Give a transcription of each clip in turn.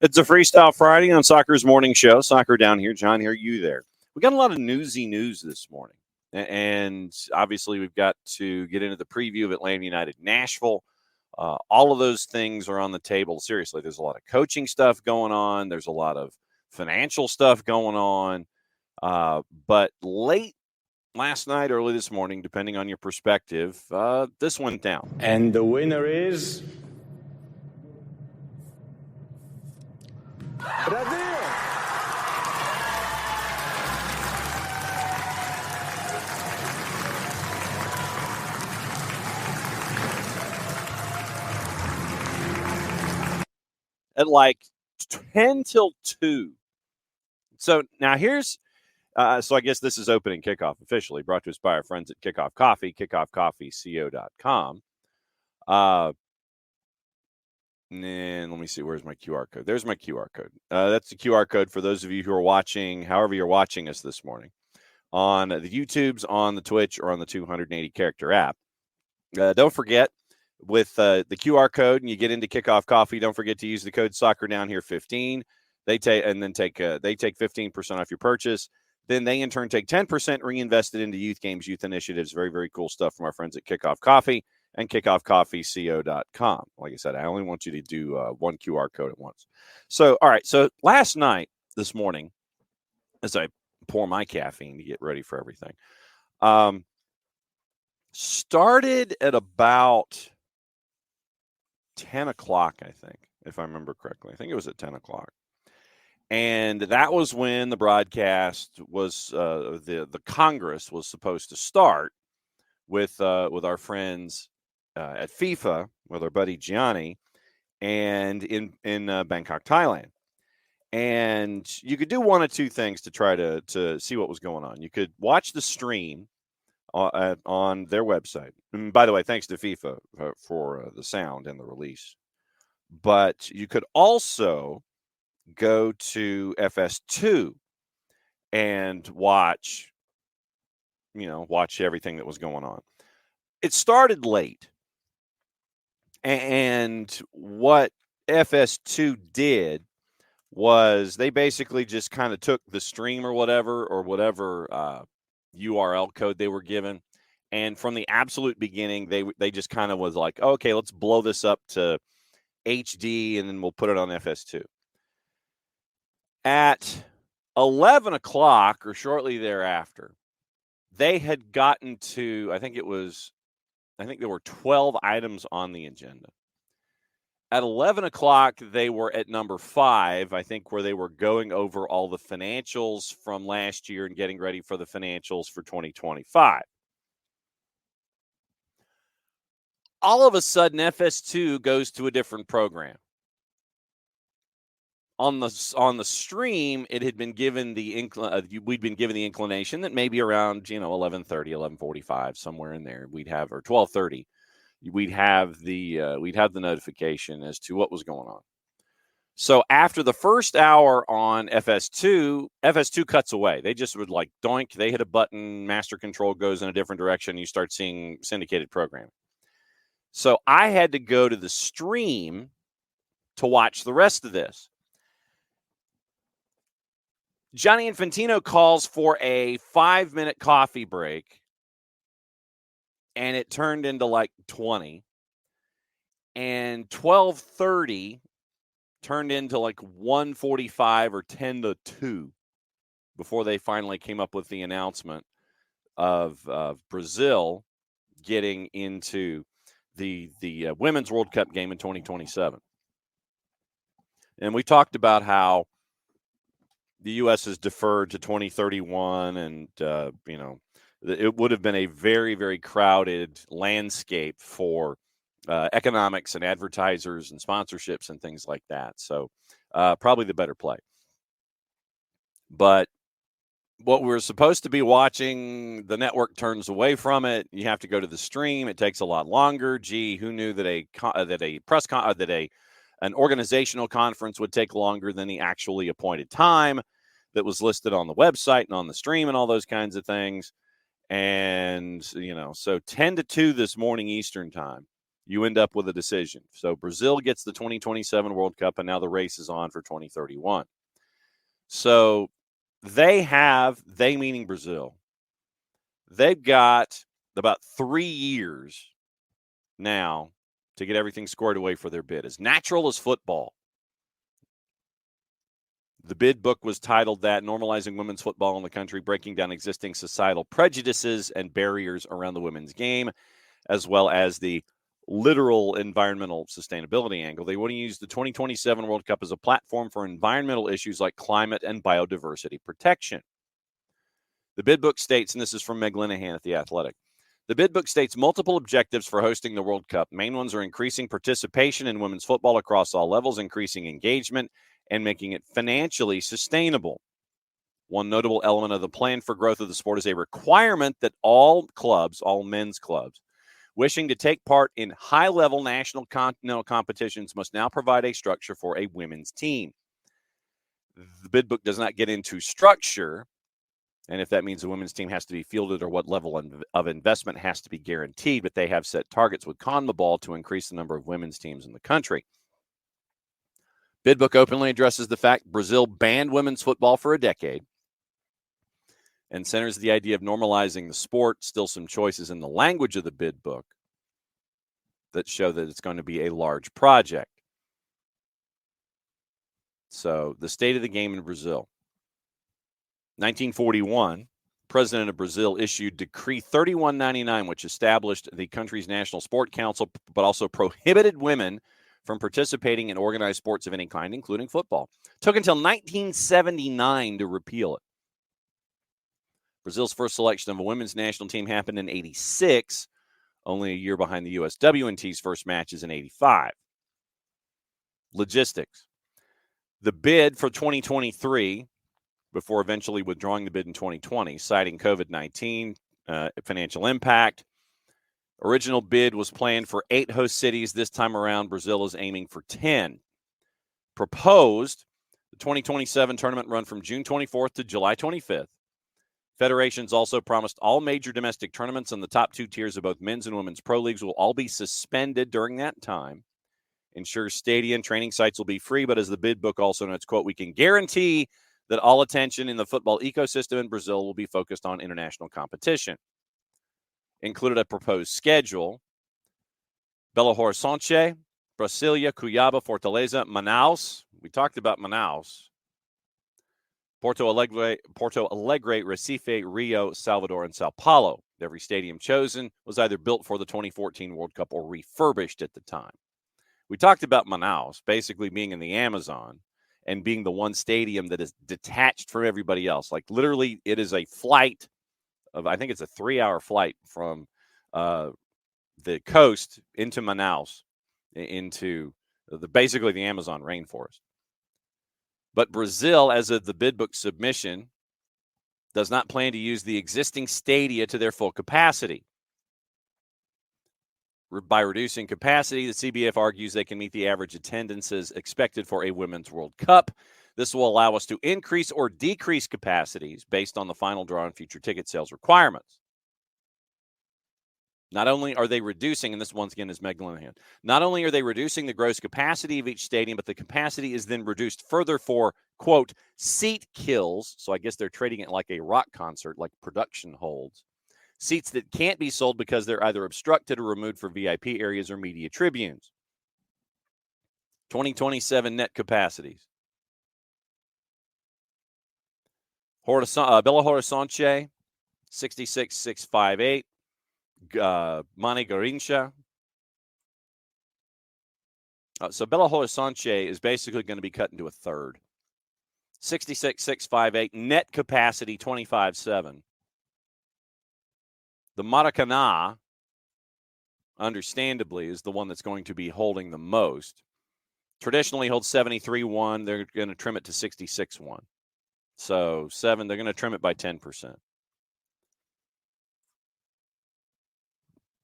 It's a Freestyle Friday on Soccer's morning show. Soccer down here, John here, you there. We got a lot of newsy news this morning. And obviously we've got to get into the preview of Atlanta United Nashville. All of those things are on the table. Seriously, there's a lot of coaching stuff going on. There's a lot of financial stuff going on. But late last night, early this morning, depending on your perspective, this went down. And the winner is Brazil. At like 10 till 2. So now here's, so I guess this is opening kickoff officially, brought to us by our friends at Kickoff Coffee, kickoffcoffeeco.com. And let me see, where's my QR code? There's my QR code. That's the QR code for those of you who are watching, however you're watching us this morning, on the YouTubes, on the Twitch, or on the 280-character app. Don't forget, with the QR code and you get into Kickoff Coffee, don't forget to use the code SoccerDownHere15. They take 15% off your purchase. Then they in turn take 10% reinvested into youth games, youth initiatives. Very, very cool stuff from our friends at Kickoff Coffee and kickoffcoffeeco.com. Like I said, I only want you to do one QR code at once. So, all right. So last night, this morning, as I pour my caffeine to get ready for everything, started at about 10 o'clock, I think, if I remember correctly. I think it was at 10 o'clock. And that was when the broadcast was, the Congress was supposed to start with our friends at FIFA, with our buddy Gianni, and in Bangkok, Thailand. And you could do one of two things to try to see what was going on. You could watch the stream on their website. And by the way, thanks to FIFA for the sound and the release. But you could also go to FS2 and watch everything that was going on. It started late. And what FS2 did was they basically just kind of took the stream or whatever URL code they were given. And from the absolute beginning, they just kind of was like, okay, let's blow this up to HD and then we'll put it on FS2. At 11 o'clock or shortly thereafter, they had gotten to, I think there were 12 items on the agenda. At 11 o'clock, they were at number 5, I think, where they were going over all the financials from last year and getting ready for the financials for 2025. All of a sudden, FS2 goes to a different program. On the stream, it had been given we'd been given the inclination that maybe around 11:30, 11:45, somewhere in there, we'd have, or 12:30, we'd have the notification as to what was going on. So after the first hour on FS2 cuts away. They just would like doink, they hit a button, master control goes in a different direction, you start seeing syndicated programming. So I had to go to the stream to watch the rest of this. Gianni Infantino calls for a 5-minute coffee break, and it turned into like 20. And 12:30 turned into like 1:45 or 10 to 2 before they finally came up with the announcement of Brazil getting into the Women's World Cup game in 2027. And we talked about how the U.S. has deferred to 2031, and, it would have been a very, very crowded landscape for economics and advertisers and sponsorships and things like that. So probably the better play. But what we're supposed to be watching, the network turns away from it. You have to go to the stream. It takes a lot longer. Gee, who knew that an organizational conference would take longer than the actually appointed time that was listed on the website and on the stream and all those kinds of things. And, so 10 to 2 this morning Eastern time, you end up with a decision. So Brazil gets the 2027 World Cup, and now the race is on for 2031. So they meaning Brazil, they've got about 3 years now to get everything squared away for their bid. As natural as football. The bid book was titled that, Normalizing Women's Football in the Country, Breaking Down Existing Societal Prejudices and Barriers Around the Women's Game, as well as the literal environmental sustainability angle. They want to use the 2027 World Cup as a platform for environmental issues like climate and biodiversity protection. The bid book states, and this is from Meg Linehan at The Athletic, the bid book states multiple objectives for hosting the World Cup. Main ones are increasing participation in women's football across all levels, increasing engagement, and making it financially sustainable. One notable element of the plan for growth of the sport is a requirement that all clubs, all men's clubs, wishing to take part in high-level national continental competitions must now provide a structure for a women's team. The bid book does not get into structure, and if that means the women's team has to be fielded or what level of investment has to be guaranteed, but they have set targets with CONMEBOL to increase the number of women's teams in the country. Bid book openly addresses the fact Brazil banned women's football for a decade and centers the idea of normalizing the sport. Still some choices in the language of the bid book that show that it's going to be a large project. So the state of the game in Brazil. 1941, President of Brazil issued Decree 3199, which established the country's national sport council, but also prohibited women from participating in organized sports of any kind, including football. Took until 1979 to repeal it. Brazil's first selection of a women's national team happened in 86, only a year behind the USMNT's first matches in 85. Logistics. The bid for 2023, before eventually withdrawing the bid in 2020, citing COVID-19, financial impact. Original bid was planned for 8 host cities. This time around, Brazil is aiming for 10. Proposed, the 2027 tournament run from June 24th to July 25th. Federations also promised all major domestic tournaments and the top 2 tiers of both men's and women's pro leagues will all be suspended during that time. Ensures stadium and training sites will be free, but as the bid book also notes, quote, we can guarantee that all attention in the football ecosystem in Brazil will be focused on international competition. Included a proposed schedule: Belo Horizonte, Brasilia, Cuiabá, Fortaleza, Manaus. We talked about Manaus. Porto Alegre, Recife, Rio, Salvador, and Sao Paulo. Every stadium chosen was either built for the 2014 World Cup or refurbished at the time. We talked about Manaus basically being in the Amazon and being the one stadium that is detached from everybody else. Like literally, it is a flight of, I think it's a 3-hour flight from the coast into Manaus, into basically the Amazon rainforest. But Brazil, as of the bid book submission, does not plan to use the existing stadia to their full capacity. By reducing capacity, the CBF argues they can meet the average attendances expected for a Women's World Cup. This will allow us to increase or decrease capacities based on the final draw and future ticket sales requirements. Not only are they reducing, and this once again is Meg Linehan, not only are they reducing the gross capacity of each stadium, but the capacity is then reduced further for, quote, seat kills. So I guess they're treating it like a rock concert, like production holds. Seats that can't be sold because they're either obstructed or removed for VIP areas or media tribunes. 2027 net capacities. Belo Horizonte, 66,658. Mani Garrincha. So Belo Horizonte is basically going to be cut into a third. 66,658. Net capacity, 25,700. The Maracanã, understandably, is the one that's going to be holding the most. Traditionally holds 73,100. They're going to trim it to 66,100. So 7, they're going to trim it by 10%.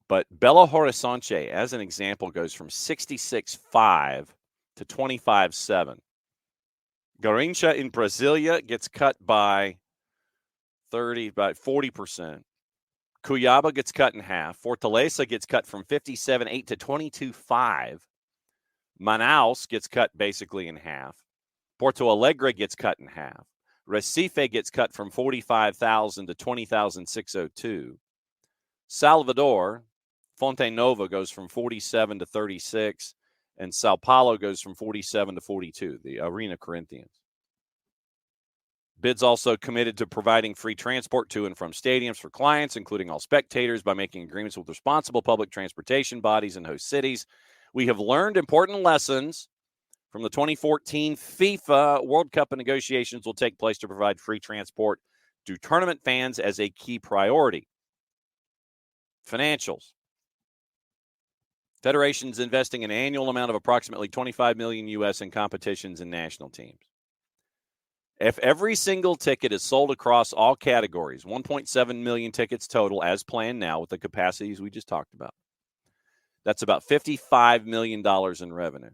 But Belo Horizonte, as an example, goes from 66,500 to 25,700. Garrincha in Brasilia gets cut by 40%. Cuyaba gets cut in half. Fortaleza gets cut from 57.8 to 22.5. Manaus gets cut basically in half. Porto Alegre gets cut in half. Recife gets cut from 45,000 to 20,602. Salvador, Fonte Nova goes from 47 to 36, and Sao Paulo goes from 47 to 42, the Arena Corinthians. Bids also committed to providing free transport to and from stadiums for clients, including all spectators, by making agreements with responsible public transportation bodies and host cities. We have learned important lessons from the 2014 FIFA World Cup, and negotiations will take place to provide free transport to tournament fans as a key priority. Financials. Federation's investing an annual amount of approximately $25 million US in competitions and national teams. If every single ticket is sold across all categories, 1.7 million tickets total as planned now with the capacities we just talked about, that's about $55 million in revenue.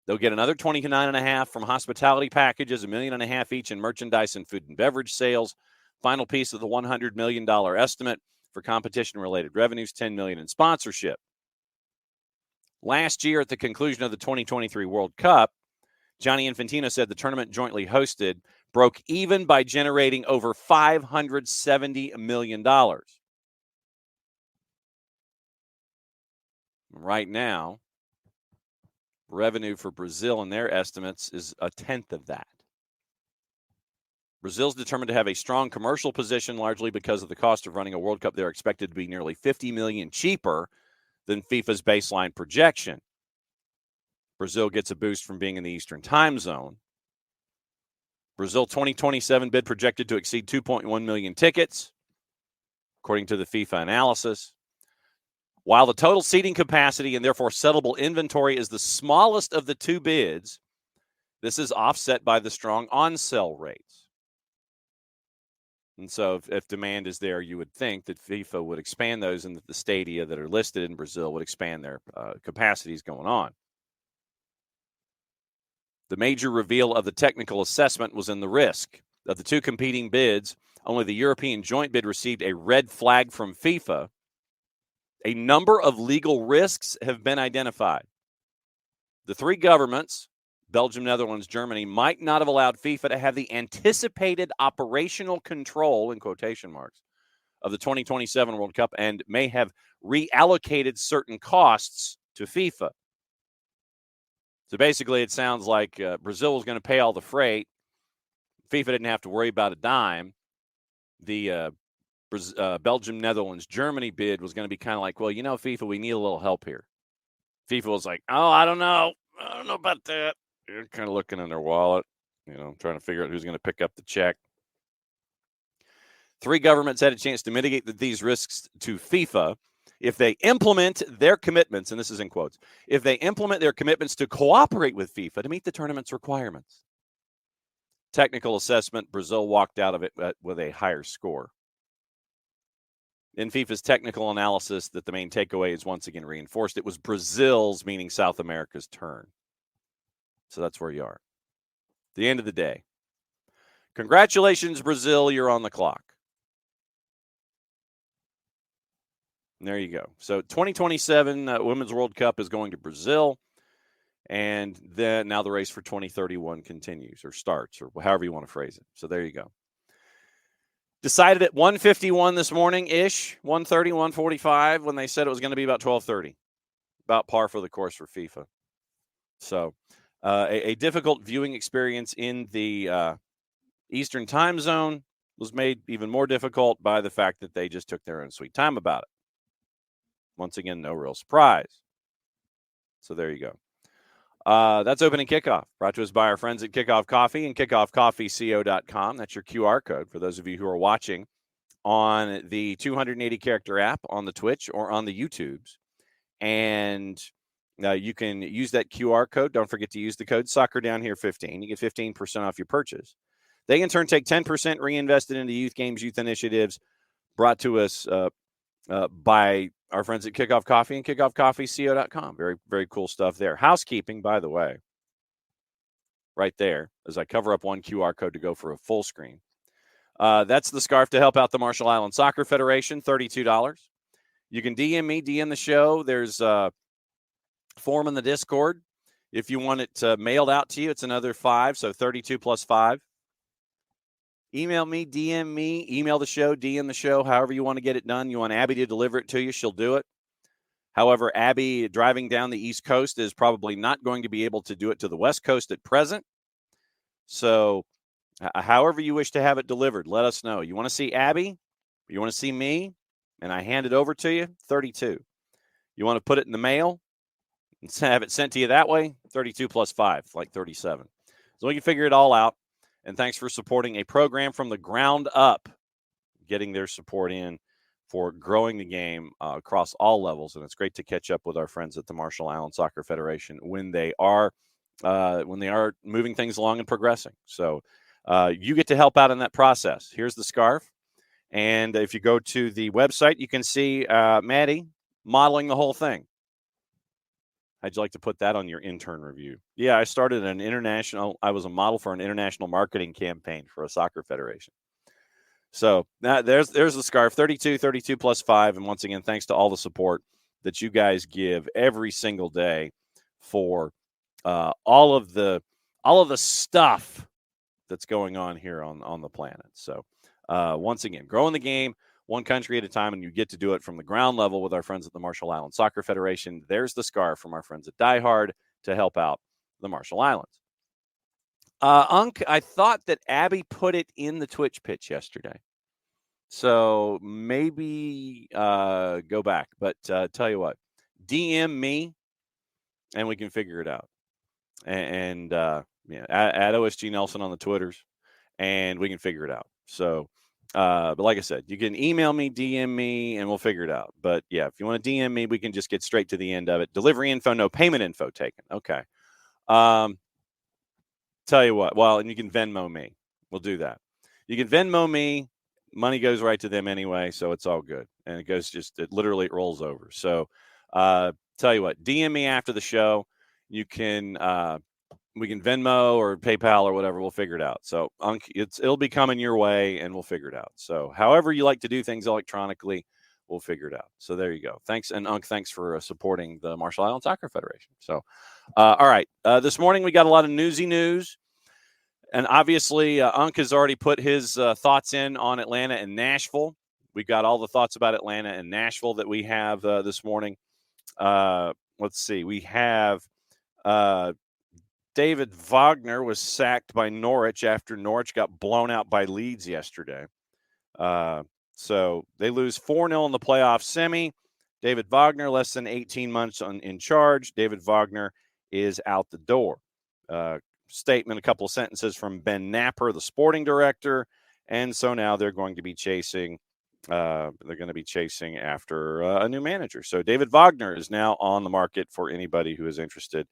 They'll get another $29.5 million from hospitality packages, $1.5 million each in merchandise and food and beverage sales. Final piece of the $100 million estimate for competition-related revenues, $10 million in sponsorship. Last year, at the conclusion of the 2023 World Cup, Gianni Infantino said the tournament jointly hosted broke even by generating over $570 million. Right now, revenue for Brazil and their estimates is a tenth of that. Brazil's determined to have a strong commercial position, largely because of the cost of running a World Cup. They're expected to be nearly $50 million cheaper than FIFA's baseline projection. Brazil gets a boost from being in the Eastern time zone. Brazil 2027 bid projected to exceed 2.1 million tickets, according to the FIFA analysis. While the total seating capacity and therefore sellable inventory is the smallest of the two bids, this is offset by the strong on-sale rates. And so if demand is there, you would think that FIFA would expand those and that the stadia that are listed in Brazil would expand their capacities going on. The major reveal of the technical assessment was in the risk. Of the two competing bids, only the European joint bid received a red flag from FIFA. A number of legal risks have been identified. The three governments, Belgium, Netherlands, Germany, might not have allowed FIFA to have the anticipated operational control, in quotation marks, of the 2027 World Cup and may have reallocated certain costs to FIFA. So basically, it sounds like Brazil was going to pay all the freight. FIFA didn't have to worry about a dime. The Belgium, Netherlands, Germany bid was going to be kind of like, well, FIFA, we need a little help here. FIFA was like, oh, I don't know about that. They're kind of looking in their wallet, trying to figure out who's going to pick up the check. Three governments had a chance to mitigate these risks to FIFA if they implement their commitments, and this is in quotes, if they implement their commitments to cooperate with FIFA to meet the tournament's requirements. Technical assessment, Brazil walked out of it with a higher score. In FIFA's technical analysis, that the main takeaway is once again reinforced. It was Brazil's, meaning South America's, turn. So that's where you are. At the end of the day, congratulations, Brazil, you're on the clock. And there you go. So 2027 Women's World Cup is going to Brazil, and then now the race for 2031 continues or starts, or however you want to phrase it. So there you go. Decided at 1:51 this morning-ish, 1:30, 1:45, when they said it was going to be about 12:30. About par for the course for FIFA. So a difficult viewing experience in the Eastern time zone was made even more difficult by the fact that they just took their own sweet time about it. Once again, no real surprise. So there you go. That's Opening Kickoff, brought to us by our friends at Kickoff Coffee and kickoffcoffeeco.com. That's your QR code for those of you who are watching on the 280-character app, on the Twitch, or on the YouTubes. And you can use that QR code. Don't forget to use the code SoccerDownHere15. You get 15% off your purchase. They, in turn, take 10% reinvested into youth games, youth initiatives, brought to us by our friends at Kickoff Coffee and kickoffcoffeeco.com. Very, very cool stuff there. Housekeeping, by the way, right there, as I cover up one QR code to go for a full screen. That's the scarf to help out the Marshall Islands Soccer Federation, $32. You can DM me, DM the show. There's a form in the Discord. If you want it mailed out to you, it's another $5, so 32 plus 5. Email me, DM me, email the show, DM the show, however you want to get it done. You want Abby to deliver it to you, she'll do it. However, Abby driving down the East Coast is probably not going to be able to do it to the West Coast at present. So however you wish to have it delivered, let us know. You want to see Abby? You want to see me? And I hand it over to you, 32. You want to put it in the mail and have it sent to you that way, 32 plus 5, like 37. So we can figure it all out. And thanks for supporting a program from the ground up, getting their support in for growing the game across all levels. And it's great to catch up with our friends at the Marshall Islands Soccer Federation when they are moving things along and progressing. So you get to help out in that process. Here's the scarf. And if you go to the website, you can see Maddie modeling the whole thing. How'd you like to put that on your intern review? Yeah, I started I was a model for an international marketing campaign for a soccer federation. So there's the scarf, 32 plus 5. And once again, thanks to all the support that you guys give every single day for all of the stuff that's going on here on the planet. So once again, growing the game one country at a time, and you get to do it from the ground level with our friends at the Marshall Islands Soccer Federation. There's the scarf from our friends at Die Hard to help out the Marshall Islands. Unc, I thought that Abby put it in the Twitch pitch yesterday. So maybe go back. But tell you what, DM me, and we can figure it out. And at OSG Nelson on the Twitters, and we can figure it out. So, but like I said, you can email me, DM me, and we'll figure it out. But yeah, if you want to DM me, we can just get straight to the end of it. Delivery info, no payment info taken. Okay. Tell you what, well, and you can Venmo me. We'll do that. You can Venmo me. Money goes right to them anyway, so it's all good. And it literally rolls over. So tell you what, DM me after the show. You can we can Venmo or PayPal or whatever. We'll figure it out. So it'll be coming your way, and we'll figure it out. So however you like to do things electronically, we'll figure it out. So there you go. Thanks, and Unc, thanks for supporting the Marshall Islands Soccer Federation. So, all right. This morning we got a lot of newsy news, and obviously Unc has already put his thoughts in on Atlanta and Nashville. We got all the thoughts about Atlanta and Nashville that we have this morning. Let's see. We have David Wagner was sacked by Norwich after Norwich got blown out by Leeds yesterday. So they lose 4-0 in the playoff semi. David Wagner, less than 18 months in charge. David Wagner is out the door. Statement, a couple of sentences from Ben Napper, the sporting director. And so now they're going to be chasing after a new manager. So David Wagner is now on the market for anybody who is interested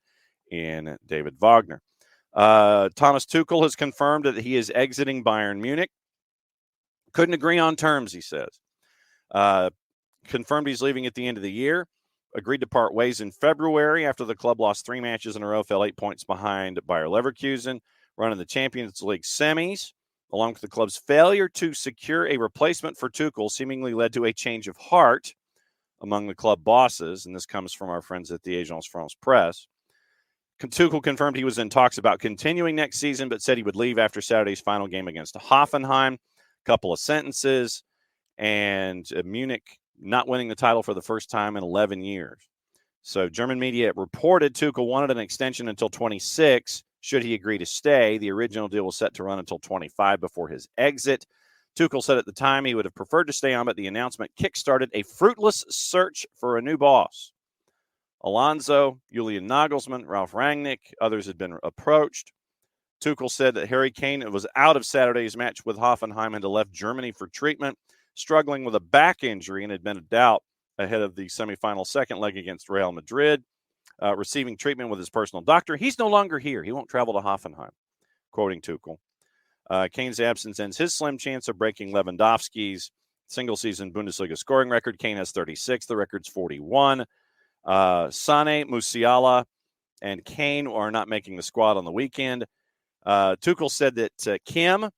in David Wagner. Thomas Tuchel has confirmed that he is exiting Bayern Munich. Couldn't agree on terms, he says. Confirmed he's leaving at the end of the year. Agreed to part ways in February after the club lost 3 matches in a row, fell 8 points behind Bayer Leverkusen, running the Champions League semis. Along with the club's failure to secure a replacement for Tuchel, seemingly led to a change of heart among the club bosses. And this comes from our friends at the Agence France Presse. Tuchel confirmed he was in talks about continuing next season, but said he would leave after Saturday's final game against Hoffenheim. Couple of sentences, and Munich not winning the title for the first time in 11 years. So German media reported Tuchel wanted an extension until 26 should he agree to stay. The original deal was set to run until 25 before his exit. Tuchel said at the time he would have preferred to stay on, but the announcement kickstarted a fruitless search for a new boss. Alonso, Julian Nagelsmann, Ralf Rangnick, others had been approached. Tuchel said that Harry Kane was out of Saturday's match with Hoffenheim and had left Germany for treatment, struggling with a back injury, and had been a doubt ahead of the semifinal second leg against Real Madrid. Receiving treatment with his personal doctor. He's no longer here. He won't travel to Hoffenheim, quoting Tuchel. Kane's absence ends his slim chance of breaking Lewandowski's single-season Bundesliga scoring record. Kane has 36. The record's 41. Sané, Musiala, and Kane are not making the squad on the weekend. Tuchel said that Kim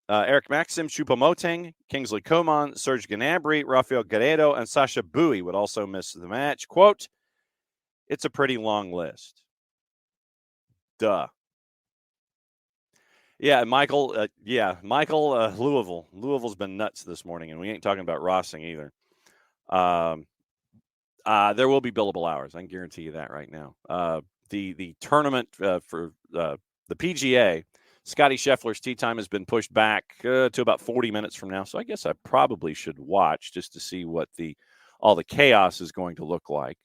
Eric Maxim, Choupo-Moting, Kingsley Coman, Serge Gnabry, Rafael Guerrero, and Sasha Bowie would also miss the match. Quote, it's a pretty long list. Duh. Yeah, Michael, Louisville. Louisville's been nuts this morning, and we ain't talking about Rossing either. There will be billable hours. I can guarantee you that right now. The tournament for the PGA, Scotty Scheffler's tee time has been pushed back to about 40 minutes from now. So I guess I probably should watch just to see what all the chaos is going to look like.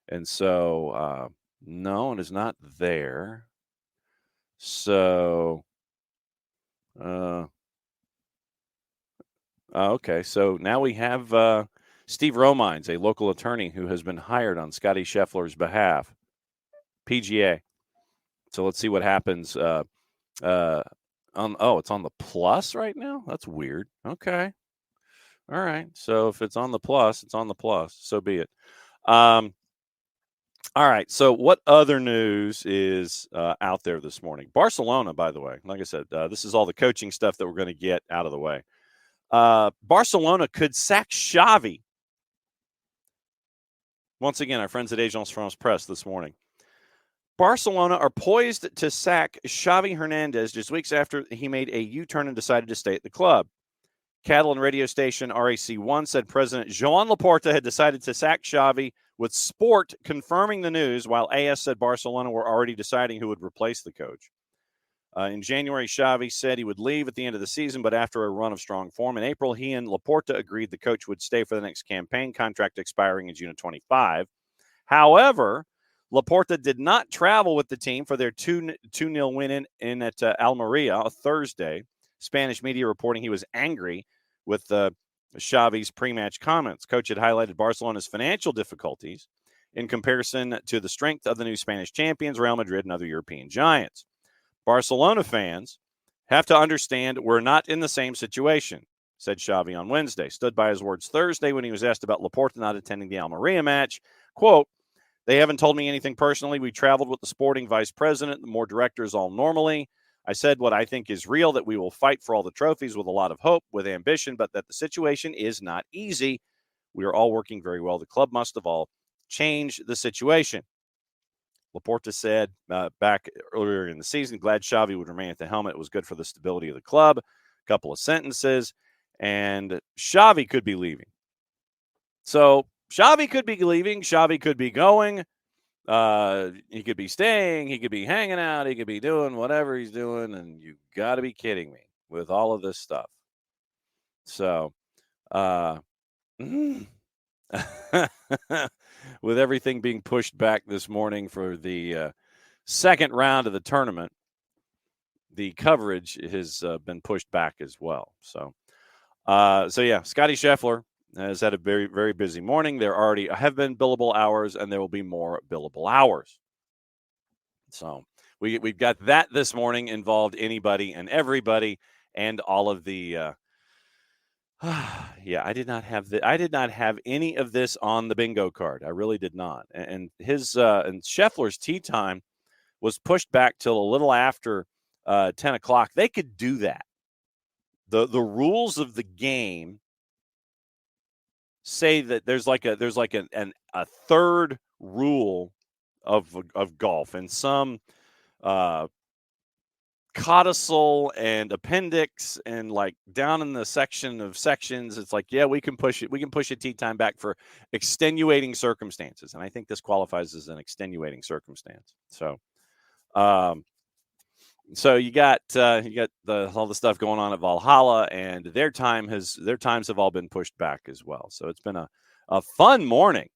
And so, no, it is not there. So, okay. So now we have Steve Romines, a local attorney who has been hired on Scotty Scheffler's behalf. PGA. So let's see what happens. It's on the plus right now? That's weird. Okay. All right. So if it's on the plus, it's on the plus. So be it. All right. So what other news is out there this morning? Barcelona, by the way. Like I said, this is all the coaching stuff that we're going to get out of the way. Barcelona could sack Xavi. Once again, our friends at Agence France Presse this morning. Barcelona are poised to sack Xavi Hernandez just weeks after he made a U-turn and decided to stay at the club. Catalan radio station RAC1 said President Joan Laporta had decided to sack Xavi, with Sport confirming the news, while AS said Barcelona were already deciding who would replace the coach. In January, Xavi said he would leave at the end of the season, but after a run of strong form in April, he and Laporta agreed the coach would stay for the next campaign, contract expiring in June of 25. However, Laporta did not travel with the team for their 2-0 win in at Almeria on Thursday. Spanish media reporting he was angry with Xavi's pre-match comments. Coach had highlighted Barcelona's financial difficulties in comparison to the strength of the new Spanish champions, Real Madrid, and other European giants. Barcelona fans have to understand we're not in the same situation, said Xavi on Wednesday. Stood by his words Thursday when he was asked about Laporta not attending the Almeria match. Quote, they haven't told me anything personally. We traveled with the sporting vice president, the more directors all normally. I said what I think is real, that we will fight for all the trophies with a lot of hope, with ambition, but that the situation is not easy. We are all working very well. The club must have all changed the situation. Laporta said back earlier in the season, glad Xavi would remain at the helmet. It was good for the stability of the club. A couple of sentences, and Xavi could be leaving. So Xavi could be leaving. Xavi could be going. He could be staying. He could be hanging out. He could be doing whatever he's doing. And you got to be kidding me with all of this stuff. So, with everything being pushed back this morning for the second round of the tournament, the coverage has been pushed back as well. So yeah, Scotty Scheffler has had a very, very busy morning. There already have been billable hours, and there will be more billable hours. So we've got that this morning, involved anybody and everybody, and all of the. Yeah, I did not have any of this on the bingo card. I really did not. And his and Scheffler's tee time was pushed back till a little after 10 o'clock. They could do that. The rules of the game say that there's like a third rule of golf, and some codicil and appendix, and like down in the section of sections, it's like, yeah, we can push a tee time back for extenuating circumstances, and I think this qualifies as an extenuating circumstance. So so you got all the stuff going on at Valhalla, and their times have all been pushed back as well. So it's been a fun morning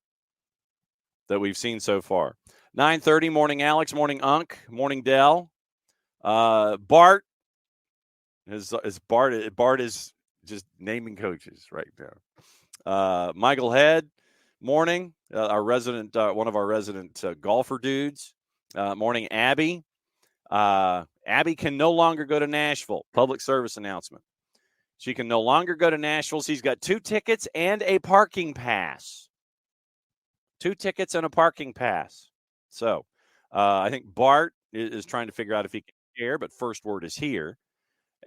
that we've seen so far. 9:30, morning Alex, morning Unk, morning Dell. Bart is just naming coaches right now. Michael Head, morning. Our resident, one of our resident golfer dudes. Morning Abby. Abby can no longer go to Nashville. Public service announcement. She can no longer go to Nashville. She's got 2 tickets and a parking pass. 2 tickets and a parking pass. So I think Bart is trying to figure out if he can share, but first word is here.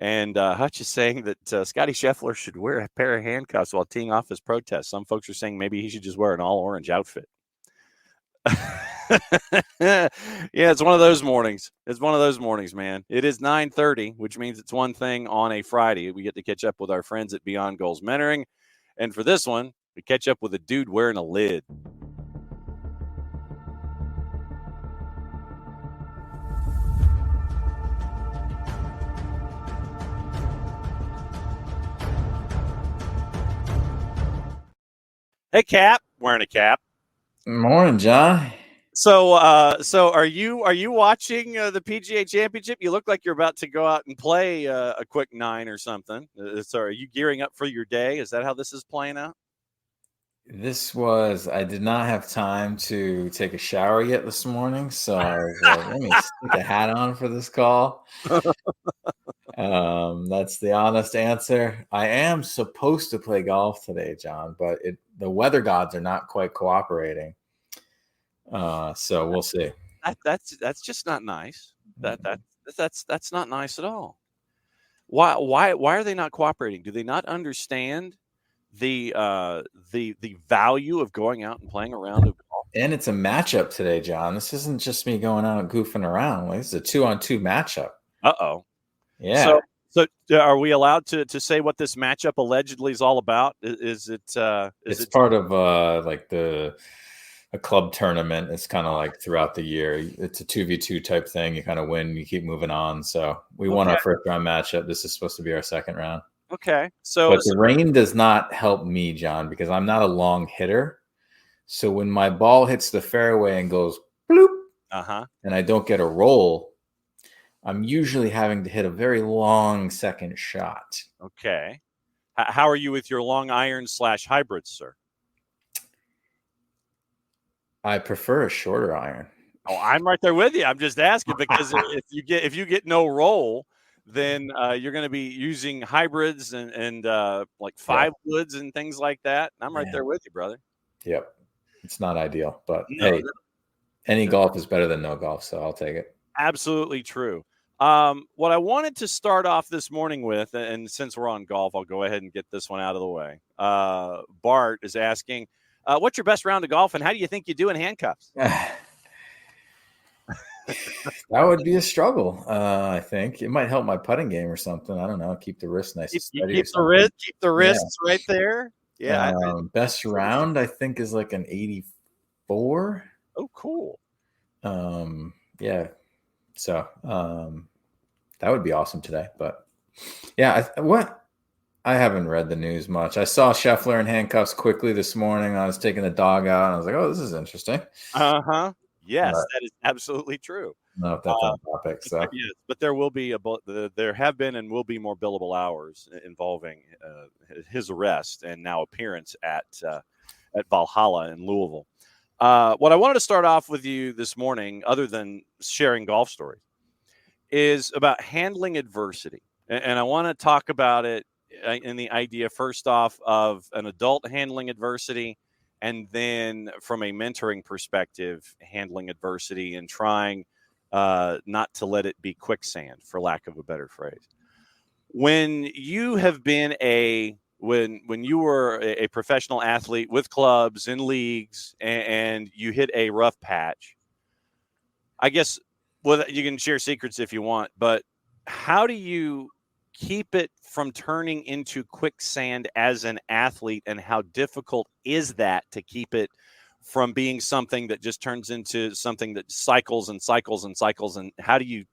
And Hutch is saying that Scotty Scheffler should wear a pair of handcuffs while teeing off his protest. Some folks are saying maybe he should just wear an all-orange outfit. Yeah, it's one of those mornings. It's one of those mornings, man. It is 9:30, which means it's one thing on a Friday. We get to catch up with our friends at Beyond Goals Mentoring. And for this one, we catch up with a dude wearing a lid. Hey, Cap. Wearing a cap. Morning, John. So are you watching the PGA Championship? You look like you're about to go out and play a quick 9 or something. So are you gearing up for your day? Is that how this is playing out? I did not have time to take a shower yet this morning, so I was like, let me stick a hat on for this call. That's the honest answer. I am supposed to play golf today, John, but the weather gods are not quite cooperating. So we'll see. That's just not nice. That's not nice at all. Why are they not cooperating? Do they not understand the value of going out and playing a round of golf? And it's a matchup today, John. This isn't just me going out and goofing around. Like, this is a 2-on-2 matchup. Uh-oh. Yeah. So are we allowed to say what this matchup allegedly is all about? It's part of a club tournament. It's kind of like throughout the year. It's a 2v2 type thing. You kind of win, you keep moving on. So we won our first round matchup. This is supposed to be our second round. Okay. But the rain does not help me, John, because I'm not a long hitter. So when my ball hits the fairway and goes bloop, and I don't get a roll, I'm usually having to hit a very long second shot. Okay. How are you with your long iron / hybrids, sir? I prefer a shorter iron. Oh, I'm right there with you. I'm just asking because if you get no roll, then you're going to be using hybrids and like 5 woods and things like that. And I'm right there with you, brother. Yep. It's not ideal, but hey, any golf is better than no golf, so I'll take it. Absolutely true. What I wanted to start off this morning with, and since we're on golf, I'll go ahead and get this one out of the way. Bart is asking, what's your best round of golf, and how do you think you do in handcuffs? That would be a struggle. I think it might help my putting game or something. I don't know. Keep the wrist nice and steady. Keep the wrists right there. Yeah. Best round, I think, is like an 84. Oh, cool. Yeah. So that would be awesome today. But yeah, I haven't read the news much. I saw Scheffler in handcuffs quickly this morning. I was taking the dog out, and I was like, "Oh, this is interesting." Yes, that is absolutely true. No, if that's on topic. So yes, but there will be there have been and will be more billable hours involving his arrest and now appearance at Valhalla in Louisville. What I wanted to start off with you this morning, other than sharing golf stories, is about handling adversity, and I want to talk about it in the idea first off of an adult handling adversity, and then from a mentoring perspective, handling adversity and trying not to let it be quicksand, for lack of a better phrase. When you have been when you were a professional athlete with clubs in leagues and you hit a rough patch, I guess you can share secrets if you want, but how do you keep it from turning into quicksand as an athlete, and how difficult is that to keep it from being something that just turns into something that cycles and cycles and cycles? And how do you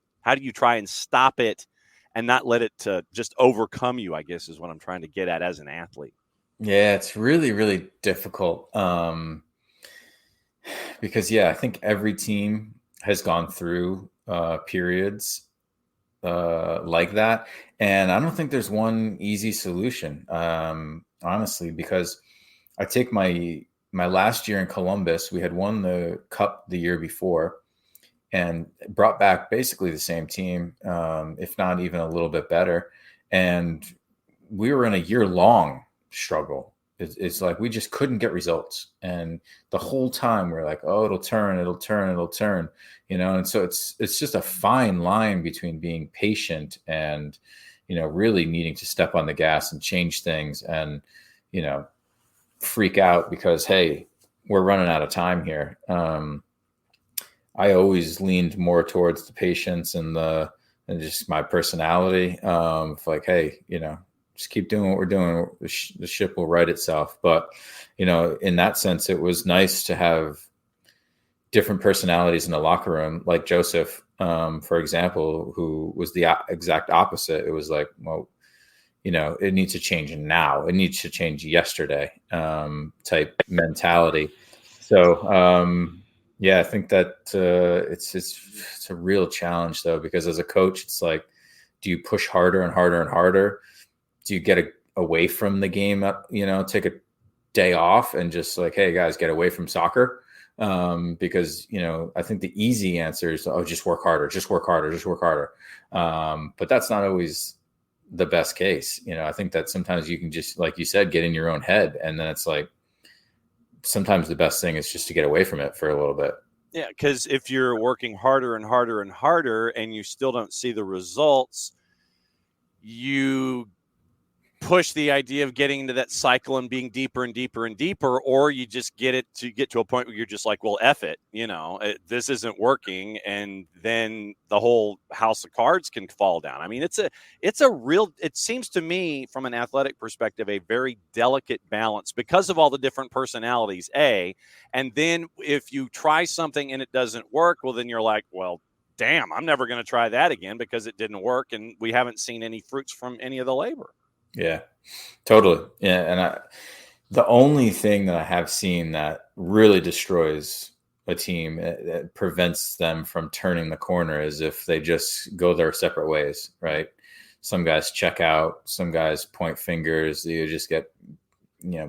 try and stop it and not let it to just overcome you, I guess, is what I'm trying to get at as an athlete. Yeah, it's really, really difficult. Because I think every team has gone through periods like that. And I don't think there's one easy solution, honestly, because I take my last year in Columbus, we had won the Cup the year before and brought back basically the same team, if not even a little bit better. And we were in a year-long struggle. It's like we just couldn't get results. And the whole time we're like, oh, it'll turn. And so it's just a fine line between being patient and, really needing to step on the gas and change things and, freak out because, hey, we're running out of time here. I always leaned more towards the patience and just my personality. Like, hey, just keep doing what we're doing. The ship will right itself. But, in that sense, it was nice to have different personalities in the locker room, like Joseph, for example, who was the exact opposite. It was like, well, it needs to change now. It needs to change yesterday, type mentality. So, yeah, I think that it's a real challenge though, because as a coach, it's like, do you push harder and harder and harder? Do you get away from the game, take a day off and just like, hey guys, get away from soccer? Because, I think the easy answer is, just work harder, just work harder, just work harder. But that's not always the best case. I think that sometimes you can just, like you said, get in your own head. And then it's like, sometimes the best thing is just to get away from it for a little bit. Yeah, because if you're working harder and harder and harder and you still don't see the results, you push the idea of getting into that cycle and being deeper and deeper and deeper, or you just get to a point where you're just like, well, F it, this isn't working. And then the whole house of cards can fall down. I mean, it seems to me from an athletic perspective, a very delicate balance because of all the different personalities, and then if you try something and it doesn't work, well, then you're like, well, damn, I'm never going to try that again because it didn't work. And we haven't seen any fruits from any of the labor. Yeah, totally. Yeah. And the only thing that I have seen that really destroys a team, it prevents them from turning the corner, is if they just go their separate ways, right? Some guys check out, some guys point fingers, you just get,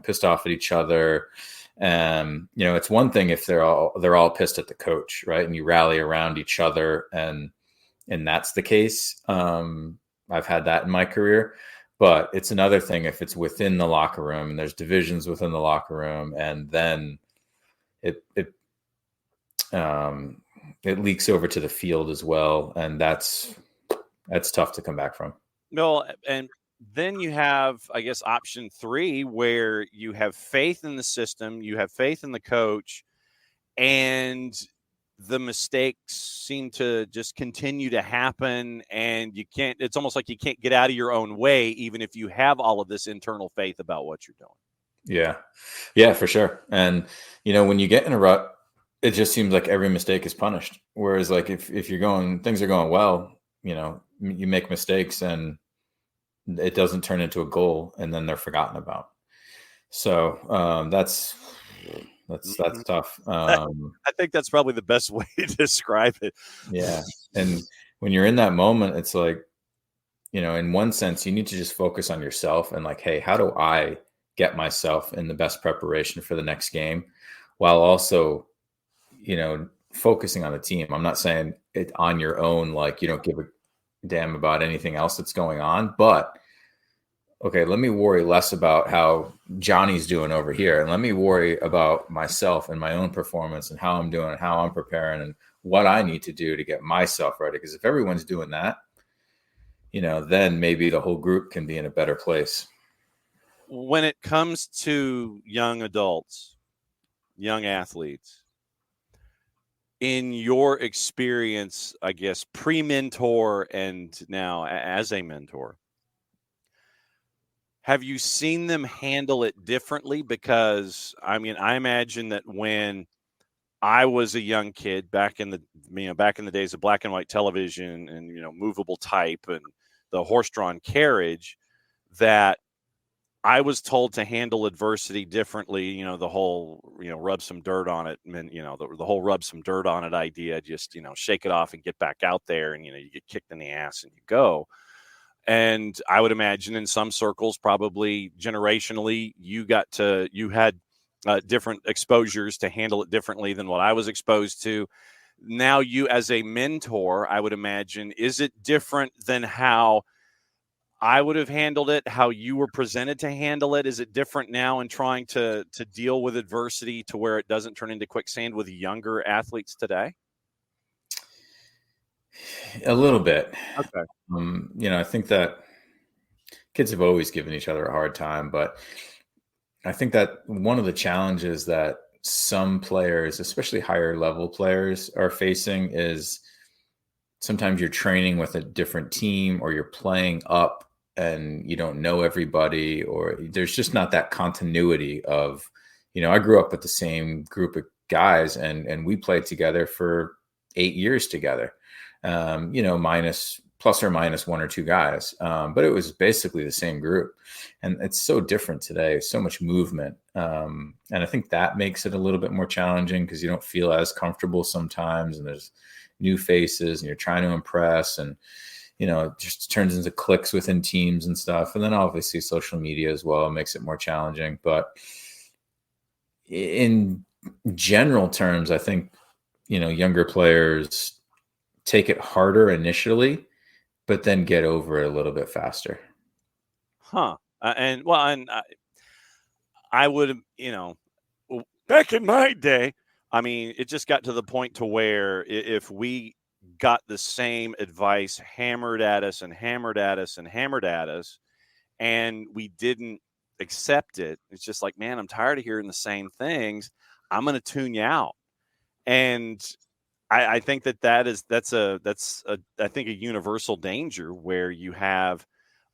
pissed off at each other. It's one thing if they're all pissed at the coach, right? And you rally around each other and that's the case. I've had that in my career. But it's another thing if it's within the locker room and there's divisions within the locker room, and then it leaks over to the field as well, and that's tough to come back from. No, and then you have, I guess, option 3, where you have faith in the system, you have faith in the coach, and the mistakes seem to just continue to happen, and it's almost like you can't get out of your own way, even if you have all of this internal faith about what you're doing. Yeah, for sure. And, when you get in a rut, it just seems like every mistake is punished. Whereas like if things are going well, you make mistakes and it doesn't turn into a goal and then they're forgotten about. So that's tough. I think that's probably the best way to describe it. Yeah. And when you're in that moment, it's like, in one sense, you need to just focus on yourself and like, hey, how do I get myself in the best preparation for the next game, while also, focusing on the team. I'm not saying it on your own, like you don't give a damn about anything else that's going on, but okay, let me worry less about how Johnny's doing over here. And let me worry about myself and my own performance and how I'm doing and how I'm preparing and what I need to do to get myself ready. Because if everyone's doing that, then maybe the whole group can be in a better place. When it comes to young adults, young athletes, in your experience, I guess, pre-mentor and now as a mentor, have you seen them handle it differently? Because, I mean, I imagine that when I was a young kid back in the days of black and white television and, movable type and the horse-drawn carriage, that I was told to handle adversity differently. The whole, rub some dirt on it. And, the whole rub some dirt on it idea, just, shake it off and get back out there. And, you get kicked in the ass and you go. And I would imagine in some circles, probably generationally, you had different exposures to handle it differently than what I was exposed to. Now you as a mentor, I would imagine, is it different than how I would have handled it, how you were presented to handle it? Is it different now in trying to deal with adversity to where it doesn't turn into quicksand with younger athletes today? A little bit. Okay. I think that kids have always given each other a hard time, but I think that one of the challenges that some players, especially higher level players, are facing is sometimes you're training with a different team, or you're playing up and you don't know everybody, or there's just not that continuity of, I grew up with the same group of guys, and we played together for 8 years together, minus plus or minus one or two guys. But it was basically the same group. And it's so different today, so much movement. And I think that makes it a little bit more challenging because you don't feel as comfortable sometimes, and there's new faces and you're trying to impress, and, it just turns into cliques within teams and stuff. And then obviously social media as well makes it more challenging. But in general terms, I think, younger players take it harder initially, but then get over it a little bit faster. I would, back in my day, I mean, it just got to the point to where if we got the same advice hammered at us and hammered at us and hammered at us, and we didn't accept it, it's just like, man, I'm tired of hearing the same things. I'm going to tune you out. And I think that's I think a universal danger where you have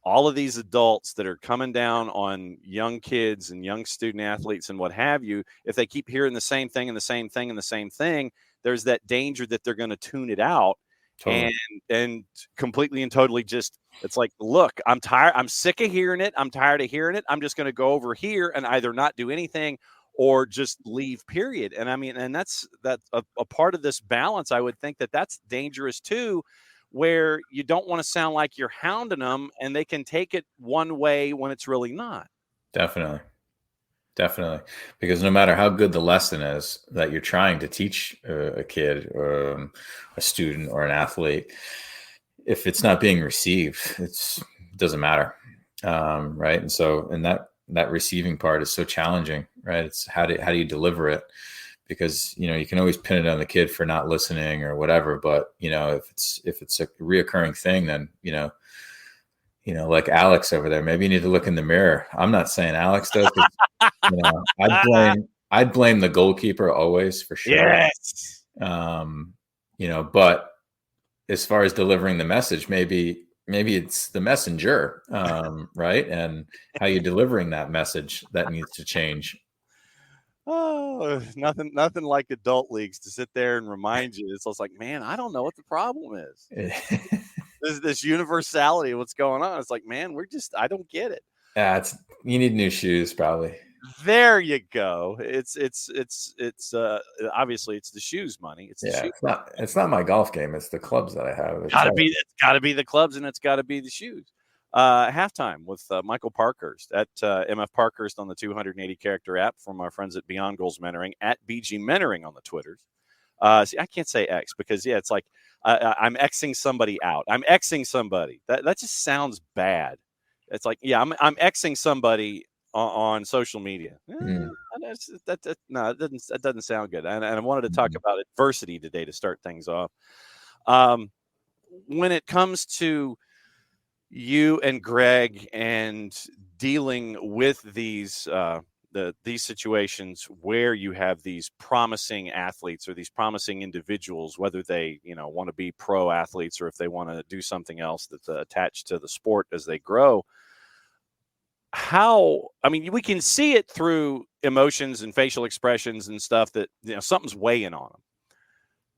all of these adults that are coming down on young kids and young student athletes and what have you. If they keep hearing the same thing and the same thing and the same thing, there's that danger that they're going to tune it out. Totally. and completely and totally just, it's like, look, I'm tired. I'm sick of hearing it. I'm tired of hearing it. I'm just going to go over here and either not do anything or just leave, period. And I mean, and that's a part of this balance. I would think that's dangerous too, where you don't want to sound like you're hounding them and they can take it one way when it's really not. Definitely. Because no matter how good the lesson is that you're trying to teach a kid or a student or an athlete, if it's not being received, it doesn't matter. Right. And so, that receiving part is so challenging, right? It's how do you deliver it? Because, you can always pin it on the kid for not listening or whatever. But, if it's a reoccurring thing, then, like Alex over there, maybe you need to look in the mirror. I'm not saying Alex does. I'd blame the goalkeeper always, for sure. Yes. But as far as delivering the message, maybe it's the messenger, right? And how you're delivering that message that needs to change. Oh, nothing like adult leagues to sit there and remind you. It's like, man, I don't know what the problem is. this universality of what's going on. It's like, man, I don't get it. Yeah, you need new shoes, probably. There you go. It's obviously it's the shoes money. It's not my golf game. It's the clubs that I have. It's got to be the clubs, and it's got to be the shoes. Halftime with Michael Parkhurst at MF Parkhurst on the 280 character app from our friends at Beyond Goals Mentoring at BG Mentoring on the Twitters. See, I can't say X because it's like I'm Xing somebody out. I'm Xing somebody. That just sounds bad. It's like, yeah, I'm Xing somebody on social media. That doesn't sound good. And I wanted to talk about adversity today to start things off. When it comes to you and Greg and dealing with these situations where you have these promising athletes or these promising individuals, whether they want to be pro athletes or if they want to do something else that's attached to the sport as they grow, we can see it through emotions and facial expressions and stuff that something's weighing on them.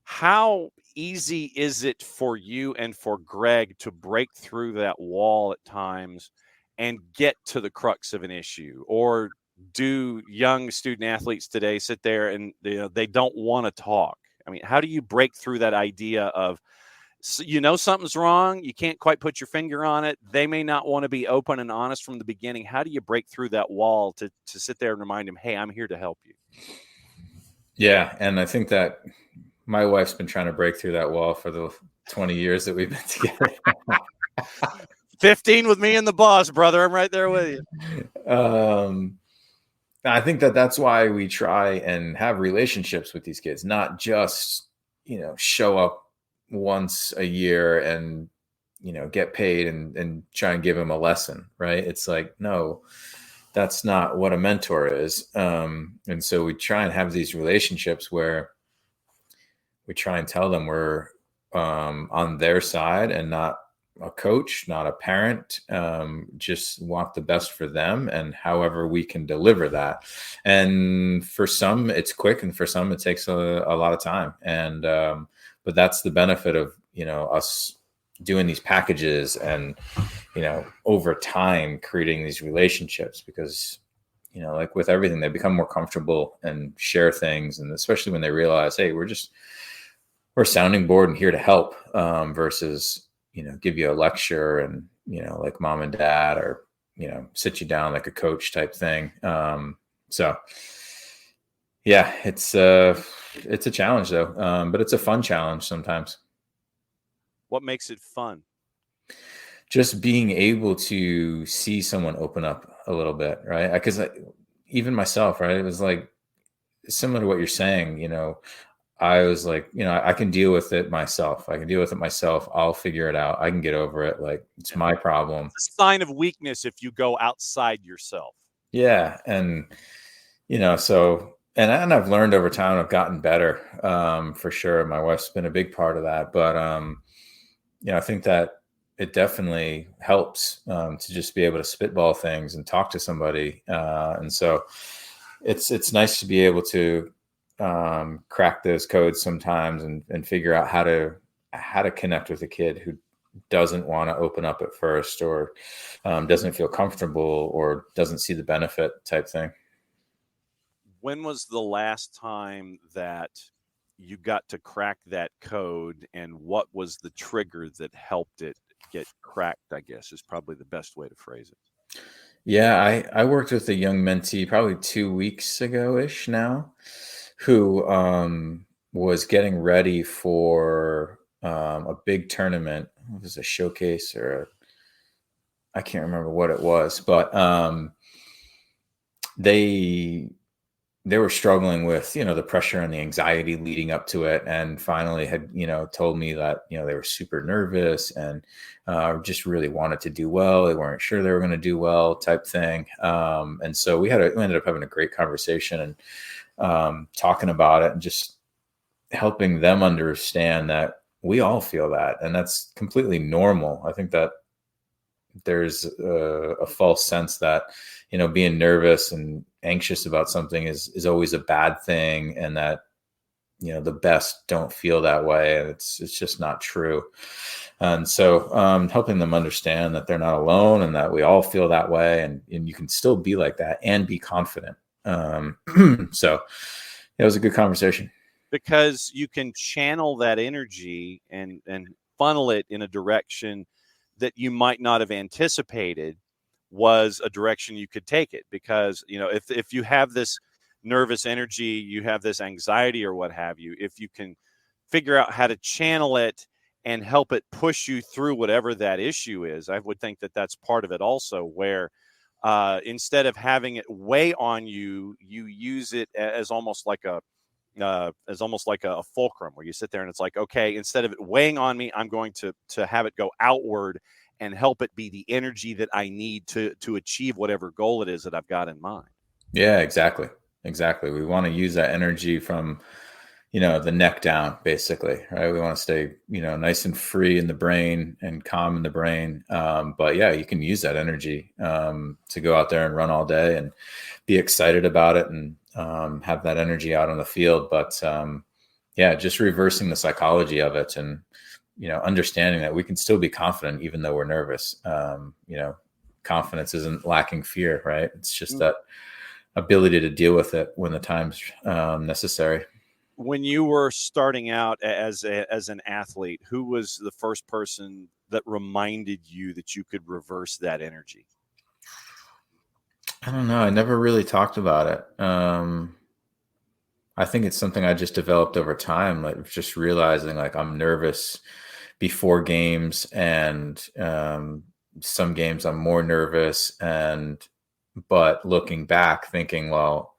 How easy is it for you and for Greg to break through that wall at times and get to the crux of an issue? Or do young student athletes today sit there and they don't want to talk? I mean, how do you break through that idea of, something's wrong, you can't quite put your finger on it, they may not want to be open and honest from the beginning? How do you break through that wall to sit there and remind them, hey, I'm here to help you? Yeah, and I think that my wife's been trying to break through that wall for the 20 years that we've been together. 15 with me and the boss, brother. I'm right there with you. I think that's why we try and have relationships with these kids, not just, show up once a year and, get paid and try and give him a lesson, right? It's like, no, that's not what a mentor is. And so we try and have these relationships where we try and tell them we're on their side and not a coach, not a parent, just want the best for them, and however we can deliver that. And for some it's quick, and for some it takes a lot of time. And but that's the benefit of us doing these packages and over time creating these relationships, because like with everything, they become more comfortable and share things. And especially when they realize, hey, we're a sounding board and here to help, versus give you a lecture and like mom and dad, or sit you down like a coach type thing. So yeah, it's a challenge though, but it's a fun challenge sometimes. What makes it fun? Just being able to see someone open up a little bit, right? Because even myself, right, it was like similar to what you're saying. I was like, I can deal with it myself. I'll figure it out. I can get over it. Like, it's my problem. It's a sign of weakness if you go outside yourself. Yeah. And, so, and I've learned over time, I've gotten better, for sure. My wife's been a big part of that. But, I think that it definitely helps, to just be able to spitball things and talk to somebody. And so it's nice to be able to, crack those codes sometimes and figure out how to connect with a kid who doesn't want to open up at first, or doesn't feel comfortable, or doesn't see the benefit type thing. When was the last time that you got to crack that code, and what was the trigger that helped it get cracked, I guess is probably the best way to phrase it? Yeah, I worked with a young mentee probably 2 weeks ago-ish now, who was getting ready for a big tournament. It was a showcase, or I can't remember what it was, but they were struggling with the pressure and the anxiety leading up to it, and finally had told me that they were super nervous and just really wanted to do well. They weren't sure they were going to do well, type thing. And so we ended up having a great conversation and talking about it, and just helping them understand that we all feel that, and that's completely normal. I think that there's a false sense that being nervous and anxious about something is always a bad thing, and that the best don't feel that way, and it's just not true. And so helping them understand that they're not alone, and that we all feel that way, and you can still be like that and be confident. So it was a good conversation, because you can channel that energy and funnel it in a direction that you might not have anticipated was a direction you could take it. Because if you have this nervous energy, you have this anxiety or what have you, if you can figure out how to channel it and help it push you through whatever that issue is, I would think that that's part of it also, where instead of having it weigh on you, you use it as almost like a fulcrum, where you sit there and it's like, okay, instead of it weighing on me, I'm going to have it go outward and help it be the energy that I need to achieve whatever goal it is that I've got in mind. Yeah, exactly. We want to use that energy from the neck down, basically, right? We want to stay nice and free in the brain and calm in the brain. But yeah, you can use that energy to go out there and run all day and be excited about it, and have that energy out on the field. But yeah, just reversing the psychology of it, and understanding that we can still be confident even though we're nervous. Confidence isn't lacking fear, right? It's just that ability to deal with it when the time's necessary. When you were starting out as an athlete, who was the first person that reminded you that you could reverse that energy? I don't know. I never really talked about it. I think it's something I just developed over time, like just realizing like I'm nervous before games, and some games I'm more nervous, but looking back thinking, well,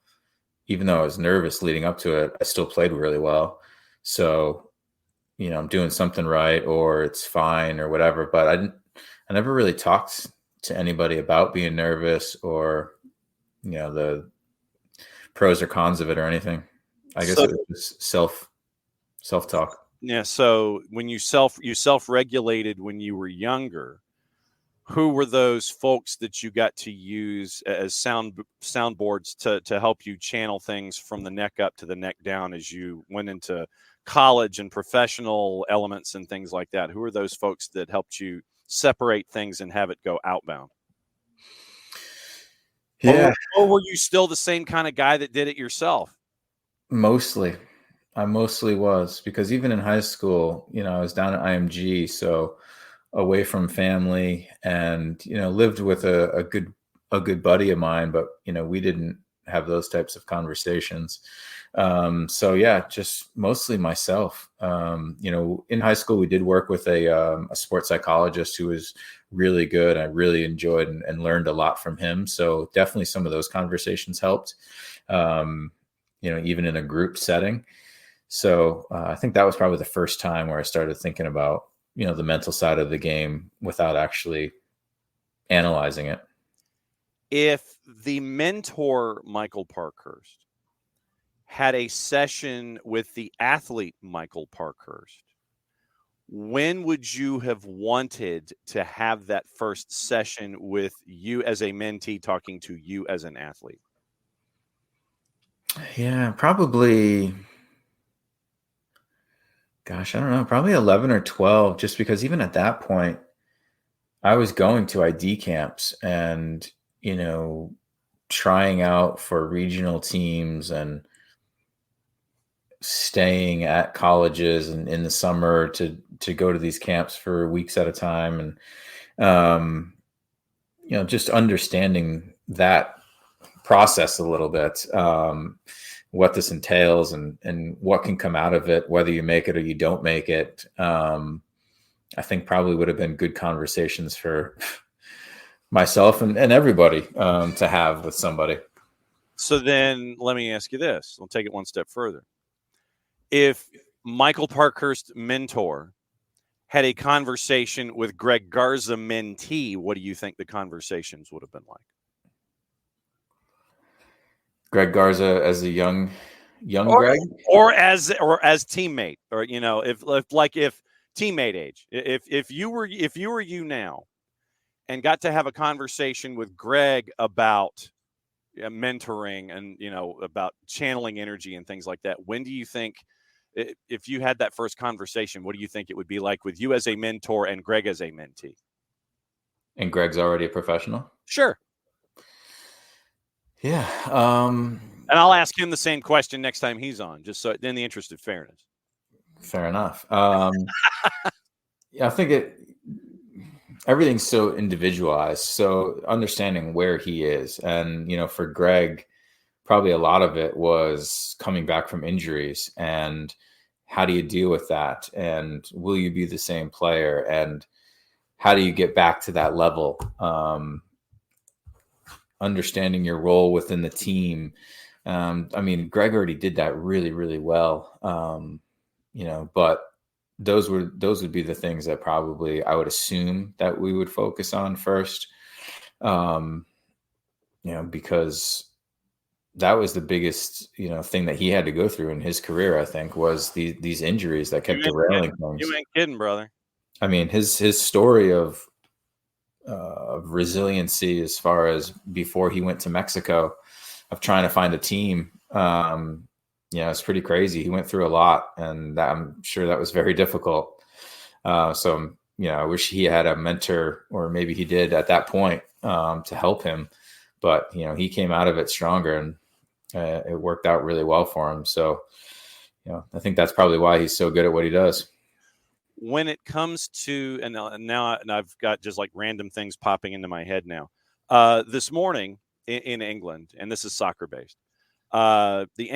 even though I was nervous leading up to it, I still played really well. So I'm doing something right or it's fine or whatever. But I never really talked to anybody about being nervous or, the pros or cons of it or anything. I guess it was just self-talk. Yeah. So when you self-regulated when you were younger, who were those folks that you got to use as soundboards to help you channel things from the neck up to the neck down as you went into college and professional elements and things like that? Who are those folks that helped you separate things and have it go outbound? Yeah, Or were you still the same kind of guy that did it yourself? mostly. I mostly was, because even in high school, I was down at IMG, so away from family, and lived with a good buddy of mine, but we didn't have those types of conversations. So yeah, just mostly myself. In high school we did work with a sports psychologist who was really good. I really enjoyed and learned a lot from him. So definitely some of those conversations helped. Even in a group setting. So I think that was probably the first time where I started thinking about the mental side of the game without actually analyzing it. If the mentor Michael Parkhurst had a session with the athlete Michael Parkhurst, when would you have wanted to have that first session with you as a mentee talking to you as an athlete? Yeah, probably. Gosh, I don't know, probably 11 or 12, just because even at that point, I was going to ID camps and, trying out for regional teams and staying at colleges and in the summer to go to these camps for weeks at a time. And, just understanding that process a little bit, what this entails and what can come out of it, whether you make it or you don't make it. I think probably would have been good conversations for myself and everybody to have with somebody. So then let me ask you this. I'll take it one step further. If Michael Parkhurst mentor had a conversation with Greg Garza mentee, what do you think the conversations would have been like? Greg Garza as a young or, Greg, or as teammate, or if teammate age, if you were you now and got to have a conversation with Greg about mentoring and about channeling energy and things like that, when do you think, if you had that first conversation, what do you think it would be like with you as a mentor and Greg as a mentee? and Greg's already a professional. Sure. Yeah. And I'll ask him the same question next time he's on, just so in the interest of fairness. Fair enough. Yeah, I think everything's so individualized. So understanding where he is, and for Greg, probably a lot of it was coming back from injuries, and how do you deal with that, and will you be the same player, and how do you get back to that level? Understanding your role within the team. Greg already did that really, really well. But those would be the things that probably I would assume that we would focus on first. Because that was the biggest, thing that he had to go through in his career, I think, was these injuries that kept derailing things. You ain't kidding, brother. I mean, his story of resiliency, as far as before he went to Mexico, of trying to find a team, it's pretty crazy. He went through a lot, and I'm sure that was very difficult. So I wish he had a mentor, or maybe he did at that point, to help him. But he came out of it stronger, and it worked out really well for him. So I think that's probably why he's so good at what he does. When it comes to, and now I've got just like random things popping into my head now. This morning in England, and this is soccer based, the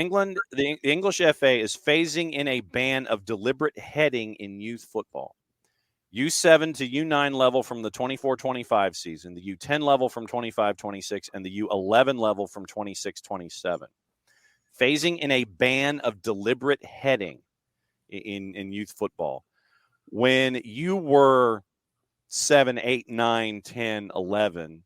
English FA is phasing in a ban of deliberate heading in youth football. U7 to U9 level from the 24-25 season, the U10 level from 25-26, and the U11 level from 26-27. Phasing in a ban of deliberate heading in youth football. When you were 7, 8, 9, 10, 11,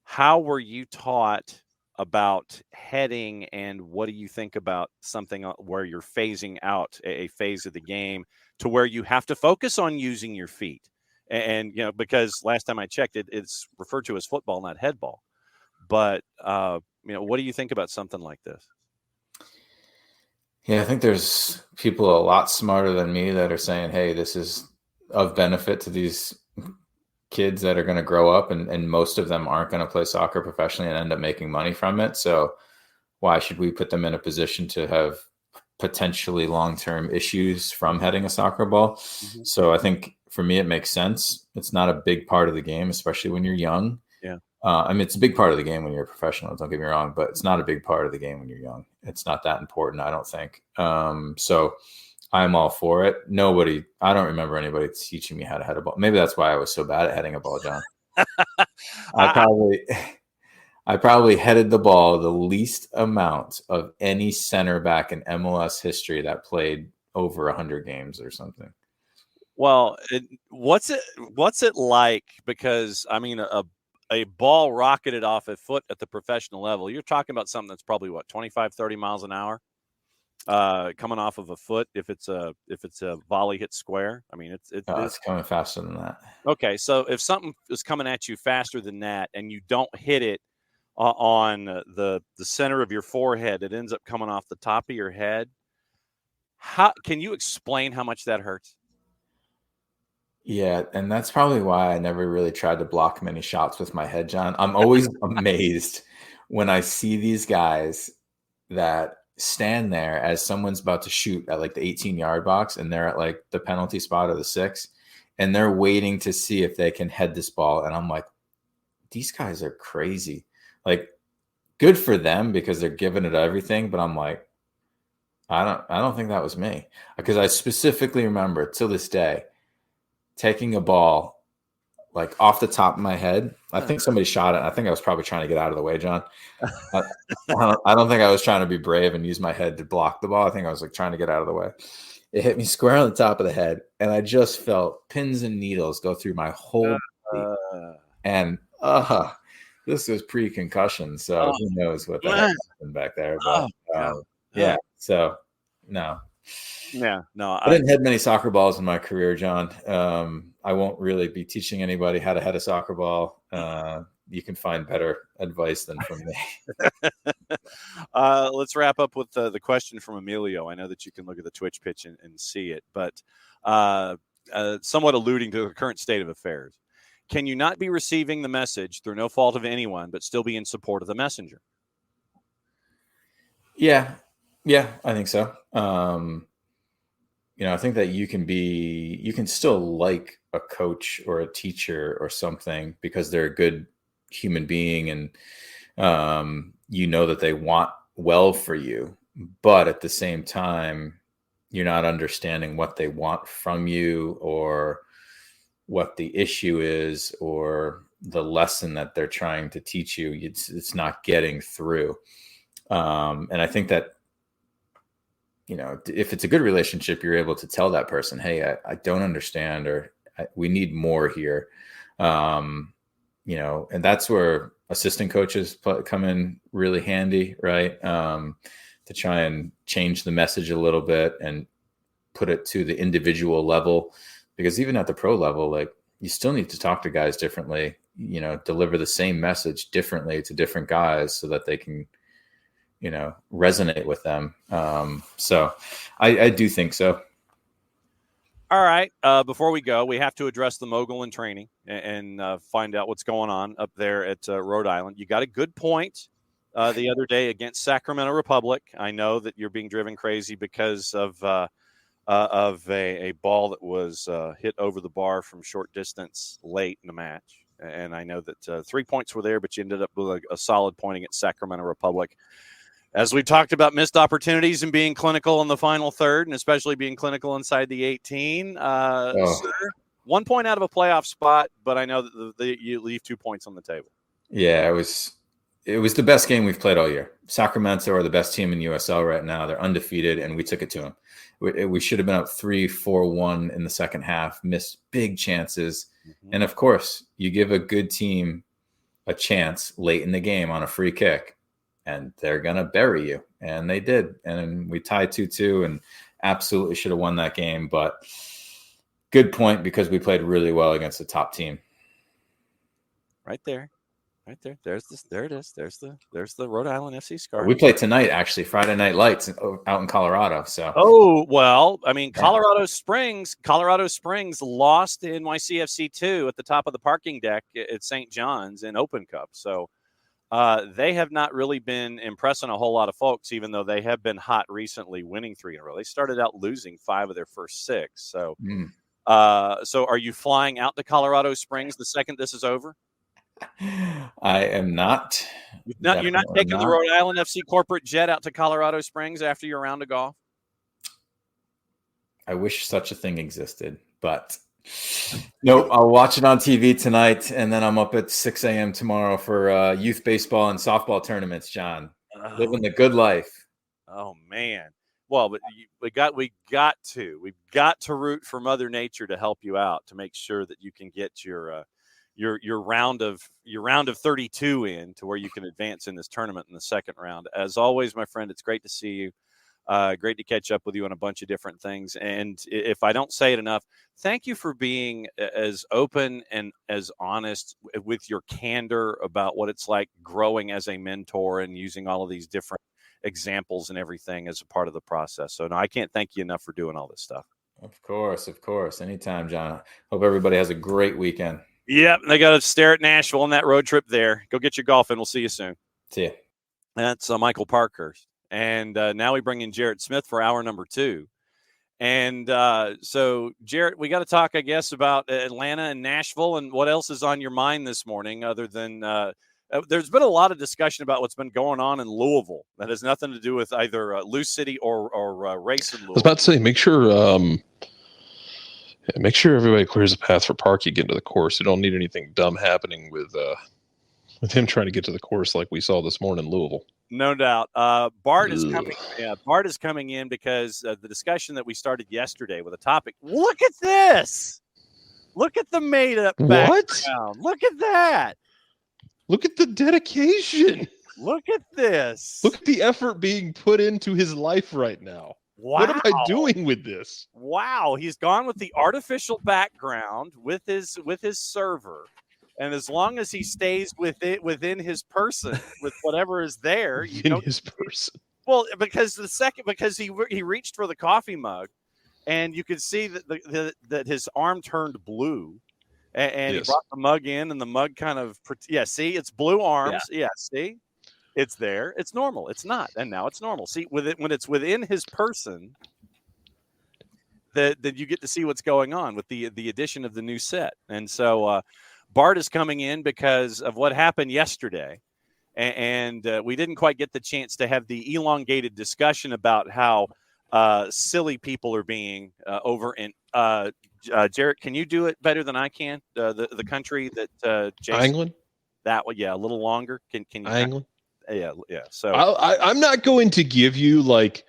how were you taught about heading, and what do you think about something where you're phasing out a phase of the game to where you have to focus on using your feet? And because last time I checked, it's referred to as football, not headball. But, what do you think about something like this? Yeah, I think there's people a lot smarter than me that are saying, hey, this is of benefit to these kids that are going to grow up, and most of them aren't going to play soccer professionally and end up making money from it. So why should we put them in a position to have potentially long-term issues from heading a soccer ball? Mm-hmm. So I think for me, it makes sense. It's not a big part of the game, especially when you're young. Yeah. It's a big part of the game when you're a professional, don't get me wrong, but it's not a big part of the game when you're young. It's not that important, I don't think. So I'm all for it. I don't remember anybody teaching me how to head a ball. Maybe that's why I was so bad at heading a ball, John. I probably headed the ball the least amount of any center back in MLS history that played over 100 games or something. Well, what's it like? Because a ball rocketed off a foot at the professional level, you're talking about something that's probably 25, 30 miles an hour coming off of a foot. If it's a volley hit square, it's coming faster than that. Okay. So if something is coming at you faster than that and you don't hit it on the center of your forehead, it ends up coming off the top of your head. How can you explain how much that hurts? Yeah, and that's probably why I never really tried to block many shots with my head, John. I'm always amazed when I see these guys that stand there as someone's about to shoot at like the 18-yard box, and they're at like the penalty spot or the 6, and they're waiting to see if they can head this ball. And I'm like, these guys are crazy. Like, good for them because they're giving it everything, but I'm like, I don't think that was me, because I specifically remember till this day taking a ball like off the top of my head. I think somebody shot it. I think I was probably trying to get out of the way, John. I don't think I was trying to be brave and use my head to block the ball. I think I was like trying to get out of the way. It hit me square on the top of the head, and I just felt pins and needles go through my whole body. And this was pre-concussion, so who knows what the heck happened back there. But yeah, so no. Yeah, no. I didn't head many soccer balls in my career, John. I won't really be teaching anybody how to head a soccer ball. You can find better advice than from me. Let's wrap up with the question from Emilio. I know that you can look at the Twitch pitch and see it, but somewhat alluding to the current state of affairs. Can you not be receiving the message through no fault of anyone, but still be in support of the messenger? Yeah, I think so. I think that you can still like a coach or a teacher or something because they're a good human being, and that they want well for you. But at the same time, you're not understanding what they want from you, or what the issue is, or the lesson that they're trying to teach you. It's not getting through. And I think that, if it's a good relationship, you're able to tell that person, hey, I don't understand, or we need more here. And that's where assistant coaches come in really handy, right? To try and change the message a little bit and put it to the individual level, because even at the pro level, like, you still need to talk to guys differently, deliver the same message differently to different guys so that they can, resonate with them. So I do think so. All right. Before we go, we have to address the mogul in training and find out what's going on up there at Rhode Island. You got a good point the other day against Sacramento Republic. I know that you're being driven crazy because of a ball that was hit over the bar from short distance late in the match. And I know that 3 points were there, but you ended up with a solid point against Sacramento Republic. As we talked about missed opportunities and being clinical in the final third, and especially being clinical inside the 18. 1 point out of a playoff spot, but I know that you leave 2 points on the table. Yeah, it was the best game we've played all year. Sacramento are the best team in USL right now. They're undefeated, and we took it to them. We should have been up 3-4-1 in the second half, missed big chances. Mm-hmm. And of course, you give a good team a chance late in the game on a free kick, and they're going to bury you. And they did. And we tied 2-2 and absolutely should have won that game. But good point, because we played really well against the top team. Right there. There's this. There it is. There's the Rhode Island FC scarf. We play tonight, actually, Friday Night Lights out in Colorado. So. Oh, well, I mean, Colorado Springs lost in NYCFC 2 at the top of the parking deck at St. John's in Open Cup. So they have not really been impressing a whole lot of folks, even though they have been hot recently, winning 3 in a row. They started out losing 5 of their first 6. So, so are you flying out to Colorado Springs the second this is over? I am not. You're not taking the Rhode Island FC corporate jet out to Colorado Springs after your round of golf? I wish such a thing existed, but nope. I'll watch it on TV tonight, and then I'm up at 6 a.m. tomorrow for youth baseball and softball tournaments, John. Living the good life. Oh, man. Well, but we've got to root for Mother Nature to help you out, to make sure that you can get your round of 32 in, to where you can advance in this tournament in the second round. As always, my friend, it's great to see you. Great to catch up with you on a bunch of different things. And if I don't say it enough, thank you for being as open and as honest with your candor about what it's like growing as a mentor and using all of these different examples and everything as a part of the process. So no, I can't thank you enough for doing all this stuff. Of course. Anytime, John. Hope everybody has a great weekend. Yep, they got to stare at Nashville on that road trip there. Go get your golf in. We'll see you soon. See you. That's Michael Parkhurst. And now we bring in Jarrett Smith for hour number 2. And so, Jarrett, we got to talk, I guess, about Atlanta and Nashville and what else is on your mind this morning, other than there's been a lot of discussion about what's been going on in Louisville that has nothing to do with either Lou City or race in Louisville. I was about to say, make sure everybody clears a path for Parky getting to the course. You don't need anything dumb happening with him trying to get to the course like we saw this morning in Louisville. No doubt. Bart is coming. Yeah, Bart is coming in because the discussion that we started yesterday with a topic. Look at this. Look at the made-up background. Look at that. Look at the dedication. Look at this. Look at the effort being put into his life right now. Wow. What am I doing with this? Wow. He's gone with the artificial background with his server. And as long as he stays within his person, with whatever is there, his person. Well, because he reached for the coffee mug, and you could see that his arm turned blue, and yes. He brought the mug in, and the mug kind of see, it's blue arms. Yeah, see, it's there. It's normal. It's not, and now it's normal. See, when it's within his person, that you get to see what's going on with the addition of the new set, and so. Bart is coming in because of what happened yesterday, and we didn't quite get the chance to have the elongated discussion about how silly people are being over in Jarrett, can you do it better than I can? The country that Jason, England? That one, yeah, a little longer. Can you? England? Yeah. So I'm not going to give you like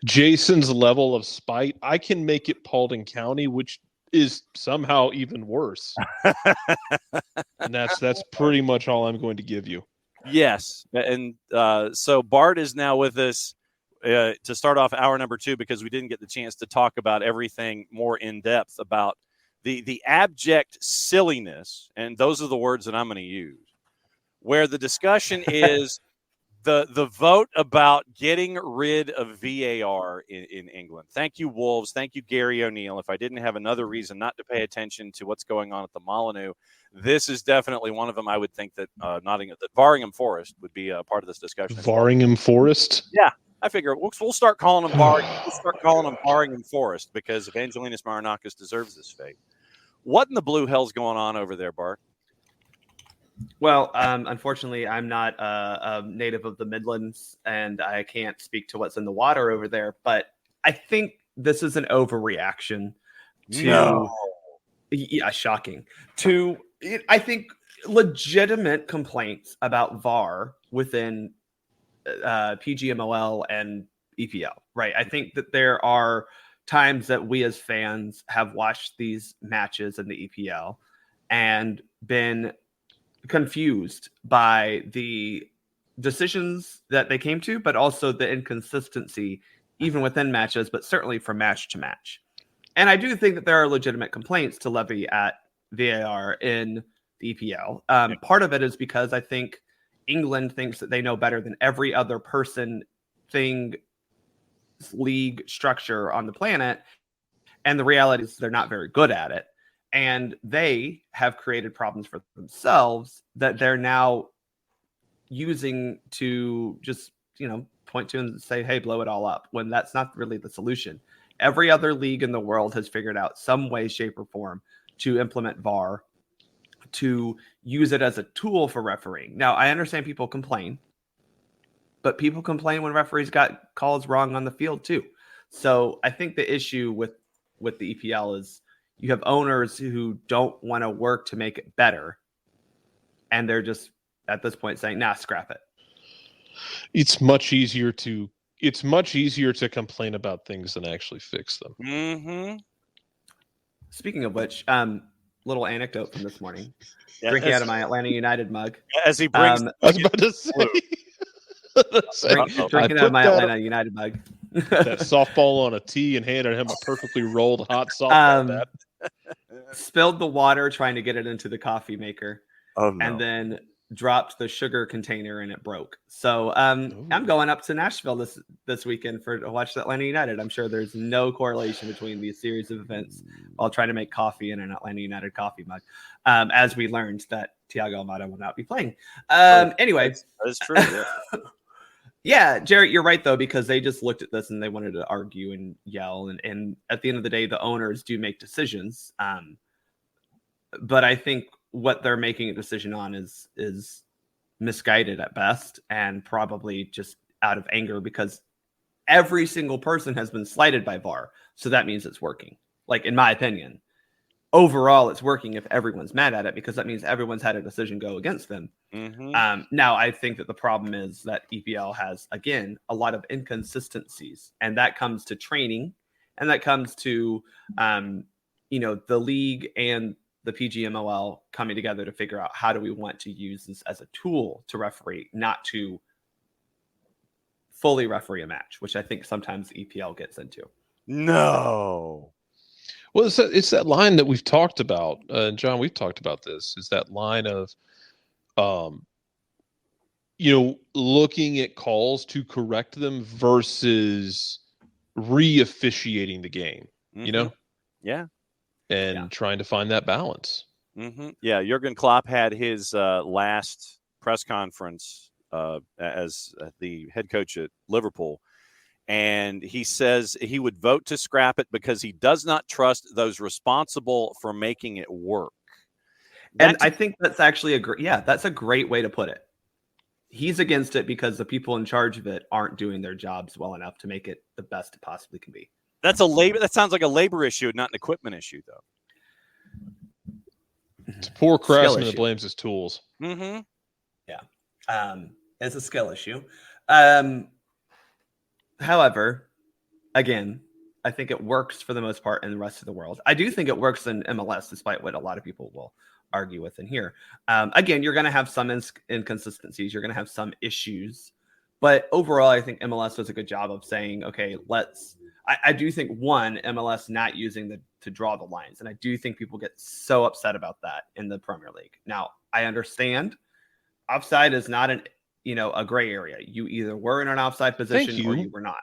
Jason's level of spite. I can make it Paulding County, which is somehow even worse. And that's pretty much all I'm going to give you. Yes. And so Bart is now with us to start off hour number 2, because we didn't get the chance to talk about everything more in depth about the abject silliness. And those are the words that I'm going to use, where the discussion is the vote about getting rid of VAR in England. Thank you, Wolves. Thank you, Gary O'Neill. If I didn't have another reason not to pay attention to what's going on at the Molyneux, this is definitely one of them. I would think that Barringham Forest would be a part of this discussion. Barringham Forest? Yeah, I figure we'll start calling them Barringham Forest, because Evangelinas Marinakis deserves this fate. What in the blue hell's going on over there, Bart? Well, unfortunately, I'm not a native of the Midlands, and I can't speak to what's in the water over there. But I think this is an overreaction to, shocking, to, I think, legitimate complaints about VAR within PGMOL and EPL, right? I think that there are times that we as fans have watched these matches in the EPL and been confused by the decisions that they came to, but also the inconsistency even within matches, but certainly from match to match. And I do think that there are legitimate complaints to levy at VAR in the EPL. Part of it is because I think England thinks that they know better than every other person, thing, league structure on the planet. And the reality is they're not very good at it. And they have created problems for themselves that they're now using to just, point to and say, hey, blow it all up, when that's not really the solution. Every other league in the world has figured out some way, shape, or form to implement VAR, to use it as a tool for refereeing. Now, I understand people complain, but people complain when referees got calls wrong on the field too. So I think the issue with the EPL is you have owners who don't want to work to make it better, and they're just at this point saying, nah, scrap it. It's much easier to complain about things than actually fix them. Mm-hmm. Speaking of which, little anecdote from this morning. Yeah, Drinking out of my Atlanta United mug. As he brings, I was about to say, drinking out of my Atlanta United mug. that softball on a tee and handed him a perfectly rolled hot softball bat. Spilled the water trying to get it into the coffee maker. Oh, no. And then dropped the sugar container and it broke. So I'm going up to Nashville this weekend to watch the Atlanta United. I'm sure there's no correlation between these series of events while trying to make coffee in an Atlanta United coffee mug. As we learned that Thiago Almada will not be playing. Anyway. That's true. Yeah. Yeah, Jarrett, you're right, though, because they just looked at this and they wanted to argue and yell. And at the end of the day, the owners do make decisions. But I think what they're making a decision on is misguided at best, and probably just out of anger, because every single person has been slighted by VAR. So that means it's working. Like, in my opinion, overall, it's working if everyone's mad at it, because that means everyone's had a decision go against them. Mm-hmm. Now, I think that the problem is that EPL has, again, a lot of inconsistencies, and that comes to training, and that comes to, the league and the PGMOL coming together to figure out how do we want to use this as a tool to referee, not to fully referee a match, which I think sometimes the EPL gets into. No. Well, it's that line that we've talked about, John. We've talked about this. Is that line of, looking at calls to correct them versus re-officiating the game. Mm-hmm. Yeah, and trying to find that balance. Mm-hmm. Yeah, Jurgen Klopp had his last press conference as the head coach at Liverpool. And he says he would vote to scrap it because he does not trust those responsible for making it work. And I think that's actually that's a great way to put it. He's against it because the people in charge of it aren't doing their jobs well enough to make it the best it possibly can be. That sounds like a labor issue, not an equipment issue, though. It's a poor craftsman that blames his tools. Mm-hmm. Yeah. It's a skill issue. However, again, I think it works for the most part in the rest of the world. I do think it works in MLS, despite what a lot of people will argue with in here. Again, you're going to have some inconsistencies. You're going to have some issues. But overall, I think MLS does a good job of saying, okay, I do think, MLS not using to draw the lines. And I do think people get so upset about that in the Premier League. Now, I understand offside is not a gray area. You either were in an offside position or you were not.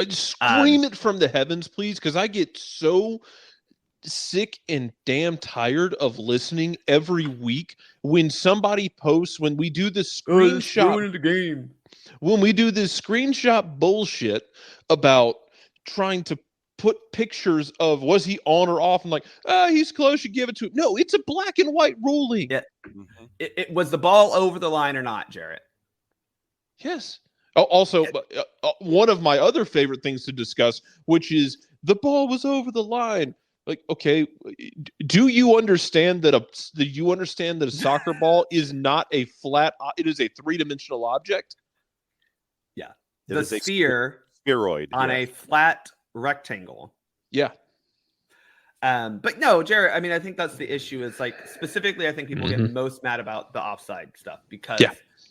Scream it from the heavens, please, because I get so sick and damn tired of listening every week when somebody posts, when we do this screenshot the game. When we do this screenshot bullshit about trying to put pictures of was he on or off and like, he's close, you give it to him. No, it's a black and white ruling. Yeah. Mm-hmm. It was the ball over the line or not, Jarrett? Yes. Also, one of my other favorite things to discuss, which is the ball was over the line. Like, okay, do you understand that a soccer ball is not a flat? It is a three-dimensional object. Yeah, the sphere spheroid on a flat rectangle Yeah. But no, Jarrett, I mean, I think that's the issue is like specifically, I think people get most mad about the offside stuff because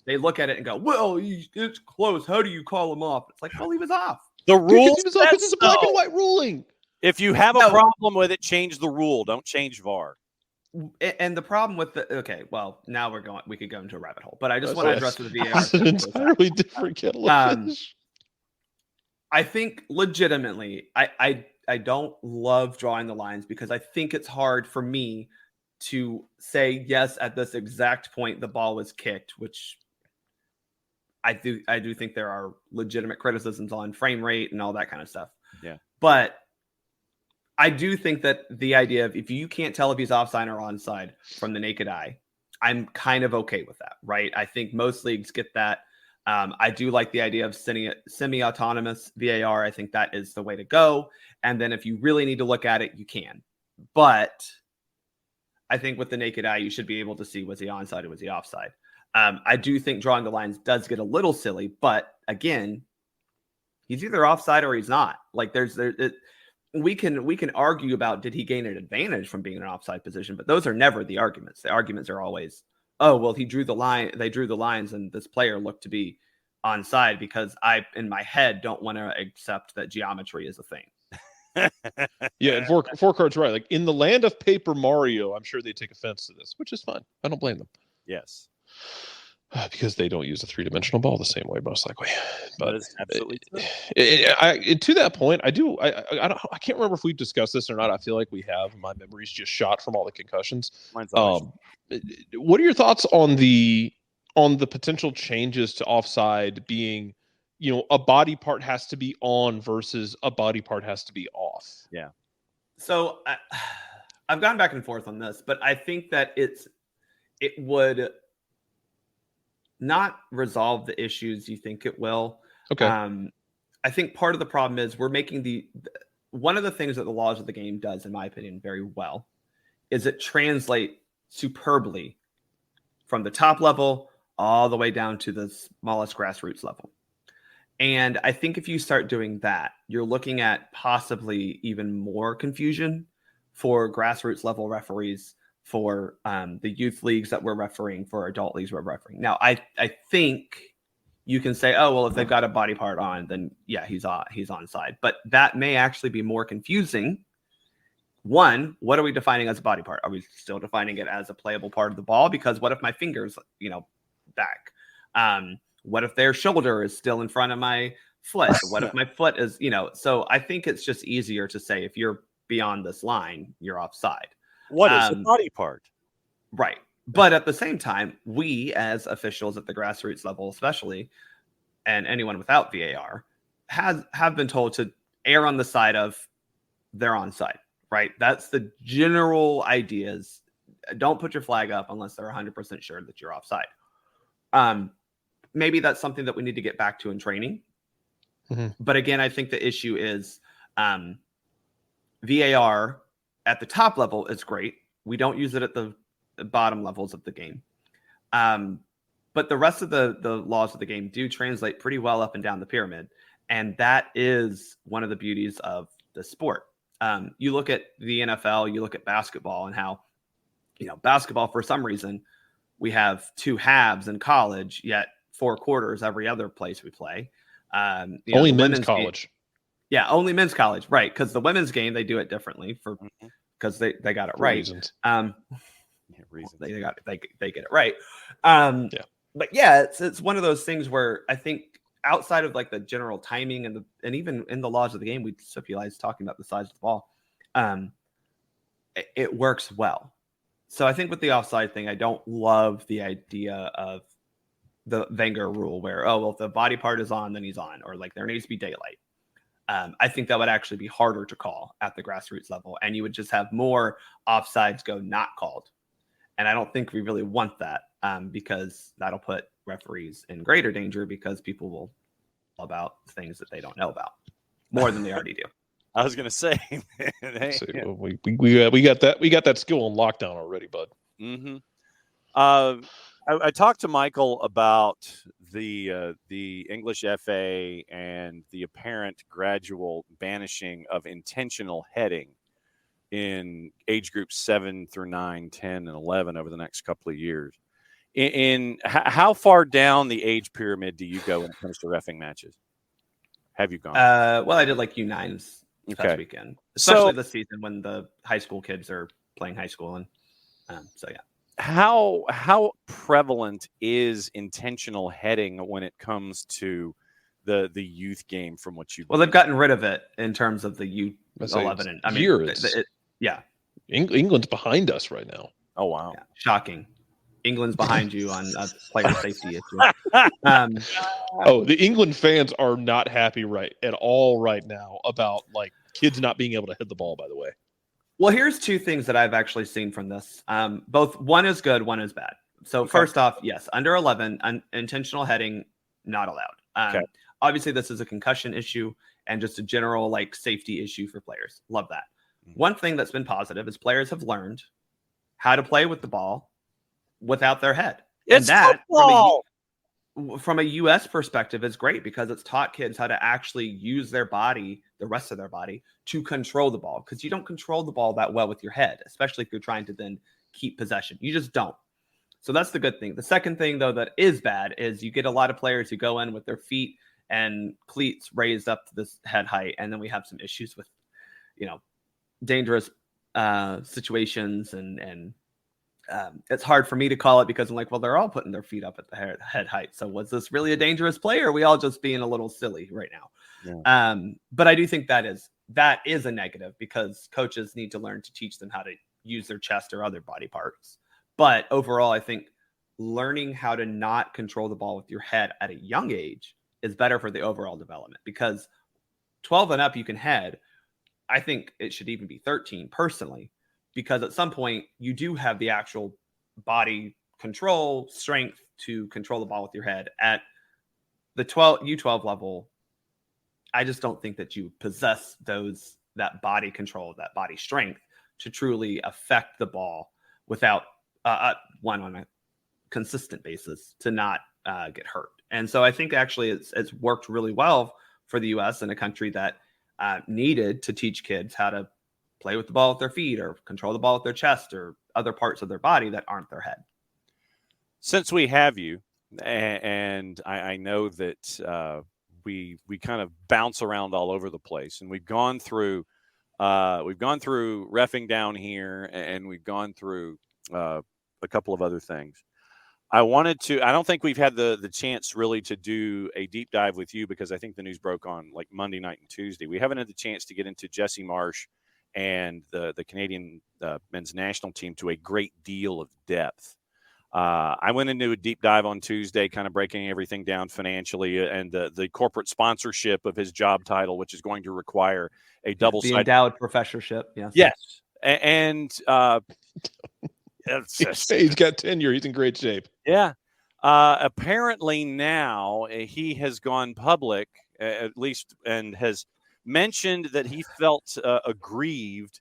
they look at it and go, well, it's close. How do you call him off? It's like, well, he was off. The rule He was off because it's a black and white ruling. If you have a problem with it, change the rule. Don't change VAR. And the problem with now we could go into a rabbit hole, but I just want to address the VAR. It's an entirely different kettle of fish. I think legitimately, I don't love drawing the lines because I think it's hard for me to say, yes, at this exact point, the ball was kicked, which I do think there are legitimate criticisms on frame rate and all that kind of stuff. Yeah. But I do think that the idea of if you can't tell if he's offside or onside from the naked eye, I'm kind of okay with that, right? I think most leagues get that. I do like the idea of semi-autonomous VAR. I think that is the way to go. And then if you really need to look at it, you can. But I think with the naked eye, you should be able to see, was he onside or was he offside? I do think drawing the lines does get a little silly, but again, he's either offside or he's not. Like we can argue about, did he gain an advantage from being in an offside position? But those are never the arguments. The arguments are always, oh, well, he drew the line. They drew the lines and this player looked to be onside because I, in my head, don't want to accept that geometry is a thing. Yeah, and Four Card's right. Like in the land of Paper Mario, I'm sure they take offense to this, which is fine. I don't blame them. Yes. Because they don't use a three-dimensional ball the same way, most likely. But it's absolutely true. To that point, I can't remember if we've discussed this or not. I feel like we have. My memory's just shot from all the concussions. Mine's what are your thoughts on the potential changes to offside being, a body part has to be on versus a body part has to be off? Yeah. So I've gone back and forth on this, but I think that it would not resolve the issues you think it will. Okay. I think part of the problem is we're making one of the things that the laws of the game does, in my opinion, very well, is it translate superbly from the top level all the way down to the smallest grassroots level. And I think if you start doing that, you're looking at possibly even more confusion for grassroots level referees, for the youth leagues that we're refereeing, for adult leagues we're refereeing. Now, I think you can say, oh, well, if they've got a body part on, then yeah, he's onside. But that may actually be more confusing. One, what are we defining as a body part? Are we still defining it as a playable part of the ball? Because what if my finger's, back? What if their shoulder is still in front of my foot? What if my foot is, so I think it's just easier to say if you're beyond this line, you're offside. What is a body part? Right. But at the same time, we as officials at the grassroots level, especially, and anyone without VAR, have been told to err on the side of they're onside, right? That's the general ideas. Don't put your flag up unless they're 100% sure that you're offside. Maybe that's something that we need to get back to in training. Mm-hmm. But again, I think the issue is VAR at the top level is great. We don't use it at the bottom levels of the game. But the rest of the laws of the game do translate pretty well up and down the pyramid. And that is one of the beauties of the sport. You look at the NFL, you look at basketball and how, basketball, for some reason, we have 2 halves in college, yet 4 quarters every other place we play. Only men's college. Game, yeah, only men's college, right? Because the women's game, they do it differently because they got it right. Reasons. Reasons. They get it right. But yeah, it's one of those things where I think outside of like the general timing and even in the laws of the game, we stipulate talking about the size of the ball. It works well. So I think with the offside thing, I don't love the idea of the Wenger rule where, oh, well, if the body part is on, then he's on, or like there needs to be daylight. I think that would actually be harder to call at the grassroots level, and you would just have more offsides go not called. And I don't think we really want that because that'll put referees in greater danger because people will know about things that they don't know about more than they already do. I was going to say, we got that skill on lockdown already, bud. Mm-hmm. I talked to Michael about the English FA and the apparent gradual banishing of intentional heading in age groups 7 through 9, 10, and 11 over the next couple of years. How far down the age pyramid do you go when it comes to reffing matches? Have you gone? Well, I did like U9s this past weekend, especially this season when the high school kids are playing high school, and so yeah. How prevalent is intentional heading when it comes to the youth game? From what you they've gotten rid of it in terms of the U11. And years. Yeah, England's behind us right now. Oh wow, yeah, shocking. England's behind you on a player safety issue. The England fans are not happy at all right now about like kids not being able to hit the ball. By the way. Well, here's two things that I've actually seen from this. Both one is good, one is bad. So first off, yes, under 11, intentional heading not allowed. Obviously, this is a concussion issue and just a general like safety issue for players. Love that. One thing that's been positive is players have learned how to play with the ball without their head. It's and that football. From a U.S. perspective is great because it's taught kids how to actually use their body, the rest of their body, to control the ball. Because you don't control the ball that well with your head, especially if you're trying to then keep possession. You just don't. So that's the good thing. The second thing, though, that is bad is you get a lot of players who go in with their feet and cleats raised up to this head height. And then we have some issues with, dangerous situations and it's hard for me to call it because I'm like, well, they're all putting their feet up at the head height. So was this really a dangerous play, or are we all just being a little silly right now? Yeah. But I do think that is a negative because coaches need to learn to teach them how to use their chest or other body parts. But overall, I think learning how to not control the ball with your head at a young age is better for the overall development because 12 and up, you can head. I think it should even be 13 personally. Because at some point you do have the actual body control strength to control the ball with your head. At the U12 level, I just don't think that you possess that body control, that body strength to truly affect the ball without one on a consistent basis to not get hurt. And so I think actually it's worked really well for the U.S. in a country that needed to teach kids how to play with the ball with their feet or control the ball with their chest or other parts of their body that aren't their head. Since we have you, and I know that we kind of bounce around all over the place, and we've gone through reffing down here, and we've gone through a couple of other things. I don't think we've had the chance really to do a deep dive with you because I think the news broke on like Monday night and Tuesday. We haven't had the chance to get into Jesse Marsh and the Canadian men's national team to a great deal of depth. I went into a deep dive on Tuesday, kind of breaking everything down financially and the corporate sponsorship of his job title, which is going to require a double-sided... The endowed professorship, yes. Yes. And he's got tenure. He's in great shape. Yeah. Apparently now he has gone public, at least, and has mentioned that he felt aggrieved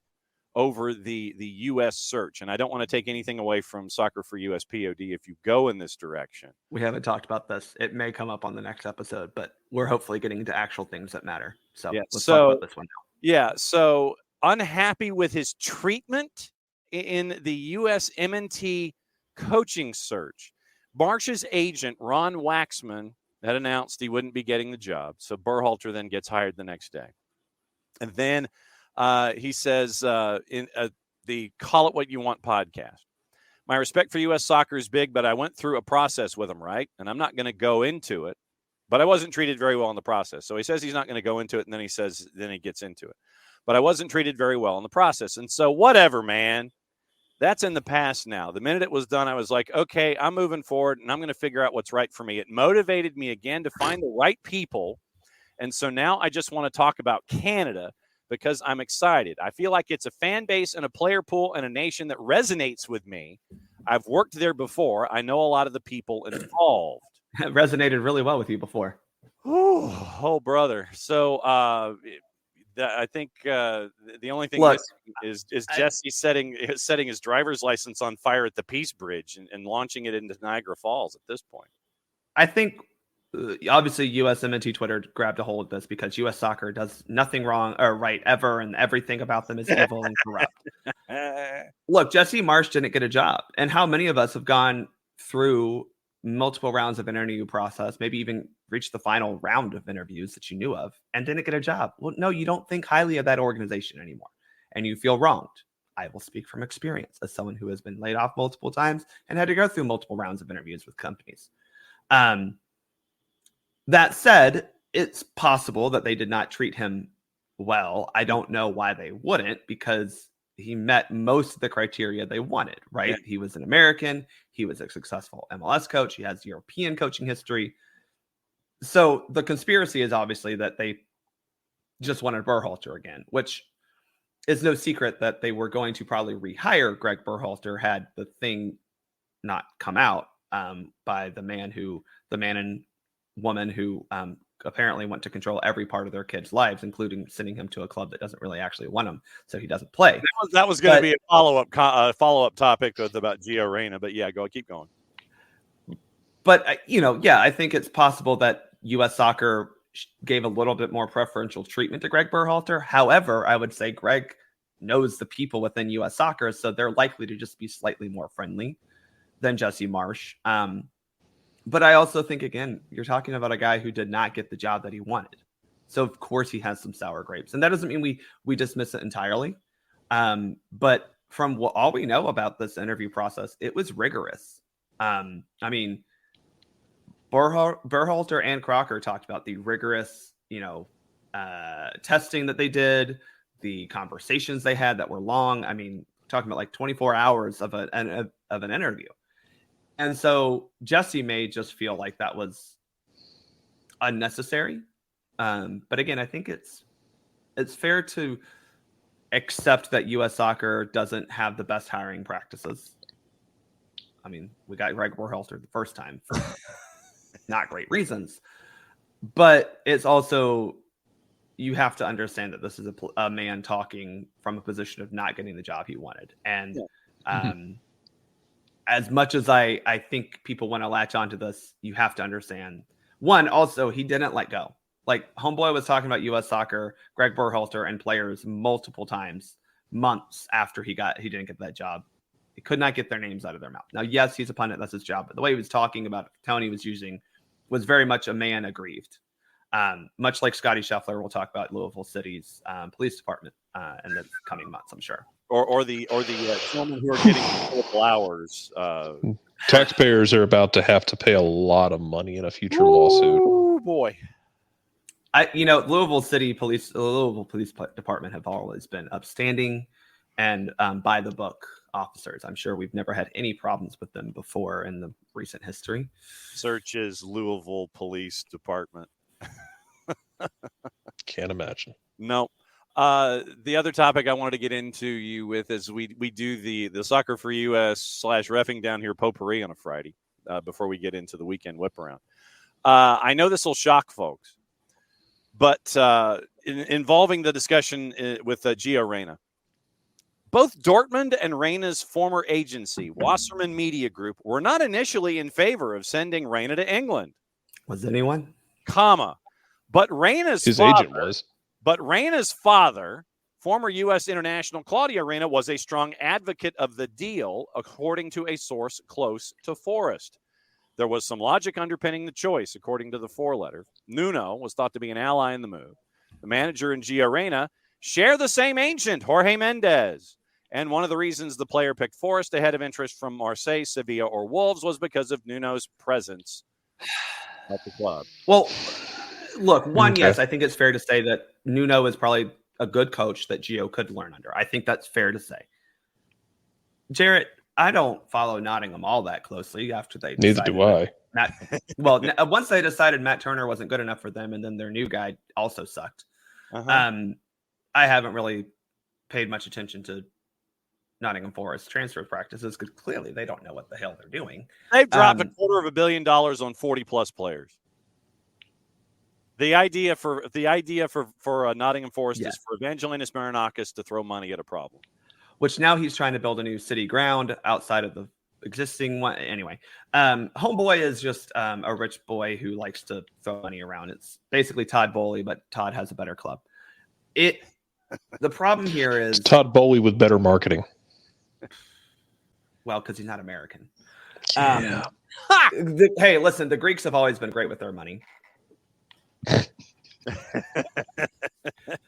over the U.S. search. And I don't want to take anything away from SoccerForUSPod if you go in this direction. We haven't talked about this. It may come up on the next episode, but we're hopefully getting into actual things that matter. So let's talk about this one now. Yeah, so unhappy with his treatment in the USMNT coaching search. Marsh's agent, Ron Waxman, had announced he wouldn't be getting the job. So Berhalter then gets hired the next day. And then he says in the Call It What You Want podcast, my respect for U.S. soccer is big, but I went through a process with him, right? And I'm not going to go into it, but I wasn't treated very well in the process. So he says he's not going to go into it, and then he gets into it. But I wasn't treated very well in the process. And so whatever, man. That's in the past now. The minute it was done, I was like, okay, I'm moving forward, and I'm going to figure out what's right for me. It motivated me again to find the right people. And so now I just want to talk about Canada because I'm excited. I feel like it's a fan base and a player pool and a nation that resonates with me. I've worked there before. I know a lot of the people involved. It resonated really well with you before. Oh, brother. So I think the only thing is Jesse setting his driver's license on fire at the Peace Bridge and launching it into Niagara Falls at this point. I think obviously USMNT Twitter grabbed a hold of this because US Soccer does nothing wrong or right ever, and everything about them is evil and corrupt. Look, Jesse Marsch didn't get a job, and how many of us have gone through multiple rounds of interview process, maybe even reached the final round of interviews that you knew of and didn't get a job? Well, no, you don't think highly of that organization anymore, and you feel wronged. I will speak from experience as someone who has been laid off multiple times and had to go through multiple rounds of interviews with companies. That said, it's possible that they did not treat him well. I don't know why they wouldn't, because he met most of the criteria they wanted, right? Yeah. He was an American. He was a successful MLS coach. He has European coaching history. So the conspiracy is obviously that they just wanted Berhalter again, which is no secret that they were going to probably rehire Greg Berhalter had the thing not come out by the man and woman who apparently want to control every part of their kids' lives, including sending him to a club that doesn't really actually want him, so he doesn't play. That was going to be a follow-up topic about Gio Reyna, but yeah, keep going. But I think it's possible that U.S. Soccer gave a little bit more preferential treatment to Greg Berhalter. However, I would say Greg knows the people within U.S. Soccer, so they're likely to just be slightly more friendly than Jesse Marsch. But I also think, again, you're talking about a guy who did not get the job that he wanted. So, of course, he has some sour grapes. And that doesn't mean we dismiss it entirely. But from all we know about this interview process, it was rigorous. I mean, Berhalter and Crocker talked about the rigorous, testing that they did, the conversations they had that were long. I mean, talking about like 24 hours of an interview. And so Jesse may just feel like that was unnecessary. But again, I think it's fair to accept that U.S. Soccer doesn't have the best hiring practices. I mean, we got Greg Berhalter the first time for not great reasons. But it's also, you have to understand that this is a man talking from a position of not getting the job he wanted. And as much as I think people want to latch onto this, you have to understand. One, also, he didn't let go. Like, Homeboy was talking about U.S. Soccer, Greg Berhalter, and players multiple times, months after he didn't get that job. He could not get their names out of their mouth. Now, yes, he's a pundit. That's his job. But the way he was talking about it, the tone he was using was very much a man aggrieved. Much like Scotty Scheffler, we'll talk about Louisville City's police department in the coming months, I'm sure. Or the gentlemen who are getting billable hours. Taxpayers are about to have to pay a lot of money in a future lawsuit. Oh boy! Louisville Police Department have always been upstanding and by the book officers. I'm sure we've never had any problems with them before in the recent history. Search is Louisville Police Department. Can't imagine. No. The other topic I wanted to get into you with is we do the Soccer for US / Reffing Down Here potpourri on a Friday before we get into the weekend whip around. I know this will shock folks, but involving the discussion with Gio Reyna, both Dortmund and Reyna's former agency, Wasserman Media Group, were not initially in favor of sending Reyna to England. Was anyone? But Reyna's agent was. But Reyna's father, former U.S. international Claudio Reyna, was a strong advocate of the deal, according to a source close to Forrest. There was some logic underpinning the choice, according to the four-letter. Nuno was thought to be an ally in the move. The manager and Gio Reyna share the same agent, Jorge Mendes. And one of the reasons the player picked Forrest ahead of interest from Marseille, Sevilla, or Wolves was because of Nuno's presence at the club. Well, look, yes, I think it's fair to say that Nuno is probably a good coach that Gio could learn under. I think that's fair to say. Jarrett, I don't follow Nottingham all that closely after they Neither do I. Once they decided Matt Turner wasn't good enough for them, and then their new guy also sucked. I haven't really paid much attention to Nottingham Forest transfer practices because clearly they don't know what the hell they're doing. They've dropped $250 million on 40+ players. The idea for Nottingham Forest is for Evangelinos Marinakis to throw money at a problem. Which now he's trying to build a new city ground outside of the existing one. Anyway, Homeboy is just a rich boy who likes to throw money around. It's basically Todd Bowley, but Todd has a better club. The problem here is Todd Bowley with better marketing. Well, because he's not American. Yeah. Hey, listen, the Greeks have always been great with their money.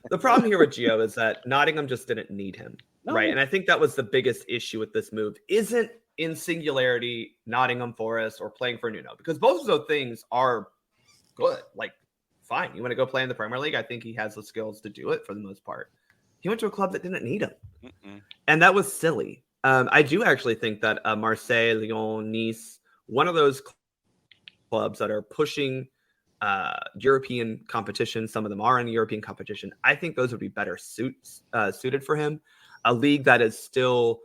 The problem here with Gio is that Nottingham just didn't need him, right? And I think that was the biggest issue with this move. Isn't in singularity Nottingham Forest or playing for Nuno, because both of those things are good. Like, fine, you want to go play in the Premier League? I think he has the skills to do it for the most part. He went to a club that didn't need him, and that was silly. I do actually think that Marseille, Lyon, Nice, one of those clubs that are pushing European competition. Some of them are in European competition. I think those would be better suited for him. A league that is still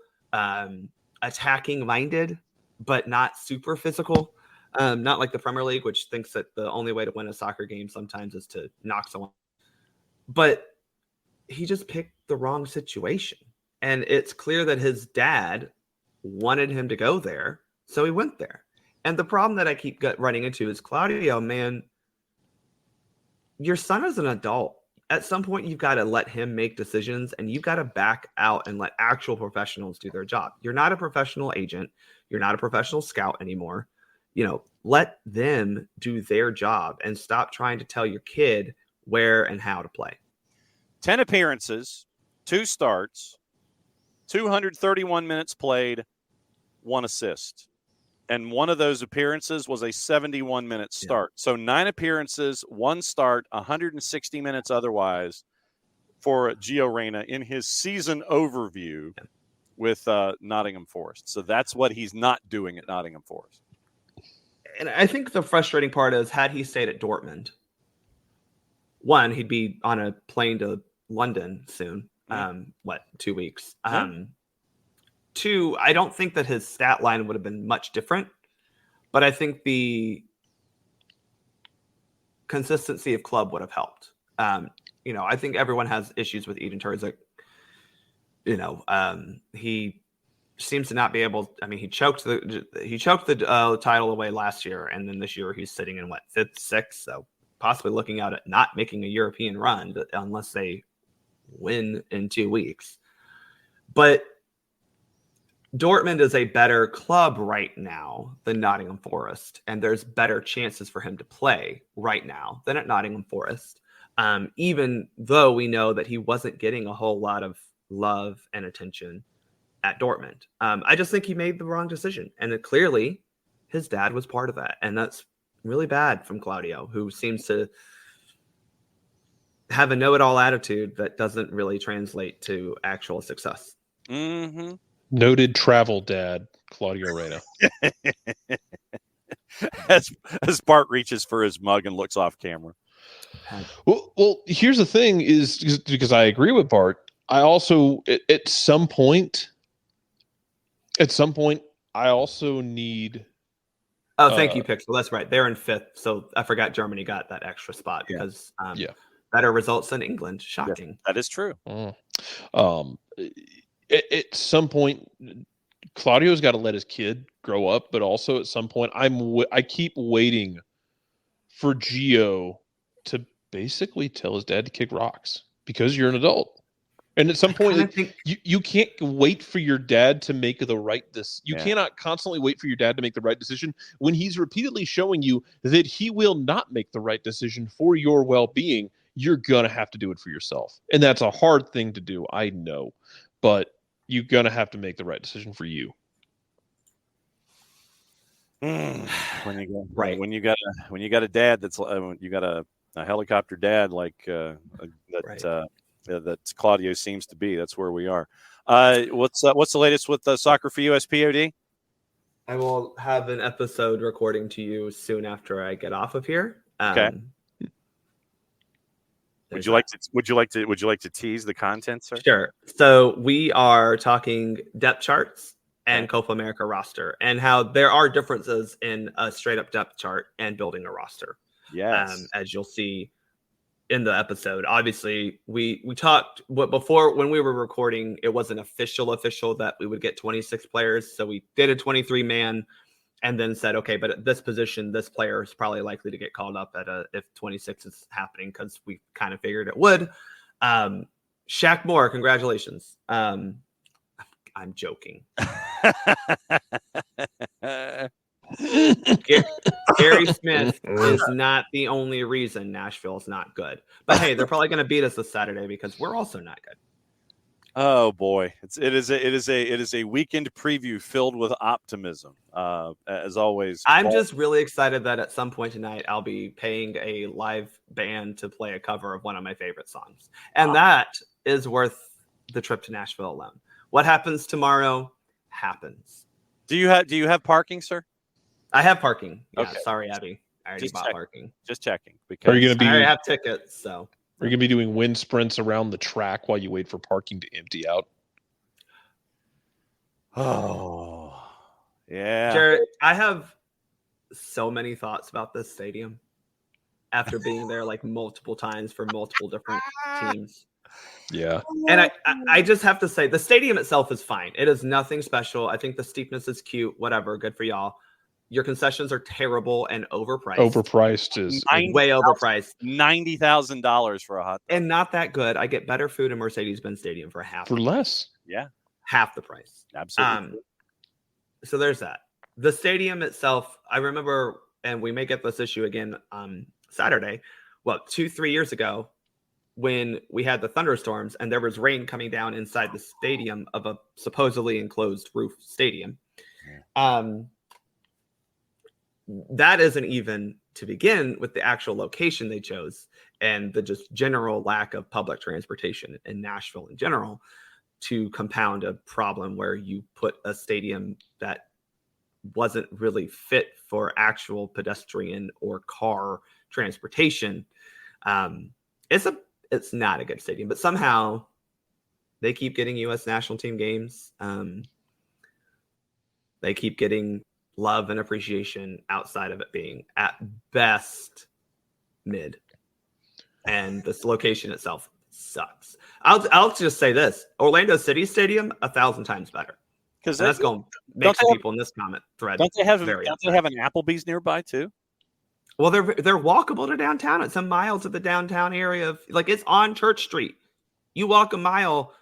attacking minded, but not super physical. Not like the Premier League, which thinks that the only way to win a soccer game sometimes is to knock someone. But he just picked the wrong situation. And it's clear that his dad wanted him to go there, so he went there. And the problem that I keep running into is, Claudio, man, your son is an adult. At some point, you've got to let him make decisions, and you've got to back out and let actual professionals do their job. You're not a professional agent. You're not a professional scout anymore. Let them do their job and stop trying to tell your kid where and how to play. 10 appearances, 2 starts, 231 minutes played, 1 assist. And one of those appearances was a 71-minute start. So 9 appearances, 1 start, 160 minutes otherwise for Gio Reyna in his season overview with Nottingham Forest. So that's what he's not doing at Nottingham Forest. And I think the frustrating part is, had he stayed at Dortmund, 1, he'd be on a plane to London soon. 2 weeks? 2, I don't think that his stat line would have been much different, but I think the consistency of club would have helped. I think everyone has issues with Edin Terzic. He seems to not be able. I mean, he choked the title away last year, and then this year he's sitting in 5th, 6th, so possibly looking out at not making a European run unless they win in 2 weeks. But Dortmund is a better club right now than Nottingham Forest, and there's better chances for him to play right now than at Nottingham Forest, even though we know that he wasn't getting a whole lot of love and attention at Dortmund. I just think he made the wrong decision, and clearly his dad was part of that, and that's really bad from Claudio, who seems to have a know-it-all attitude that doesn't really translate to actual success. Mm-hmm. Noted travel dad, Claudio Reyna. as Bart reaches for his mug and looks off camera. Well, here's the thing is because I agree with Bart. I also, at some point, I also need. Oh, thank you, Pixel. That's right. They're in 5th. So I forgot Germany got that extra spot because better results than England. Shocking. Yes, that is true. At some point, Claudio's got to let his kid grow up, but also at some point, I keep waiting for Gio to basically tell his dad to kick rocks because you're an adult. And at some point, you can't wait for your dad to make the right decision. You cannot constantly wait for your dad to make the right decision when he's repeatedly showing you that he will not make the right decision for your well-being. You're going to have to do it for yourself. And that's a hard thing to do, I know. But you're going to have to make the right decision for you. When you got a dad that's you got a helicopter dad like that Claudio seems to be. That's where we are. What's the latest with Soccer for USPod? I will have an episode recording to you soon after I get off of here. Okay. Would you like to tease the content, sir? Sure. So we are talking depth charts and Copa America roster, and how there are differences in a straight up depth chart and building a roster. Yes. As you'll see, in the episode. Obviously, we talked before when we were recording. It wasn't official that we would get 26 players, so we did a 23-man, and then said, okay, but at this position, this player is probably likely to get called up if 26 is happening, because we kind of figured it would. Shaq Moore, congratulations. I'm joking. Gary Smith is not the only reason Nashville is not good. But hey, they're probably going to beat us this Saturday because we're also not good. Oh boy, it is a weekend preview filled with optimism. As always, I'm just really excited that at some point tonight I'll be paying a live band to play a cover of one of my favorite songs, and that is worth the trip to Nashville alone. What happens tomorrow happens. Do you have parking, sir? I have parking. Yeah, Okay. Sorry, Abby. I already bought parking. Just checking. Because Are you going to be? I already have tickets, so. Are you going to be doing wind sprints around the track while you wait for parking to empty out? Oh, yeah. Jarrett, I have so many thoughts about this stadium after being there like multiple times for multiple different teams. Yeah. And I just have to say, the stadium itself is fine. It is nothing special. I think the steepness is cute. Whatever. Good for y'all. Your concessions are terrible and overpriced. Overpriced is way overpriced. $90,000 for a hot dog. And not that good. I get better food in Mercedes-Benz Stadium for for less. Yeah. Half the price. Absolutely. So there's that. The stadium itself, I remember, and we may get this issue again on Saturday, 2-3 years ago, when we had the thunderstorms and there was rain coming down inside the stadium of a supposedly enclosed roof stadium. That isn't even to begin with the actual location they chose and the just general lack of public transportation in Nashville in general to compound a problem where you put a stadium that wasn't really fit for actual pedestrian or car transportation. It's not a good stadium, but somehow they keep getting U.S. national team games. They keep getting love and appreciation outside of it being at best mid. And this location itself sucks. I'll just say this: Orlando City Stadium 1,000 times better, because that's going to make some people in this comment thread. Don't they have an Applebee's nearby too? Well, they're walkable to downtown. It's a mile to the downtown area of, like, it's on Church Street. You walk a mile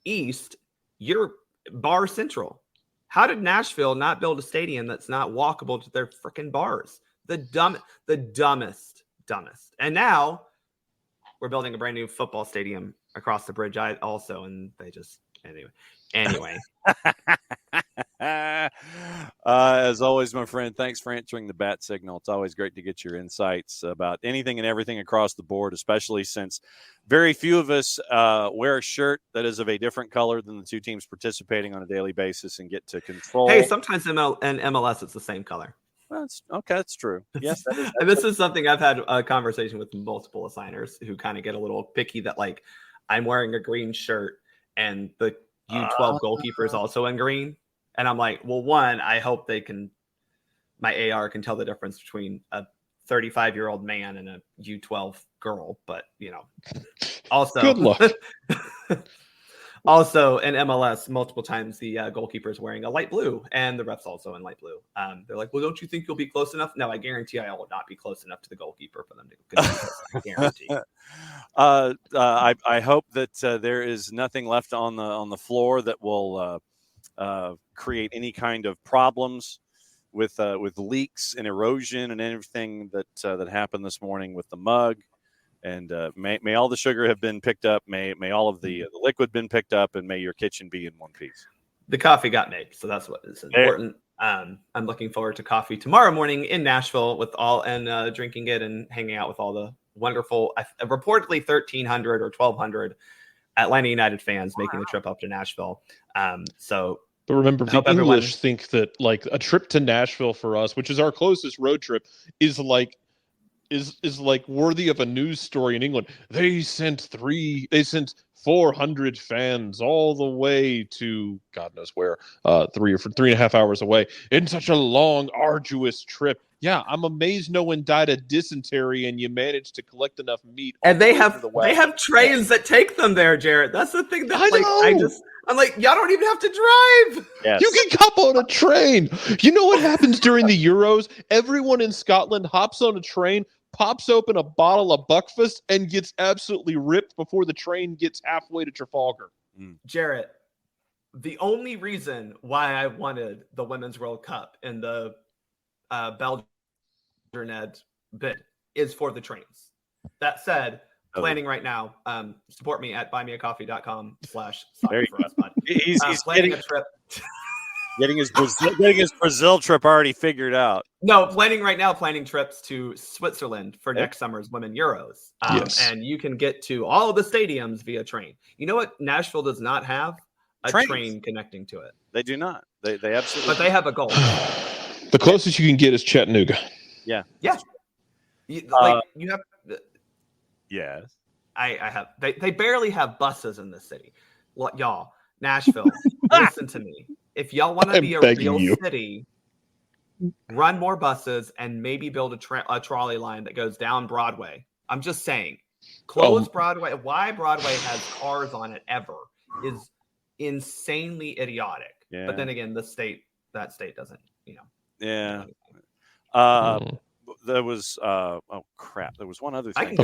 east, you're Bar Central. How did Nashville not build a stadium that's not walkable to their freaking bars? The dumbest. And now we're building a brand new football stadium across the bridge. And they just anyway. As always, my friend, thanks for answering the bat signal. It's always great to get your insights about anything and everything across the board, especially since very few of us wear a shirt that is of a different color than the two teams participating on a daily basis and get to control. Hey, sometimes in MLS it's the same color. That's true. Yes, that is. And this is something I've had a conversation with multiple assigners who kind of get a little picky that, like, I'm wearing a green shirt and the U12 goalkeeper is also in green. And I'm like, well, one, I hope my AR can tell the difference between a 35-year-old man and a U12 girl. But, also, good luck. Also, in MLS, multiple times the goalkeeper is wearing a light blue, and the ref's also in light blue. They're like, well, don't you think you'll be close enough? No, I guarantee I will not be close enough to the goalkeeper for them to I guarantee. I hope that there is nothing left on the floor that will create any kind of problems with leaks and erosion and everything that happened this morning with the mug. And may all the sugar have been picked up. May all of the liquid been picked up, and may your kitchen be in one piece. The coffee got made, so that's what is important. I'm looking forward to coffee tomorrow morning in Nashville drinking it and hanging out with all the wonderful, reportedly 1,300 or 1,200 Atlanta United fans making the trip up to Nashville. But remember, the English think that, like, a trip to Nashville for us, which is our closest road trip, is like worthy of a news story in England. They sent 400 fans all the way to God knows where, 3.5 hours away in such a long, arduous trip. Yeah, I'm amazed no one died of dysentery and you managed to collect enough meat. And they have trains that take them there, Jarrett. That's the thing that I'm like, y'all don't even have to drive. Yes. You can hop on a train. You know what happens during the Euros? Everyone in Scotland hops on a train, pops open a bottle of Buckfast, and gets absolutely ripped before the train gets halfway to Trafalgar. Jarrett, the only reason why I wanted the Women's World Cup in the Belgian bid is for the trains. That said, planning right now, support me at buymeacoffee.com/SoccerForUSPod. He's planning a trip. Getting his Brazil trip already figured out. No, planning trips to Switzerland for next summer's Women Euros. Yes. And you can get to all of the stadiums via train. You know what Nashville does not have? A train connecting to it. They do not. They absolutely. But they have a goal. The closest you can get is Chattanooga. Yeah. Yeah. You have. Yes. I have. They barely have buses in this city. Y'all, Nashville, listen to me. If y'all want to be a real city, run more buses and maybe build a trolley line that goes down Broadway. I'm just saying, close Broadway. Why Broadway has cars on it ever is insanely idiotic. Yeah. But then again, that state doesn't, Yeah. There was there was one other thing.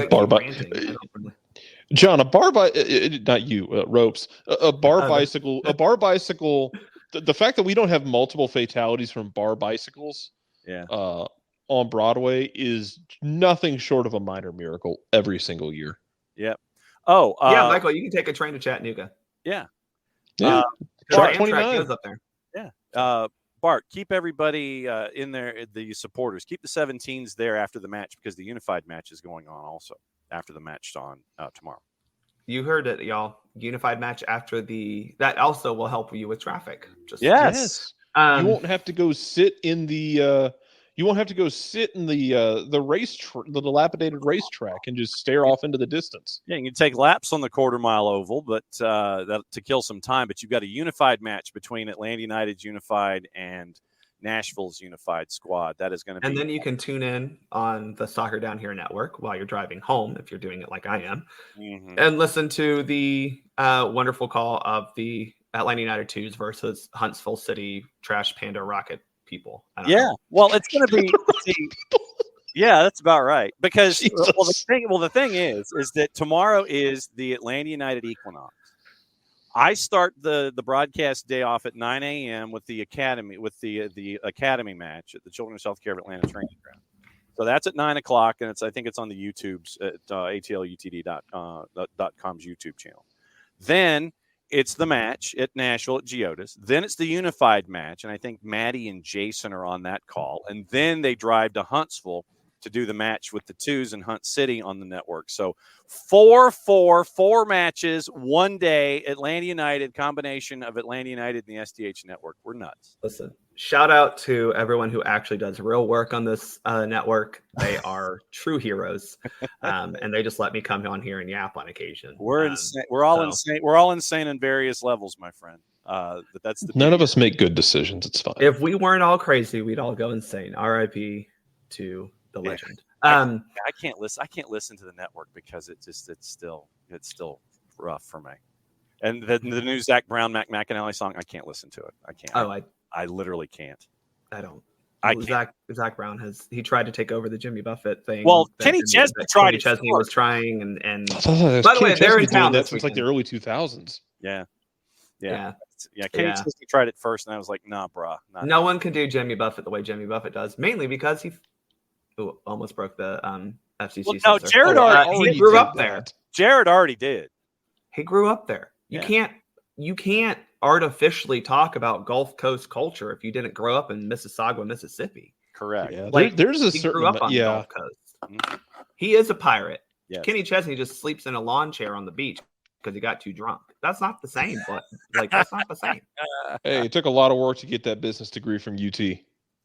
John, a bar not you, ropes. A bar bicycle. A bar bicycle. The fact that we don't have multiple fatalities from bar bicycles, on Broadway is nothing short of a minor miracle every single year. Yep. Michael, you can take a train to Chattanooga. Yeah. Track 29 goes up there. Yeah. Bart, keep everybody in there, the supporters. Keep the 17s there after the match because the unified match is going on also after the match on tomorrow. You heard it, y'all. Unified match after that also will help you with traffic. Yes. You won't have to go sit in the the dilapidated racetrack and just stare off into the distance. Yeah, you can take laps on the quarter-mile oval, but that to kill some time. But you've got a unified match between Atlanta United's unified and Nashville's unified squad. That is going to be. And then you can tune in on the Soccer Down Here network while you're driving home, if you're doing it like I am, and listen to the wonderful call of the Atlanta United 2s versus Huntsville City Trash Panda Rocket people. Well, it's going to be. Yeah, that's about right. Because the thing is that tomorrow is the Atlanta United Equinox. I start the broadcast day off at 9 a.m. with the academy academy match at the Children's Healthcare of Atlanta training ground. So that's at 9 o'clock, and I think it's on the YouTube's at atlutd.com's YouTube channel. Then it's the match at Nashville at Geodis. Then it's the unified match, and I think Maddie and Jason are on that call. And then they drive to Huntsville to do the match with the 2s in Hunt City on the network. So four matches, one day, Atlanta United, combination of Atlanta United and the SDH network. We're nuts. Listen, shout out to everyone who actually does real work on this network. They are true heroes. And they just let me come on here and yap on occasion. We're insane. We're all insane. We're all insane on various levels, my friend. But that's none of us make good decisions. It's fine. If we weren't all crazy, we'd all go insane. RIP to the legend. I can't listen. I can't listen to the network because it's still rough for me. And the new Zach Brown McAnally song, I can't listen to it. I can't. I literally can't. I don't. Zach Brown he tried to take over the Jimmy Buffett thing. Well, Kenny Chesney tried. Kenny Chesney was trying, and by the way, they're in town since like the early 2000s. Yeah. Kenny Chesney tried it first, and I was like, nah, brah. No one can do Jimmy Buffett the way Jimmy Buffett does, mainly because he almost broke the FCC. Well, no, Jarrett already he grew up there. Jarrett already did. He grew up there. You can't artificially talk about Gulf Coast culture if you didn't grow up in Mississauga, Mississippi. Correct. Yeah, there's a certain grew up on the Gulf Coast. Mm-hmm. He is a pirate. Yes. Kenny Chesney just sleeps in a lawn chair on the beach because he got too drunk. That's not the same, but that's not the same. Hey, it took a lot of work to get that business degree from UT.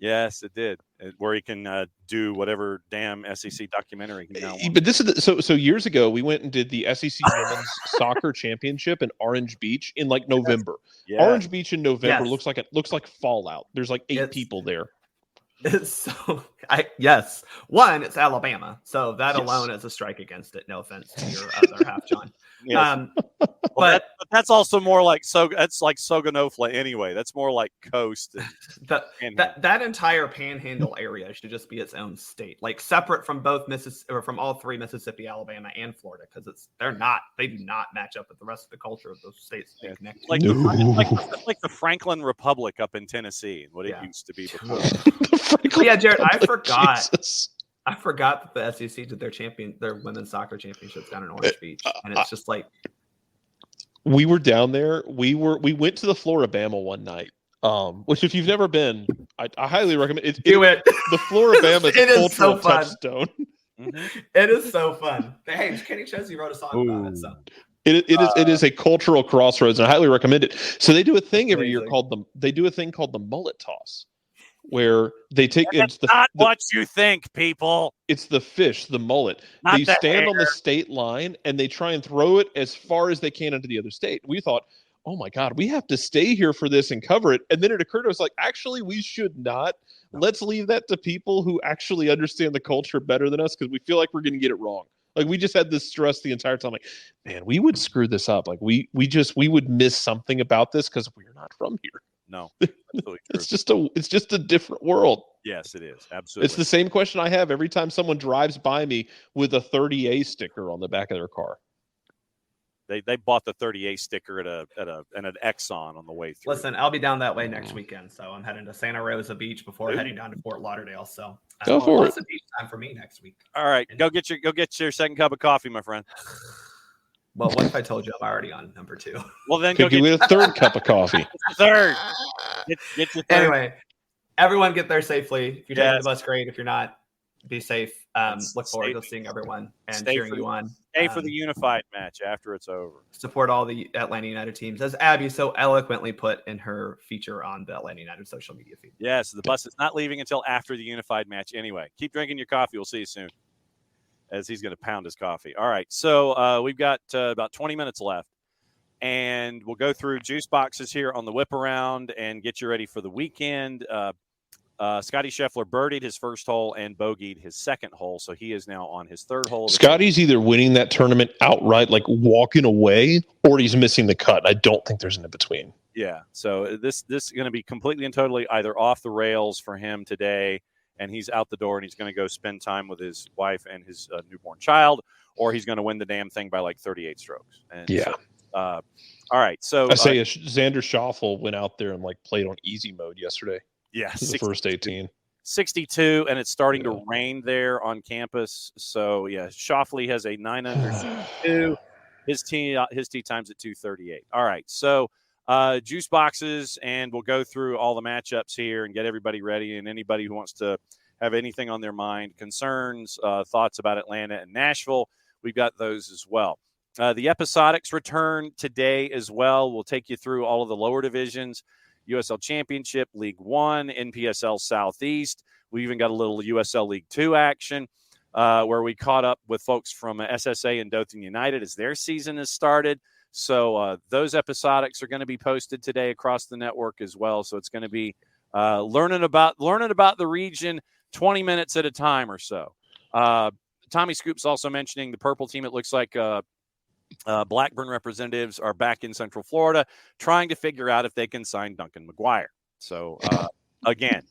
Yes, it did. Where he can do whatever damn SEC documentary he now wants. But this is so years ago we went and did the SEC Women's Soccer Championship in Orange Beach in like November. Yes. Orange Beach in November Yes. looks like Fallout. There's like 8 It's- people there. Yes. One, it's Alabama, so that Yes. alone is a strike against it. No offense to your other half, John. Yes. But But that's also more like that's like Soganofla anyway. That's more like coast. that entire Panhandle area should just be its own state, like separate from both from all 3 Mississippi, Alabama, and Florida, because they do not match up with the rest of the culture of those states. They connect to. Like, No. like the Franklin Republic up in Tennessee, what it used to be before. Yeah, Jared, I forgot. Jesus. I forgot that the SEC did their women's soccer championships down in Orange Beach, and it's just like We were down there. We went to the Floribama one night. Which if you've never been, I highly recommend it. Do it. The Floribama It is is cultural so fun. touchstone. Mm-hmm. It is so fun. Hey, Kenny Chesney wrote a song about it. So It is a cultural crossroads, and I highly recommend it. So they do a thing every year amazing. called the mullet toss, where they take It's not what you think, people. it's the fish, the mullet. Not They the stand on the hair. state line and they try and throw it as far as they can into the other state. We thought, oh my God, we have to stay here for this and cover it. And then it occurred to us, like, actually, we should not. Let's leave that to people who actually understand the culture better than us, because we feel like we're going to get it wrong. Like, we just had this stress the entire time. Like, man, we would screw this up. Like, we would miss something about this because we're not from here. No, absolutely true. It's just a different world. Yes, it is. Absolutely. It's the same question I have every time someone drives by me with a 30A sticker on the back of their car. They bought the 30A sticker at an Exxon on the way through. listen, I'll be down that way next weekend. So I'm heading to Santa Rosa Beach before heading down to Fort Lauderdale. So Go for lots it. of beach time for me next week. All right, go get your second cup of coffee, my friend. Well, what if I told you I'm already on number 2? Well, then go Could you get get a third cup of coffee? your third. Get your third. Anyway, everyone get there safely. If you're taking Yes. the bus, great. If you're not, be safe. Look forward to Stay- seeing everyone and stay cheering for you on. Stay for the unified match after it's over. Support all the Atlanta United teams, as Abby so eloquently put in her feature on the Atlanta United social media feed. Yes, the bus is not leaving until after the unified match anyway. Keep drinking your coffee. We'll see you soon, as he's going to pound his coffee. All right, so we've got about 20 minutes left, and we'll go through juice boxes here on the whip around and get you ready for the weekend. Scotty Scheffler birdied his first hole and bogeyed his second hole, so he is now on his third hole. Scotty's either winning that tournament outright, like walking away, or he's missing the cut. I don't think there's an in-between. Yeah, so this is going to be completely and totally either off the rails for him today, and he's out the door and he's going to go spend time with his wife and his newborn child, or he's going to win the damn thing by like 38 strokes. And Yeah. so, all right. So I say Xander Schauffele went out there and like played on easy mode yesterday. yeah, The first 18. 62, and it's starting to rain there on campus. So yeah, Schauffele has a 9 under 62. His tee time's at 2:38. All right, so juice boxes, and we'll go through all the matchups here and get everybody ready. And anybody who wants to have anything on their mind, concerns, thoughts about Atlanta and Nashville, we've got those as well. The episodics return today as well. We'll take you through all of the lower divisions. USL Championship, League One, NPSL Southeast. We even got a little USL League Two action where we caught up with folks from SSA and Dothan United as their season has started. So those episodics are going to be posted today across the network as well. So it's going to be learning about the region 20 minutes at a time or so. Tommy Scoop's also mentioning the purple team. It looks like Blackburn representatives are back in Central Florida trying to figure out if they can sign Duncan McGuire. So, again.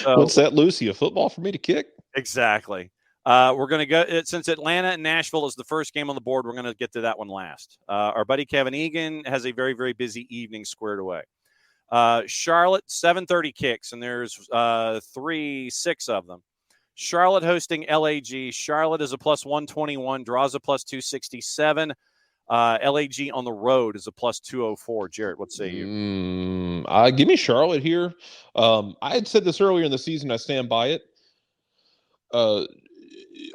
What's that, Lucy? A football for me to kick? Exactly. We're going to go, since Atlanta and Nashville is the first game on the board, we're going to get to that one last. Our buddy Kevin Egan has a very, very busy evening squared away. Charlotte, 7:30 kicks, and there's 6 of them. Charlotte hosting LAG. Charlotte is a plus 121, draws a plus 267. LAG on the road is a plus 204. Jarrett, what say you? Give me Charlotte here. I had said this earlier in the season. I stand by it.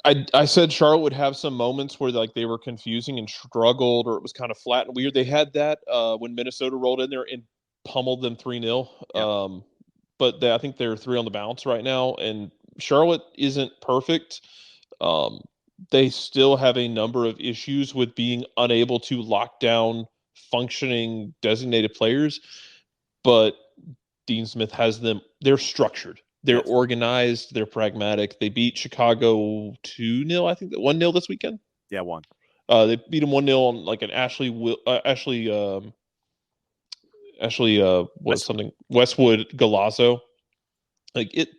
I said Charlotte would have some moments where like they were confusing and struggled, or it was kind of flat and weird. They had that when Minnesota rolled in there and pummeled them 3-0. but I think they're 3 on the bounce right now, and Charlotte isn't perfect. They still have a number of issues with being unable to lock down functioning designated players, but Dean Smith has them. They're structured. They're organized. They're pragmatic. They beat Chicago 2-0. I think that 1-0 this weekend. Yeah, 1. They beat them 1-0 on like an Westwood Galazo. Like it,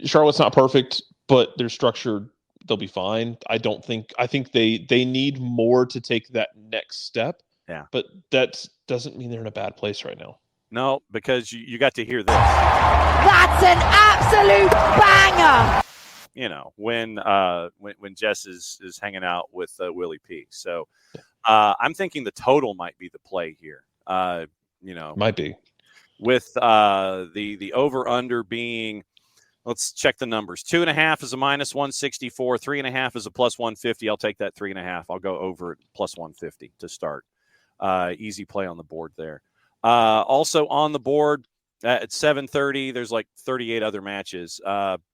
Charlotte's not perfect, but they're structured. They'll be fine. I think they need more to take that next step. Yeah. But that doesn't mean they're in a bad place right now. No, because you got to hear this. That's an absolute banger. You know, when Jess is hanging out with Willie P. So I'm thinking the total might be the play here. Might be. With the over-under being, let's check the numbers. 2.5 is a minus 164. 3.5 is a plus 150. I'll take that 3.5. I'll go over at plus 150 to start. Easy play on the board there. Also on the board at 7:30, there's like 38 other matches.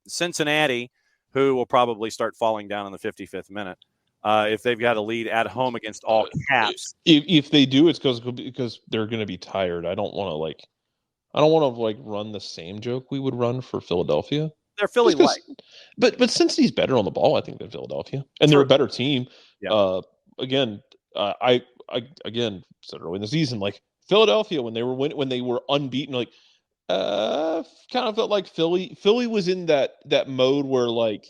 Cincinnati, who will probably start falling down in the 55th minute. If they've got a lead at home against all caps. If they do, it's because they're going to be tired. I don't want to run the same joke we would run for Philadelphia. They're Philly light. But Cincinnati's better on the ball, I think, than Philadelphia. And they're a better team. Yeah. I said early in the season, like Philadelphia, when they were unbeaten, like kind of felt like Philly was in that mode where like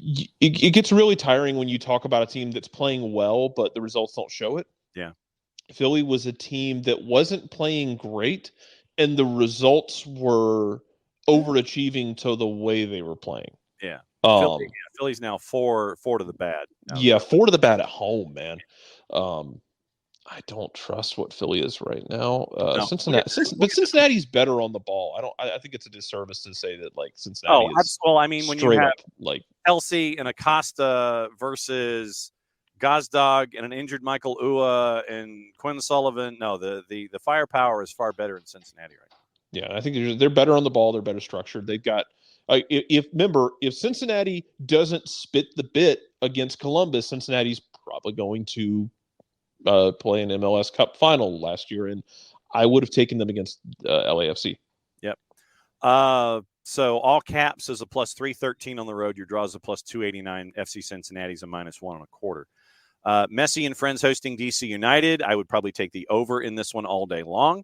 it gets really tiring when you talk about a team that's playing well, but the results don't show it. Yeah. Philly was a team that wasn't playing great, and the results were overachieving to the way they were playing. Yeah. Philly's now four to the bad. Yeah, 4 to the bad at home, man. I don't trust what Philly is right now. No. Cincinnati's better on the ball. I think it's a disservice to say that like Cincinnati is. Well, I mean, when you have up, like Kelsey and Acosta versus Gazdag and an injured Michael Ua and Quinn Sullivan, no, the firepower is far better in Cincinnati right now. Yeah, I think they're better on the ball. They're better structured. They've got if Cincinnati doesn't spit the bit against Columbus, Cincinnati's probably going to play an MLS Cup final last year, and I would have taken them against LAFC. Yep. So all caps is a plus 313 on the road. Your draw is a plus 289. FC Cincinnati's a minus 1.25. Messi and friends hosting DC United. I would probably take the over in this one all day long.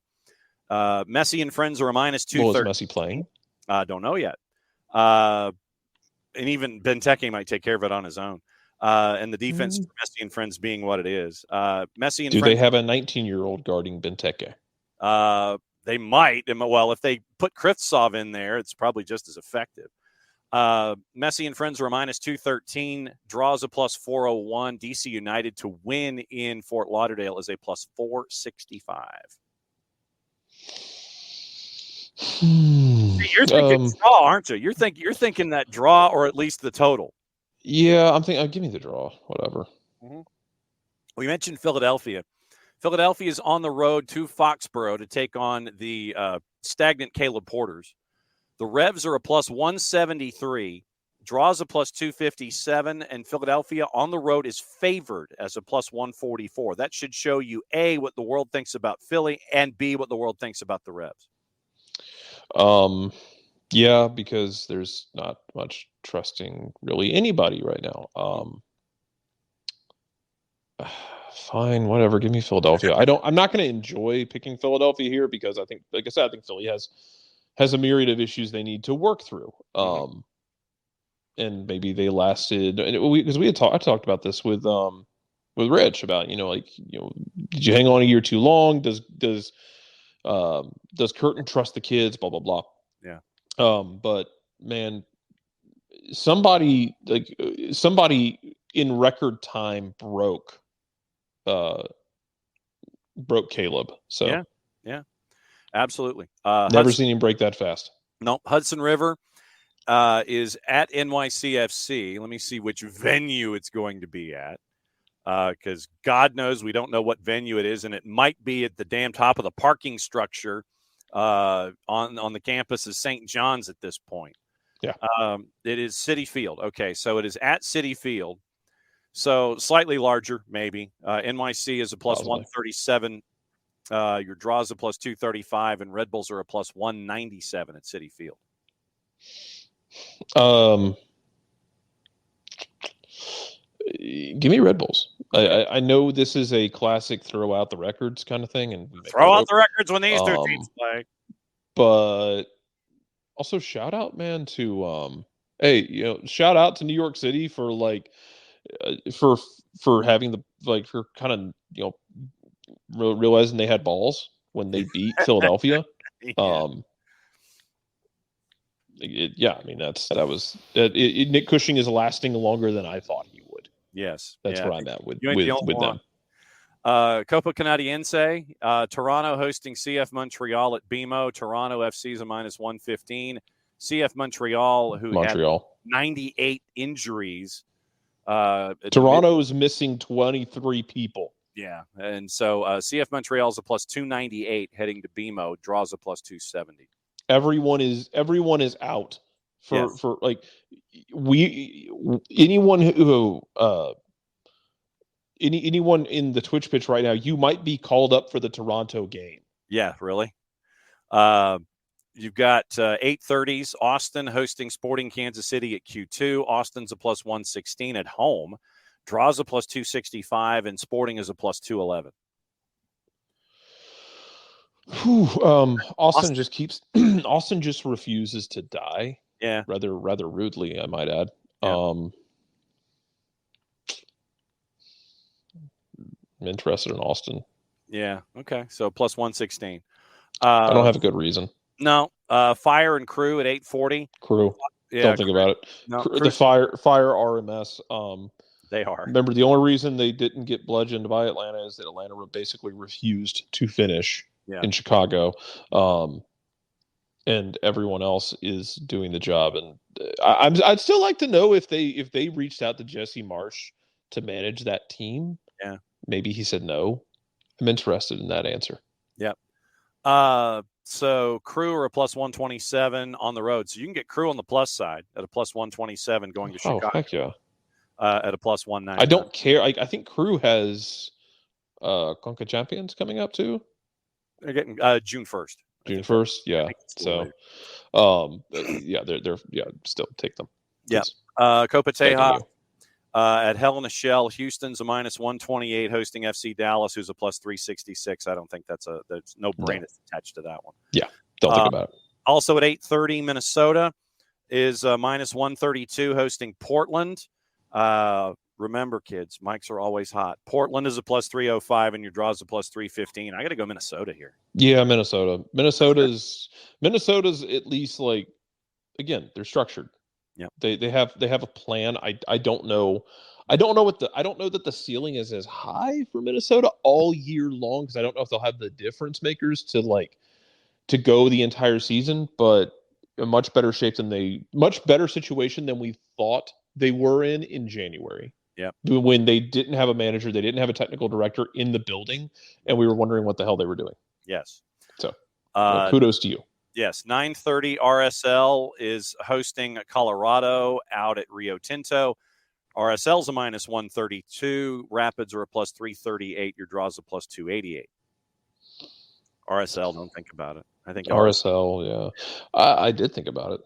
Messi and friends are a minus 213. Is Messi playing? Don't know yet. And even Benteke might take care of it on his own. And the defense for Messi and friends being what it is. Messi and do friends, they have a 19-year-old guarding Benteke? They might. Well, if they put Krivtsov in there, it's probably just as effective. Messi and friends are a minus 213. Draws a plus 401. DC United to win in Fort Lauderdale is a plus 465. You're thinking draw, aren't you? You're thinking that draw or at least the total. Yeah, I'm thinking. Give me the draw. Whatever. Mm-hmm. We mentioned Philadelphia. Philadelphia is on the road to Foxborough to take on the stagnant Caleb Porters. The Revs are a plus 173. Draws a plus 257, and Philadelphia on the road is favored as a plus 144. That should show you A, what the world thinks about Philly, and B, what the world thinks about the Revs. Yeah, because there's not much trusting really anybody right now. Fine, whatever. Give me Philadelphia. I'm not going to enjoy picking Philadelphia here because I think, like I said, I think Philly has a myriad of issues they need to work through. And maybe they lasted because I talked about this with Rich about did you hang on a year too long? Does Curtin trust the kids? Blah blah blah. Yeah. But man, somebody in record time broke Caleb. So yeah, absolutely. Never seen him break that fast. No, Hudson River is at NYCFC. Let me see which venue it's going to be at, because God knows we don't know what venue it is, and it might be at the damn top of the parking structure on the campus of St. John's at this point. Yeah. It is Citi Field. Okay, so it is at Citi Field. So slightly larger, maybe. NYC is a plus Possibly. 137. Your draws a plus 235, and Red Bulls are a plus 197 at Citi Field. Give me Red Bulls. I know this is a classic throw out the records kind of thing, and Throw out the records when these two teams play. But also shout out, man, to shout out to New York City for for having for kind of realizing they had balls when they beat Philadelphia. Yeah. Nick Cushing is lasting longer than I thought he would. Yes, that's where I'm at with them. Copa Canadiense, Toronto hosting CF Montreal at BMO. Toronto FC is a minus 115. CF Montreal, had 98 injuries. Toronto is missing 23 people. Yeah, and so CF Montreal is a plus 298 heading to BMO. Draws a plus 270. Everyone is out for anyone in the Twitch pitch right now. You might be called up for the Toronto game. Yeah, really. You've got 8:30s. Austin hosting Sporting Kansas City at Q2. Austin's a plus 116 at home. Draws a plus 265, and Sporting is a plus 211. Austin just keeps. Austin just refuses to die. Yeah, rather rudely, I might add. Yeah. I'm interested in Austin. Yeah. Okay. So plus 116. I don't have a good reason. No. Fire and Crew at 8:40. Crew. Yeah, don't think about it. No, the Fire RMS. They are. Remember, the only reason they didn't get bludgeoned by Atlanta is that Atlanta basically refused to finish in Chicago, and everyone else is doing the job. And I'd still like to know if they reached out to Jesse Marsh to manage that team. Yeah, maybe he said no. I'm interested in that answer. Yep. So Crew are a plus 127 on the road, so you can get Crew on the plus side at a plus 127 going to Chicago. Oh, heck yeah. At a plus 190. I don't care. I think Crew has Conca Champions coming up too. They're getting June 1st. June 1st, yeah. So, they're still take them. Yeah. Copa Teja at Hell in a Shell. Houston's a minus 128 hosting FC Dallas, who's a plus 366. I don't think there's no brain attached to that one. Yeah, don't think about it. Also at 8:30, Minnesota is minus 132 hosting Portland. Remember, kids, mics are always hot. Portland is a plus 305, and your draws a plus 315. I got to go Minnesota here. Yeah, Minnesota. Minnesota's at least again, they're structured. Yeah, they have a plan. I don't know. I don't know that the ceiling is as high for Minnesota all year long, because I don't know if they'll have the difference makers to go the entire season, but a much better situation than we thought they were in January. Yeah, when they didn't have a manager, they didn't have a technical director in the building, and we were wondering what the hell they were doing. Yes. So, kudos to you. Yes, 9:30 RSL is hosting Colorado out at Rio Tinto. RSL's a minus 132. Rapids are a plus 338. Your draws a plus 288. RSL, don't think about it. I think RSL, yeah. I did think about it.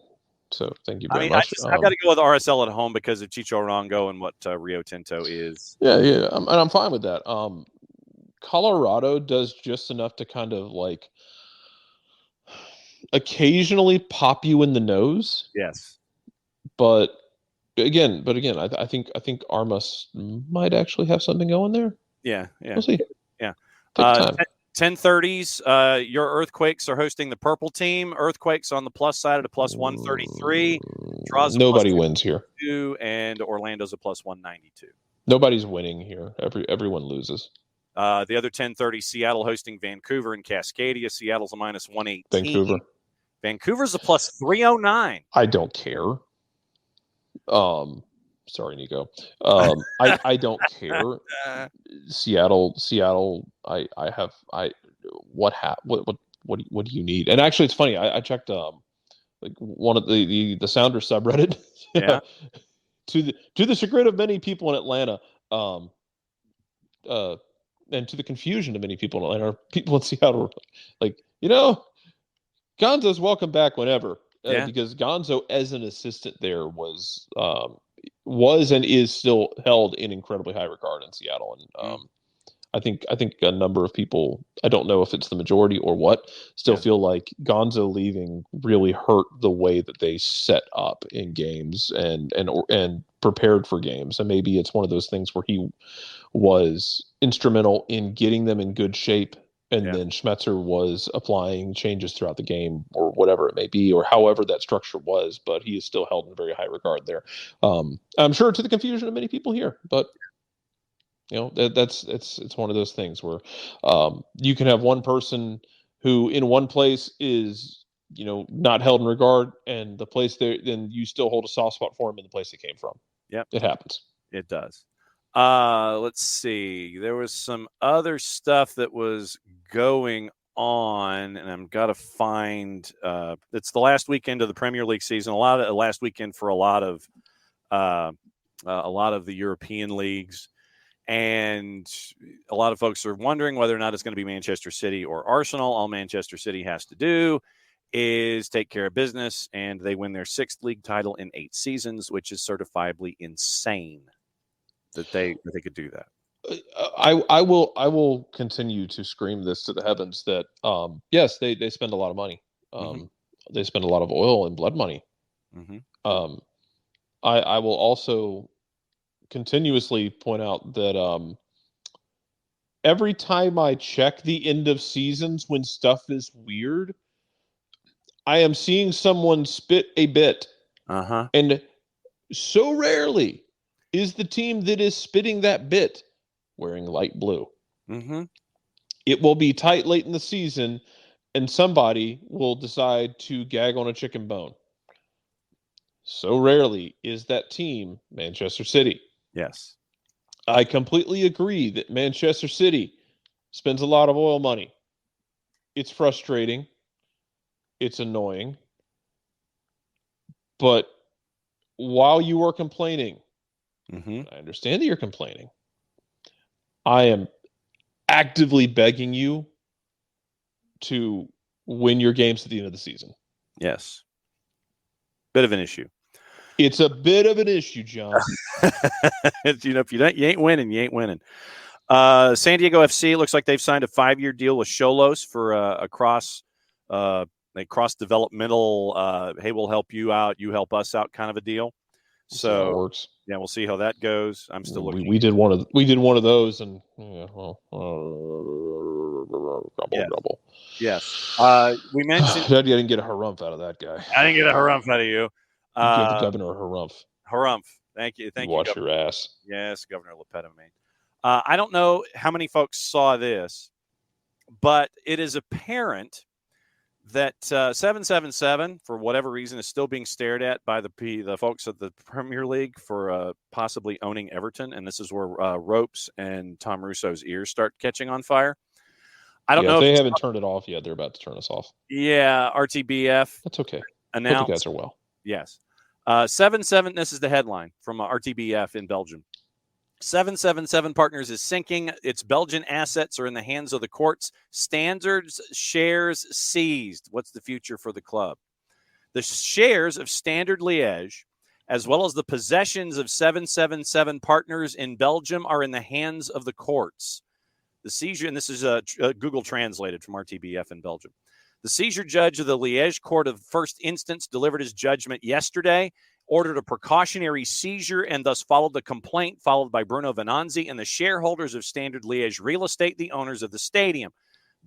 So thank you very much. I've got to go with RSL at home because of Chicho Arango and what Rio Tinto is. Yeah, and I'm fine with that. Colorado does just enough to kind of occasionally pop you in the nose. Yes, but again, I think Armas might actually have something going there. Yeah. We'll see. Yeah. Take time. 10:30s, your Earthquakes are hosting the Purple Team. Earthquakes on the plus side at a plus 133. Draws nobody wins here. And Orlando's a plus 192. Nobody's winning here. Everyone loses. The other 10:30, Seattle hosting Vancouver in Cascadia. Seattle's a minus 118. Vancouver's a plus 309. I don't care. Sorry, Nico. I don't care. Seattle. What what do you need? And actually, it's funny. I checked like one of the Sounders subreddit. Yeah. to the chagrin of many people in Atlanta, and to the confusion of many people in Atlanta, people in Seattle were like, Gonzo's welcome back whenever. Because Gonzo, as an assistant there, was and is still held in incredibly high regard in Seattle. And I think a number of people, I don't know if it's the majority or what, still feel like Gonzo leaving really hurt the way that they set up in games and prepared for games. And maybe it's one of those things where he was instrumental in getting them in good shape, and then Schmetzer was applying changes throughout the game or whatever it may be, or however that structure was, but he is still held in very high regard there. I'm sure to the confusion of many people here, but it's one of those things where you can have one person who in one place is not held in regard, and the place there, then you still hold a soft spot for him in the place it came from. Yep, it happens. It does. Let's see. There was some other stuff that was going on, and I'm got to find. It's the last weekend of the Premier League season. Last weekend for a lot of the European leagues. And a lot of folks are wondering whether or not it's going to be Manchester City or Arsenal. All Manchester City has to do is take care of business, and they win their 6th league title in 8 seasons, which is certifiably insane that they could do that. I will continue to scream this to the heavens that yes, they spend a lot of money. They spend a lot of oil and blood money. I will also continuously point out that every time I check the end of seasons when stuff is weird, I am seeing someone spit a bit. And so rarely is the team that is spitting that bit wearing light blue. It will be tight late in the season, and somebody will decide to gag on a chicken bone. So rarely is that team Manchester City. Yes. I completely agree that Manchester City spends a lot of oil money. It's frustrating. It's annoying. But while you are complaining, I understand that you're complaining. I am actively begging you to win your games at the end of the season. Yes. Bit of an issue. It's a bit of an issue, John. If you ain't winning, you ain't winning. San Diego FC looks like they've signed a 5-year deal with Xolos for a cross-developmental, hey, we'll help you out, you help us out kind of a deal. So it works. Yeah, we'll see how that goes. I'm still looking. We did one of those, and grumble. Yes. We mentioned I didn't get a harumph out of that guy. I didn't get a harumph out of you. Give the governor a harumph. Harumph. Thank you. Watch your ass. Yes, Governor Lepetame. I don't know how many folks saw this, but it is apparent that 777, for whatever reason, is still being stared at by the folks at the Premier League for possibly owning Everton, and this is where Ropes and Tom Russo's ears start catching on fire. I don't know if they haven't turned it off yet. They're about to turn us off. Yeah, RTBF. That's okay. Announced. Hope you guys are well. Yes. 77, this is the headline from RTBF in Belgium. 777 Partners is sinking. Its Belgian assets are in the hands of the courts. Standards shares seized. What's the future for the club? The shares of Standard Liège, as well as the possessions of 777 Partners in Belgium, are in the hands of the courts. The seizure, and this is Google translated from RTBF in Belgium. The seizure judge of the Liège Court of First Instance delivered his judgment yesterday, ordered a precautionary seizure, and thus followed the complaint followed by Bruno Venanzi and the shareholders of Standard Liège Real Estate, the owners of the stadium.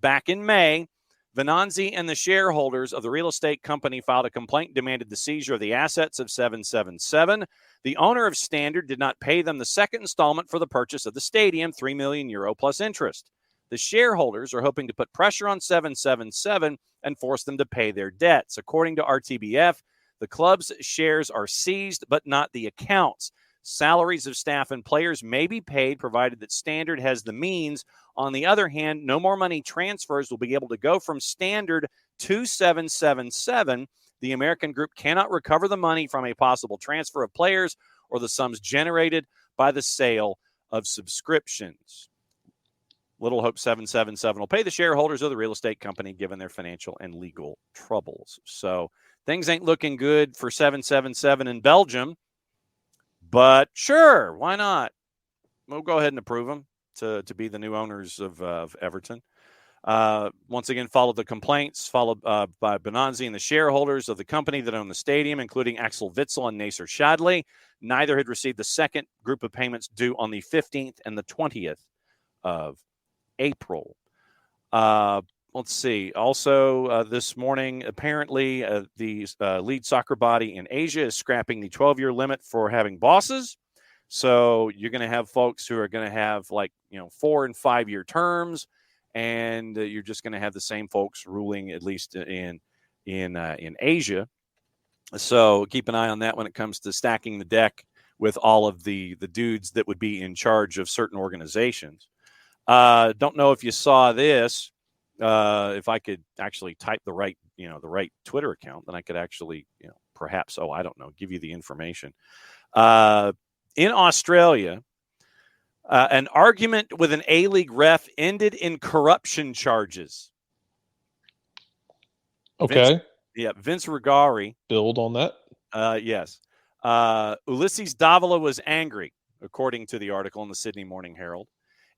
Back in May, Venanzi and the shareholders of the real estate company filed a complaint, demanded the seizure of the assets of 777. The owner of Standard did not pay them the second installment for the purchase of the stadium, €3 million plus interest. The shareholders are hoping to put pressure on 777 and force them to pay their debts. According to RTBF, the club's shares are seized, but not the accounts. Salaries of staff and players may be paid provided that Standard has the means. On the other hand, no more money transfers will be able to go from Standard to 777. The American group cannot recover the money from a possible transfer of players or the sums generated by the sale of subscriptions. Little hope 777 will pay the shareholders of the real estate company given their financial and legal troubles. So things ain't looking good for 777 in Belgium. But sure, why not? We'll go ahead and approve them to be the new owners of Everton. Once again, followed the complaints, followed by Benanzi and the shareholders of the company that own the stadium, including Axel Witsel and Nasser Shadley. Neither had received the second group of payments due on the 15th and the 20th of April. Let's see. Also, this morning, apparently, the lead soccer body in Asia is scrapping the 12-year limit for having bosses. So you're going to have folks who are going to have 4 and 5 year terms, and you're just going to have the same folks ruling, at least in Asia. So keep an eye on that when it comes to stacking the deck with all of the dudes that would be in charge of certain organizations. Don't know if you saw this. If I could actually type the right Twitter account, then I could actually, perhaps, I don't know, give you the information. In Australia, an argument with an A-League ref ended in corruption charges. Okay. Vince Rugari. Build on that. Yes. Ulysses Davila was angry, according to the article in the Sydney Morning Herald.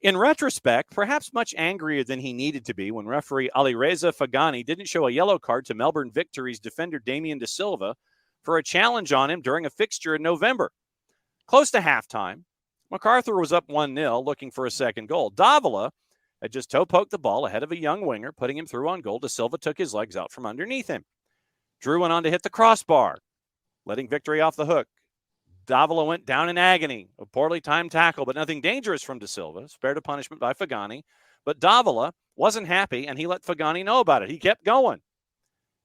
In retrospect, perhaps much angrier than he needed to be when referee Alireza Fagani didn't show a yellow card to Melbourne Victory's defender Damien De Silva for a challenge on him during a fixture in November. Close to halftime, MacArthur was up 1-0 looking for a second goal. Davila had just toe-poked the ball ahead of a young winger, putting him through on goal. De Silva took his legs out from underneath him. Drew went on to hit the crossbar, letting Victory off the hook. Davila went down in agony. A poorly timed tackle, but nothing dangerous from De Silva. Spared a punishment by Fagani. But Davila wasn't happy, and he let Fagani know about it. He kept going.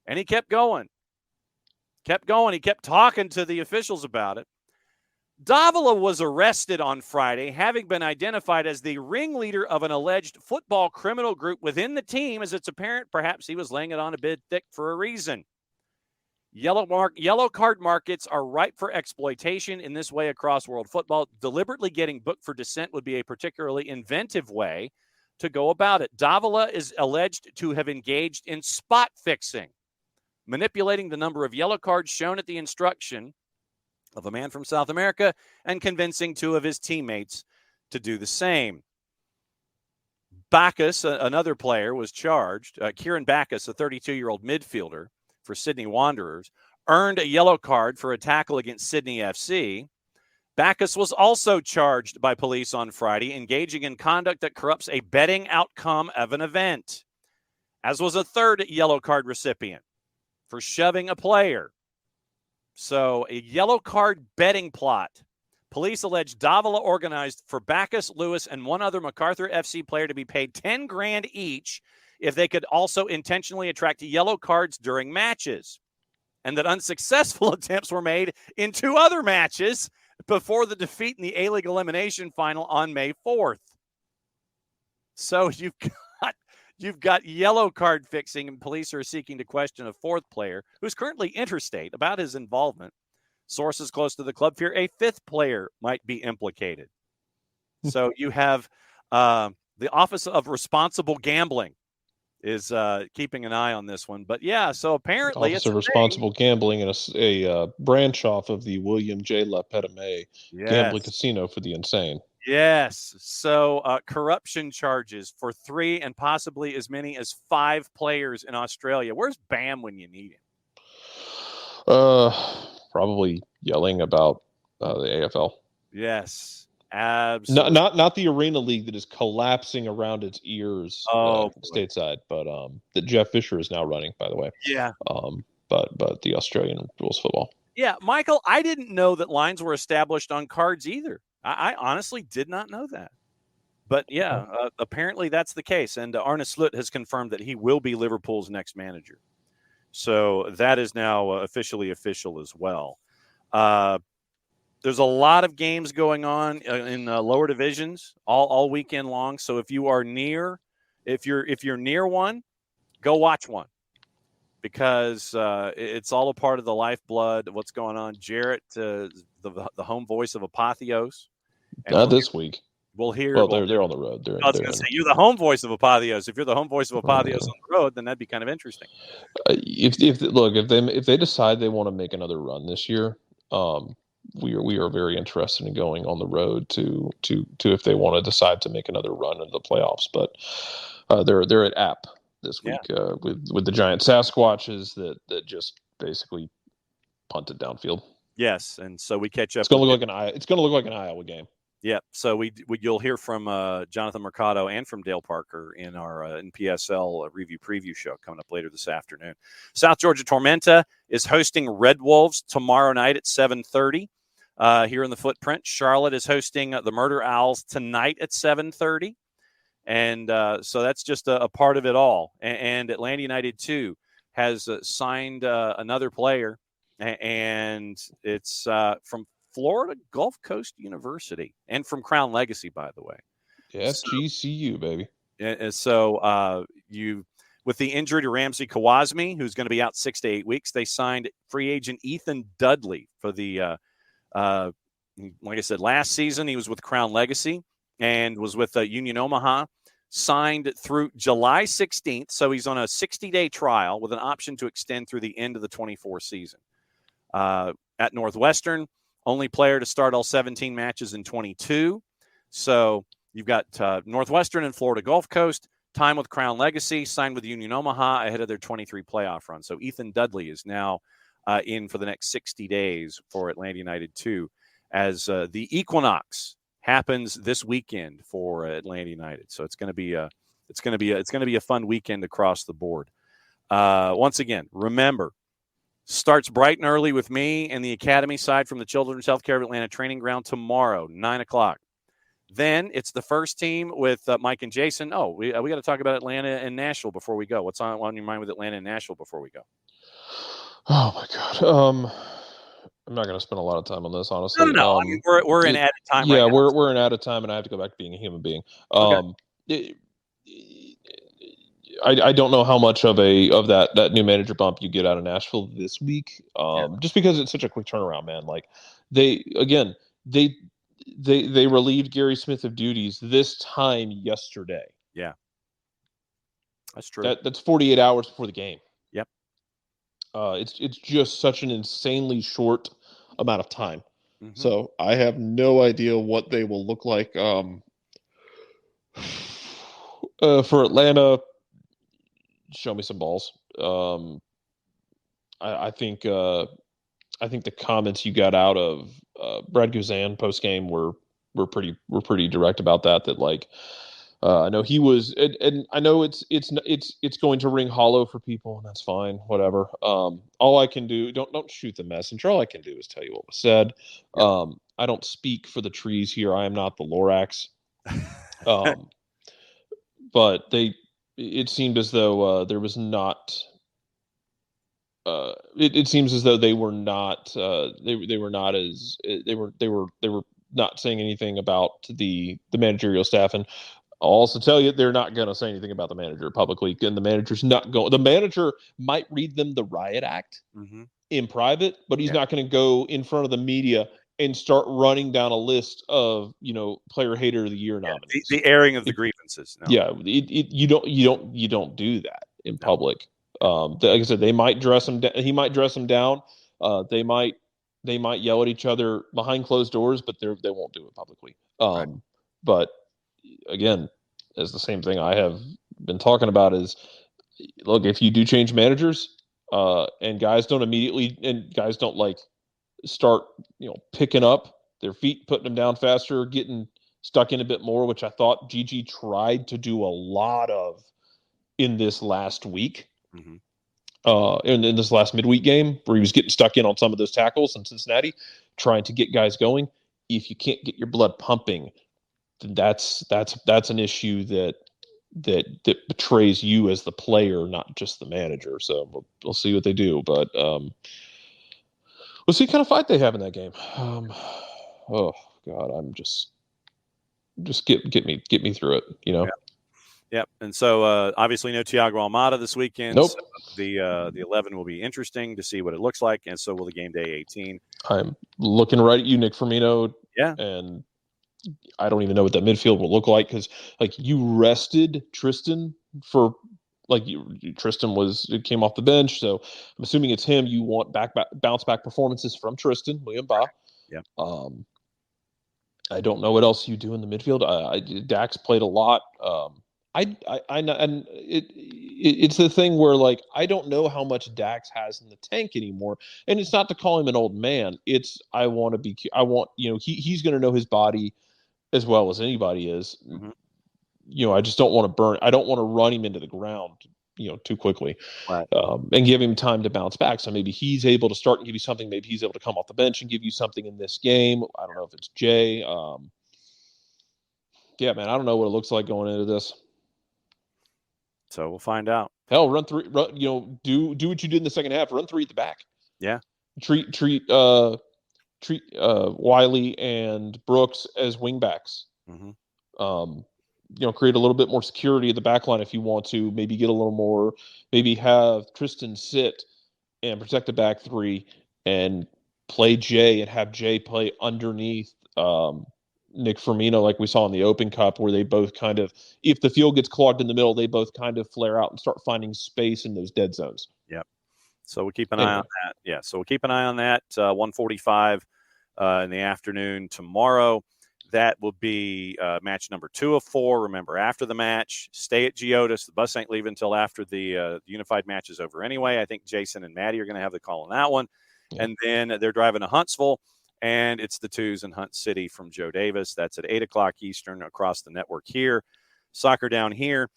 And he kept going. He kept talking to the officials about it. Davila was arrested on Friday, having been identified as the ringleader of an alleged football criminal group within the team, as it's apparent perhaps he was laying it on a bit thick for a reason. Yellow card markets are ripe for exploitation in this way across world football. Deliberately getting booked for dissent would be a particularly inventive way to go about it. Davila is alleged to have engaged in spot fixing, manipulating the number of yellow cards shown at the instruction of a man from South America and convincing two of his teammates to do the same. Bacchus, another player, was charged. Kieran Bacchus, a 32-year-old midfielder for Sydney Wanderers, earned a yellow card for a tackle against Sydney FC. Bacchus was also charged by police on Friday, engaging in conduct that corrupts a betting outcome of an event, as was a third yellow card recipient for shoving a player. So a yellow card betting plot. Police allege Davila organized for Bacchus, Lewis, and one other MacArthur FC player to be paid $10,000 each if they could also intentionally attract yellow cards during matches, and that unsuccessful attempts were made in 2 other matches before the defeat in the A-League elimination final on May 4th. So you've got yellow card fixing, and police are seeking to question a 4th player who's currently interstate about his involvement. Sources close to the club fear a 5th player might be implicated. So you have the Office of Responsible Gambling is keeping an eye on this one. But yeah, so apparently Office of Responsible Gambling and a branch off of the William J. LaPetame Gambling Casino for the Insane. Yes. So corruption charges for 3 and possibly as many as 5 players in Australia. Where's Bam when you need him? Probably yelling about the AFL. Yes. Absolutely. Not the Arena League that is collapsing around its ears stateside, but that Jeff Fisher is now running, by the way. Yeah. But the Australian rules football. Yeah, Michael, I didn't know that lines were established on cards either. I honestly did not know that. But yeah, apparently that's the case. And Arne Slot has confirmed that he will be Liverpool's next manager. So that is now officially official as well. There's a lot of games going on in lower divisions all weekend long. So if you're near one, go watch one, because it's all a part of the lifeblood of what's going on. Jarrett, the home voice of Apotheos, and Not this week. We'll hear. Well, they're on the road. I was going to say, you're the home voice of Apotheos. If you're the home voice of Apotheos on the road, then that'd be kind of interesting. If they decide they want to make another run this year, we are very interested in going on the road to if they want to decide to make another run in the playoffs. But they're at App this week with the giant Sasquatches that just basically punted downfield. Yes, and so we catch up. It's going to look like an Iowa game. Yeah, so you'll hear from Jonathan Mercado and from Dale Parker in our NPSL review preview show coming up later this afternoon. South Georgia Tormenta is hosting Red Wolves tomorrow night at 7:30 here in the Footprint. Charlotte is hosting the Murder Owls tonight at 7:30, and so that's just a part of it all. And Atlanta United too has signed another player, and it's from Florida Gulf Coast University, and from Crown Legacy, by the way. FGCU, baby. And so with the injury to Ramsey Kawazmi, who's going to be out 6 to 8 weeks, they signed free agent Ethan Dudley for the, like I said, last season he was with Crown Legacy and was with Union Omaha, signed through July 16th. So he's on a 60-day trial with an option to extend through the end of the 24 season. At Northwestern, only player to start all 17 matches in 22. So you've got Northwestern and Florida Gulf Coast, time with Crown Legacy, signed with Union Omaha ahead of their 23 playoff run. So Ethan Dudley is now in for the next 60 days for Atlanta United 2, as the Equinox happens this weekend for Atlanta United. So it's going to be a fun weekend across the board. Once again, remember, starts bright and early with me and the academy side from the Children's Healthcare of Atlanta Training Ground tomorrow, 9:00. Then it's the first team with Mike and Jason. Oh, we got to talk about Atlanta and Nashville before we go. What's on your mind with Atlanta and Nashville before we go? Oh my God. I'm not going to spend a lot of time on this, honestly. No. I mean, we're in added time. Yeah, right now. we're in added time, and I have to go back to being a human being. Okay. I don't know how much of that new manager bump you get out of Nashville this week, just because it's such a quick turnaround, man. Like they relieved Gary Smith of duties this time yesterday. Yeah, that's true. That's 48 hours before the game. Yep. It's just such an insanely short amount of time. Mm-hmm. So I have no idea what they will look like. For Atlanta, show me some balls. I think the comments you got out of Brad Guzan post game were pretty direct about that. That like I know he was, and I know it's going to ring hollow for people, and that's fine. Whatever. All I can do, don't shoot the messenger. All I can do is tell you what was said. I don't speak for the trees here. I am not the Lorax. But it seemed as though there was not. It seems as though they were not. They were not as they were not saying anything about the managerial staff, and I'll also tell you they're not going to say anything about the manager publicly. And the manager's not going. The manager might read them the riot act in private, but he's not going to go in front of the media and start running down a list of, player hater of the year nominees. The airing of the grievances. No. Yeah, you don't do that in public. Like I said, they might dress him. He might dress them down. They might yell at each other behind closed doors, but they won't do it publicly. Right. But again, as the same thing I have been talking about is, look, if you do change managers, and guys don't like start, picking up their feet, putting them down faster, getting stuck in a bit more, which I thought Gigi tried to do a lot of in this last week. In this last midweek game where he was getting stuck in on some of those tackles in Cincinnati, trying to get guys going. If you can't get your blood pumping, then that's an issue that betrays you as the player, not just the manager. So we'll see what they do, but we'll see what kind of fight they have in that game. oh God, I'm just get me through it. You know. Yeah. Yep. And so obviously no Thiago Almada this weekend. Nope. So the 11 will be interesting to see what it looks like, and so will the game day 18. I'm looking right at you, Nick Firmino. Yeah. And I don't even know what that midfield will look like because, like, you rested Tristan for, like, Tristan came off the bench, so I'm assuming it's him. You want bounce back performances from Tristan, William Ba. Yeah. I don't know what else you do in the midfield. Dax played a lot. It's the thing where, like, I don't know how much Dax has in the tank anymore, and it's not to call him an old man. It's he's going to know his body as well as anybody is. Mm-hmm. I just don't want to burn. I don't want to run him into the ground, too quickly, right. And give him time to bounce back. So maybe he's able to start and give you something. Maybe he's able to come off the bench and give you something in this game. I don't know if it's Jay. Yeah, man, I don't know what it looks like going into this. So we'll find out. Hell, run 3. Do what you did in the second half. Run 3 at the back. Yeah. Treat Wiley and Brooks as wingbacks. Mm-hmm. Create a little bit more security at the back line if you want to. Maybe get a little more. Maybe have Tristan sit and protect the back 3, and play Jay and have Jay play underneath Nick Firmino, like we saw in the Open Cup, where they both kind of, if the field gets clogged in the middle, they both kind of flare out and start finding space in those dead zones. Yep. So we'll keep an eye on that. Yeah. So we'll keep an eye on that. 1:45 in the afternoon tomorrow. That will be match number 2 of 4. Remember, after the match, stay at Geodis. The bus ain't leaving until after the unified match is over anyway. I think Jason and Maddie are going to have the call on that one. Yeah. And then they're driving to Huntsville, and it's the Twos in Hunt City from Joe Davis. That's at 8 o'clock Eastern across the network here. Soccer Down Here.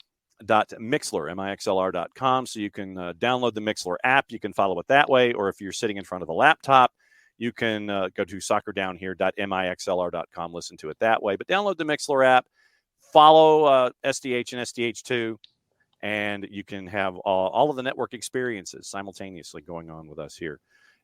.mixler, mixlr.com. So you can download the Mixler app. You can follow it that way. Or if you're sitting in front of a laptop, you can go to soccerdownhere.mixlr.com. Listen to it that way. But download the Mixler app. Follow SDH and SDH2. And you can have all of the network experiences simultaneously going on with us here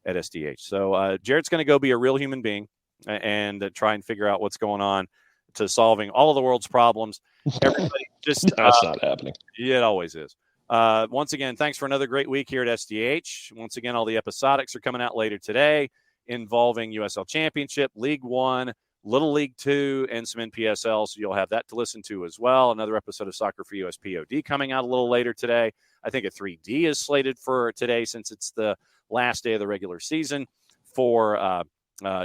at SDH. So Jarrett's going to go be a real human being and try and figure out what's going on to solving all of the world's problems. Everybody just that's not happening. Yeah, it always is. Once again, thanks for another great week here at SDH. Once again, all the episodics are coming out later today involving USL Championship, League One, Little League 2, and some NPSL. So you'll have that to listen to as well. Another episode of Soccer for USPOD coming out a little later today. I think a 3D is slated for today since it's the last day of the regular season for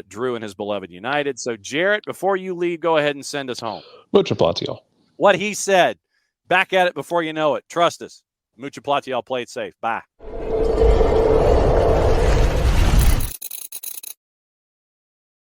Drew and his beloved United. So, Jarrett, before you leave, go ahead and send us home. Mucho Platiel. What he said. Back at it before you know it. Trust us. Mucho Platiel. Play it safe. Bye.